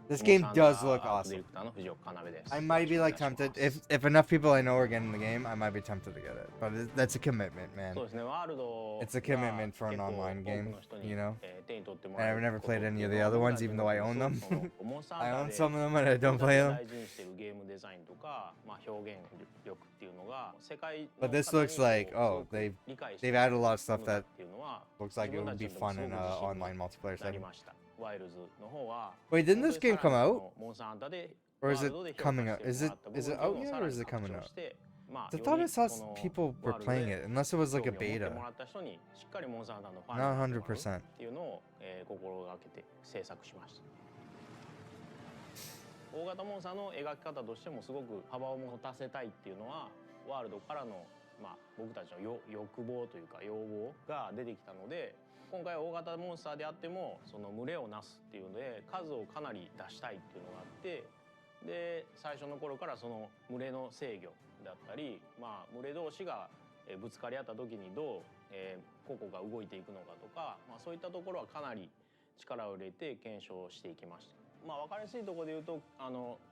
This game does look awesome. I might be like tempted if enough people I know are getting the game, I might be tempted to get it. But that's a commitment, man. It's a commitment for an online game, you know. And I've never played any of the other ones, even though I own them. I own some of them, and I don't play them. But this looks like, oh, they've added a lot of stuff that looks like it would be fun in an online multiplayer setting. Wait, didn't this game come out? Or is it coming out? Is it out yet or is it coming out? I thought I saw people were playing it, unless it was like a beta. Not 100%. 大型モンスターの描き方としてもすごく幅を持たせたいっていうのはワールドからの僕たちの欲望というか要望が出てきたので。今回大型モンスターであってもその群れをなすっていうので数をかなり出したいっていうのがあってで最初の頃からその群れの制御だったり群れ同士がぶつかり合った時にどう個々が動いていくのかとかそういったところはかなり力を入れて検証していきました。分かりやすいところで言うと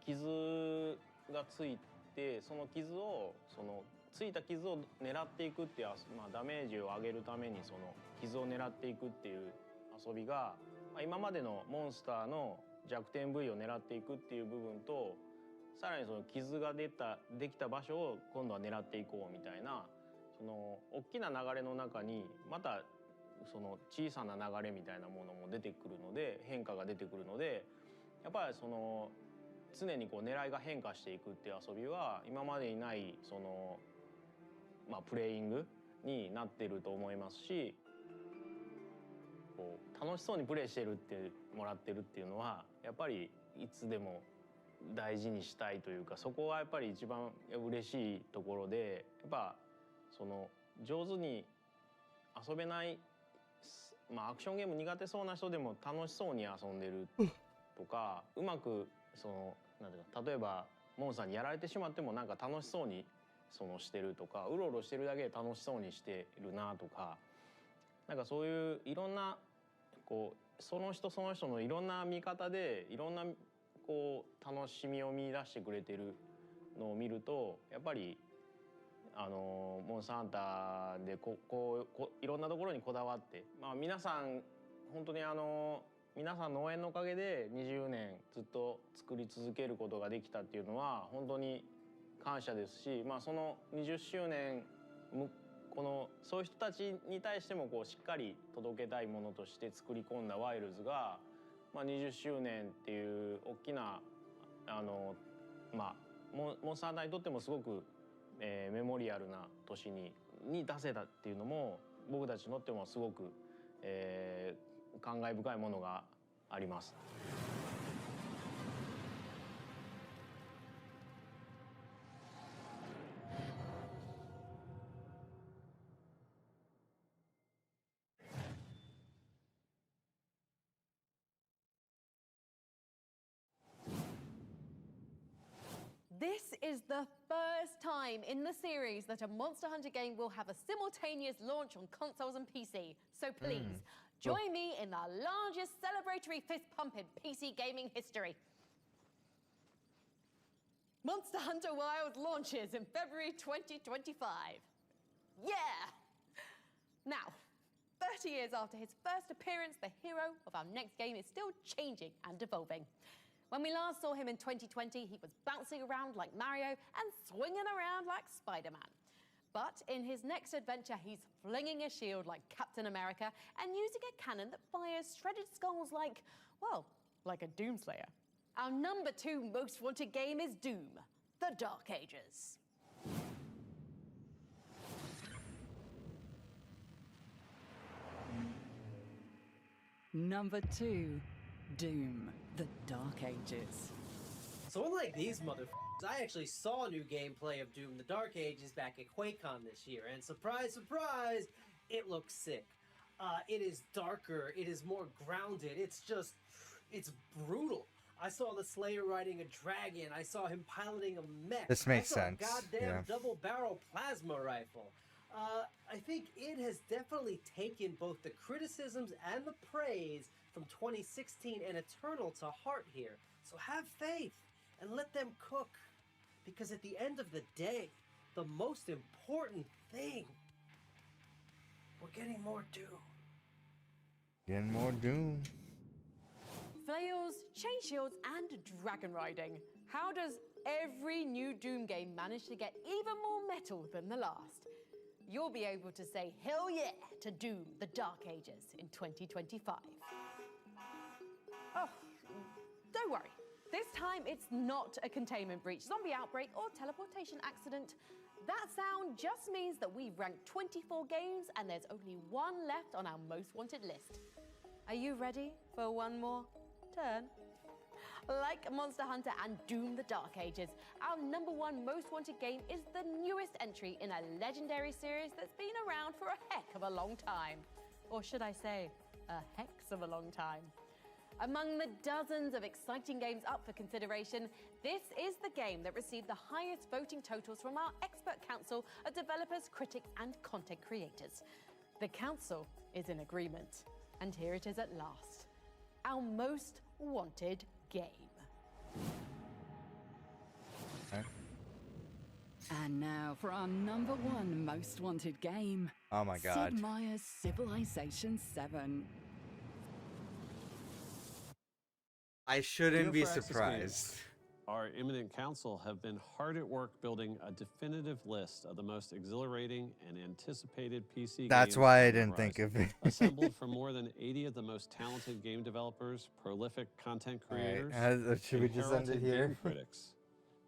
傷がついてその傷をついた傷を狙っていくっていうダメージを上げるためにその傷を狙っていくっていう遊びが、今までのモンスターの弱点部位を狙っていくっていう部分とさらにその傷ができた場所を今度は狙っていこうみたいなその大きな流れの中にまたその小さな流れみたいなものも出てくるので変化が出てくるのでやっぱりその常にこう狙いが変化していくっていう遊びは今までにないそのプレイングになってると思いますしこう楽しそうにプレイしてるってもらってるっていうのはやっぱりいつでも大事にしたいというかそこはやっぱり一番嬉しいところでやっぱその上手に遊べないアクションゲーム苦手そうな人でも楽しそうに遊んでるとかうまくそのなんていうか例えばモンスターにやられてしまってもなんか楽しそうにしてるとかうろうろしてるだけで楽しそうにしてるなとかなんかそういういろんなこうその人その人のいろんな見方でいろんなこう楽しみを見出してくれてるのを見るとやっぱりモンスターハンターでいろんなところにこだわって皆さん本当に皆さんの応援のおかげで20年ずっと作り続けることができたっていうのは本当に感謝ですし、その20周年そういう人たちに対してもしっかり届けたいものとして作り込んだワイルズが、20周年っていう大きなモンスターハンターにとってもすごく、メモリアルな年に出せたっていうのも僕たちにとってもすごく、感慨深いものがあります。This is the first time in the series that a Monster Hunter game will have a simultaneous launch on consoles and PC. So please, join me in the largest celebratory fist pump in PC gaming history. Monster Hunter Wilds launches in February 2025. Yeah! Now, 30 years after his first appearance, the hero of our next game is still changing and evolving. When we last saw him in 2020, he was bouncing around like Mario and swinging around like Spider-Man. But in his next adventure, he's flinging a shield like Captain America and using a cannon that fires shredded skulls like, well, like a Doomslayer. Our number 2 most wanted game is Doom, The Dark Ages. Number 2, Doom, The Dark Ages. So unlike these motherfuckers, I actually saw new gameplay of Doom The Dark Ages back at QuakeCon this year, and surprise, surprise, it looks sick. It is darker. It is more grounded. It's brutal. I saw the Slayer riding a dragon. I saw him piloting a mech. This makes I saw sense, a goddamn yeah. double-barrel plasma rifle. I think it has definitely taken both the criticisms and the praise from 2016 and Eternal to heart here. So have faith and let them cook. Because at the end of the day, the most important thing, we're getting more Doom. Getting more Doom. Flails, chain shields, and dragon riding. How does every new Doom game manage to get even more metal than the last? You'll be able to say hell yeah to Doom, the Dark Ages in 2025. Oh, don't worry. This time it's not a containment breach, zombie outbreak, or teleportation accident. That sound just means that we've ranked 24 games and there's only one left on our most wanted list. Are you ready for one more turn? Like Monster Hunter and Doom the Dark Ages, our #1 most wanted game is the newest entry in a legendary series that's been around for a heck of a long time. Or should I say, a hex of a long time. Among the dozens of exciting games up for consideration, this is the game that received the highest voting totals from our expert council of developers, critics, and content creators. The council is in agreement, and here it is at last. Our most wanted game. And now for our #1 most wanted game. Oh my god. Sid Meier's Civilization 7. I shouldn't be Geofraxis surprised. Games, our imminent council have been hard at work building a definitive list of the most exhilarating and anticipated PC That's games why I on the didn't think of horizon. it. Assembled from more than 80 of the most talented game developers, prolific content creators, should we and just end it heralded here? game critics.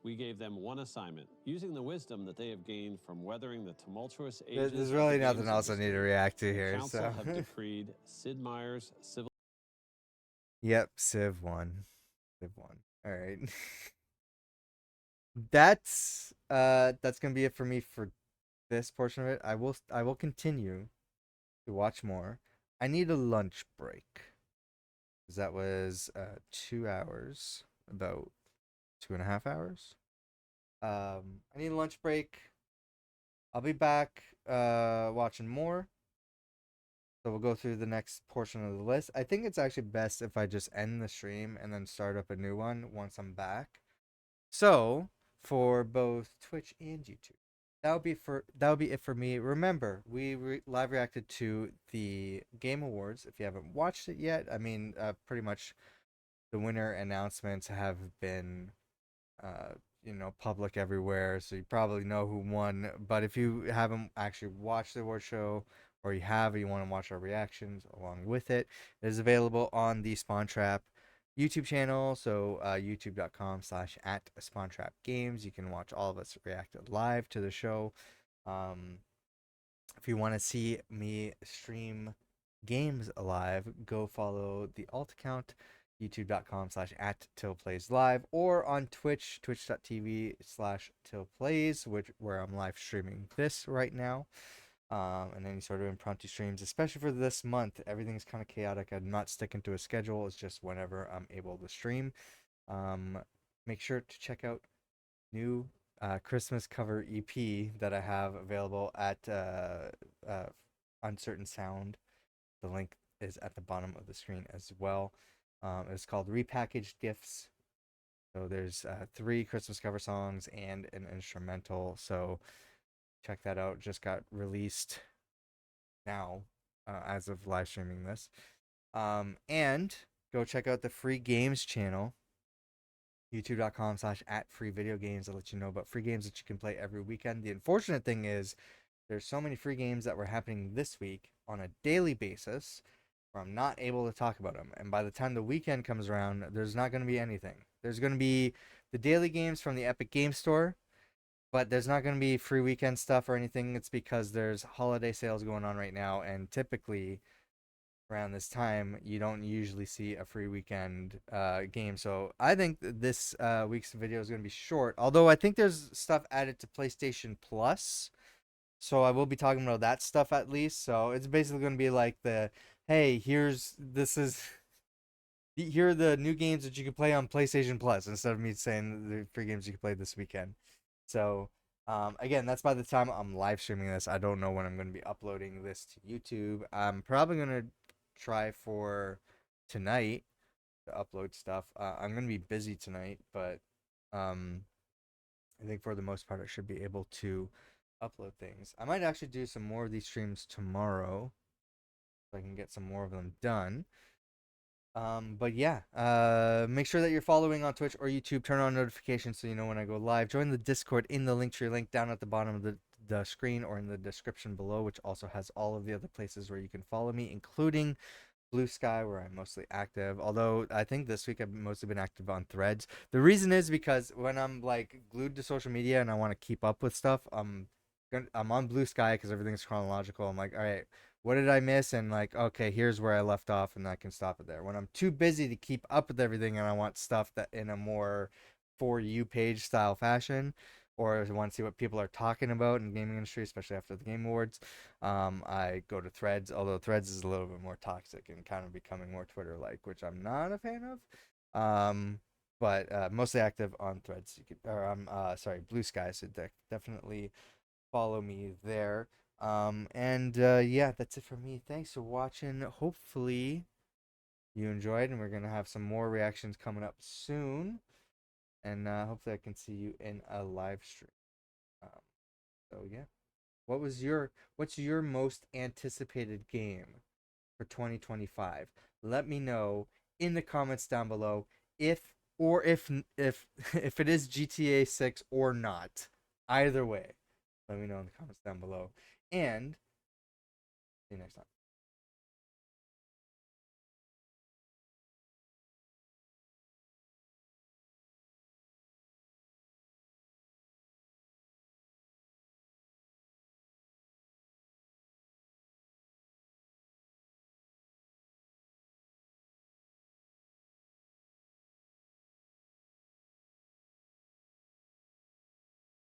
We gave them one assignment, using the wisdom that they have gained from weathering the tumultuous ages. There's of really the games nothing else I need to react to the here, council so. have decreed Sid Meier's Civil. Yep, Civ 1. Civ 1. Alright. That's gonna be it for me for this portion of it. I will continue to watch more. I need a lunch break. 'Cause that was 2 hours. About 2.5 hours. I need a lunch break. I'll be back watching more. So we'll go through the next portion of the list. I think it's actually best if I just end the stream and then start up a new one once I'm back. So for both Twitch and YouTube, that would be it for me. Remember, we live reacted to the Game Awards. If you haven't watched it yet, I mean, pretty much the winner announcements have been public everywhere, so you probably know who won. But if you haven't actually watched the award show, or you want to watch our reactions along with it, it is available on the Spawntrap YouTube channel. So youtube.com/@SpawnTrapGames. You can watch all of us react live to the show. If you want to see me stream games live, go follow the alt account, youtube.com/@TillPlaysLive, or on Twitch, twitch.tv/TillPlays, where I'm live streaming this right now. And any sort of impromptu streams, especially for this month. Everything's kind of chaotic. I'm not sticking to a schedule. It's just whenever I'm able to stream. Make sure to check out new Christmas cover EP that I have available at Uncertain Sound. The link is at the bottom of the screen as well. It's called Repackaged Gifts. So there's 3 Christmas cover songs and an instrumental. So check that out. Just got released now as of live streaming this. And go check out the Free Games channel, youtube.com/@freevideogames. I'll let you know about free games that you can play every weekend. The unfortunate thing is there's so many free games that were happening this week on a daily basis where I'm not able to talk about them. And by the time the weekend comes around, there's not going to be anything. There's going to be the daily games from the Epic Game Store, but there's not going to be free weekend stuff or anything. It's because there's holiday sales going on right now, and typically around this time you don't usually see a free weekend game. So I think this week's video is going to be short, although I think there's stuff added to PlayStation Plus So I will be talking about that stuff at least. So it's basically going to be like hey, here are the new games that you can play on PlayStation Plus instead of me saying the free games you can play this weekend. So again, that's by the time I'm live streaming this. I don't know when I'm going to be uploading this to YouTube. I'm probably going to try for tonight to upload stuff. I'm going to be busy tonight, but I think for the most part I should be able to upload things. I might actually do some more of these streams tomorrow so I can get some more of them done. But yeah, make sure that you're following on Twitch or YouTube. Turn on notifications so you know when I go live. Join the Discord in the Linktree link down at the bottom of the screen or in the description below, which also has all of the other places where you can follow me, including Blue Sky, where I'm mostly active. Although I think this week I've mostly been active on Threads. The reason is because when I'm like glued to social media and I want to keep up with stuff, I'm on Blue Sky because everything's chronological. I'm like, all right, what did I miss? And like, okay, here's where I left off, and I can stop it there. When I'm too busy to keep up with everything and I want stuff that in a more For You page style fashion, or I want to see what people are talking about in the gaming industry, especially after the Game Awards, I go to Threads, although Threads is a little bit more toxic and kind of becoming more Twitter-like, which I'm not a fan of. But mostly active on Threads, Blue Sky, so definitely follow me there. Yeah, that's it for me. Thanks for watching. Hopefully you enjoyed, and we're gonna have some more reactions coming up soon. And hopefully I can see you in a live stream. So yeah, what's your most anticipated game for 2025? Let me know in the comments down below if it is GTA 6 or not. Either way, let me know in the comments down below. And see you next time.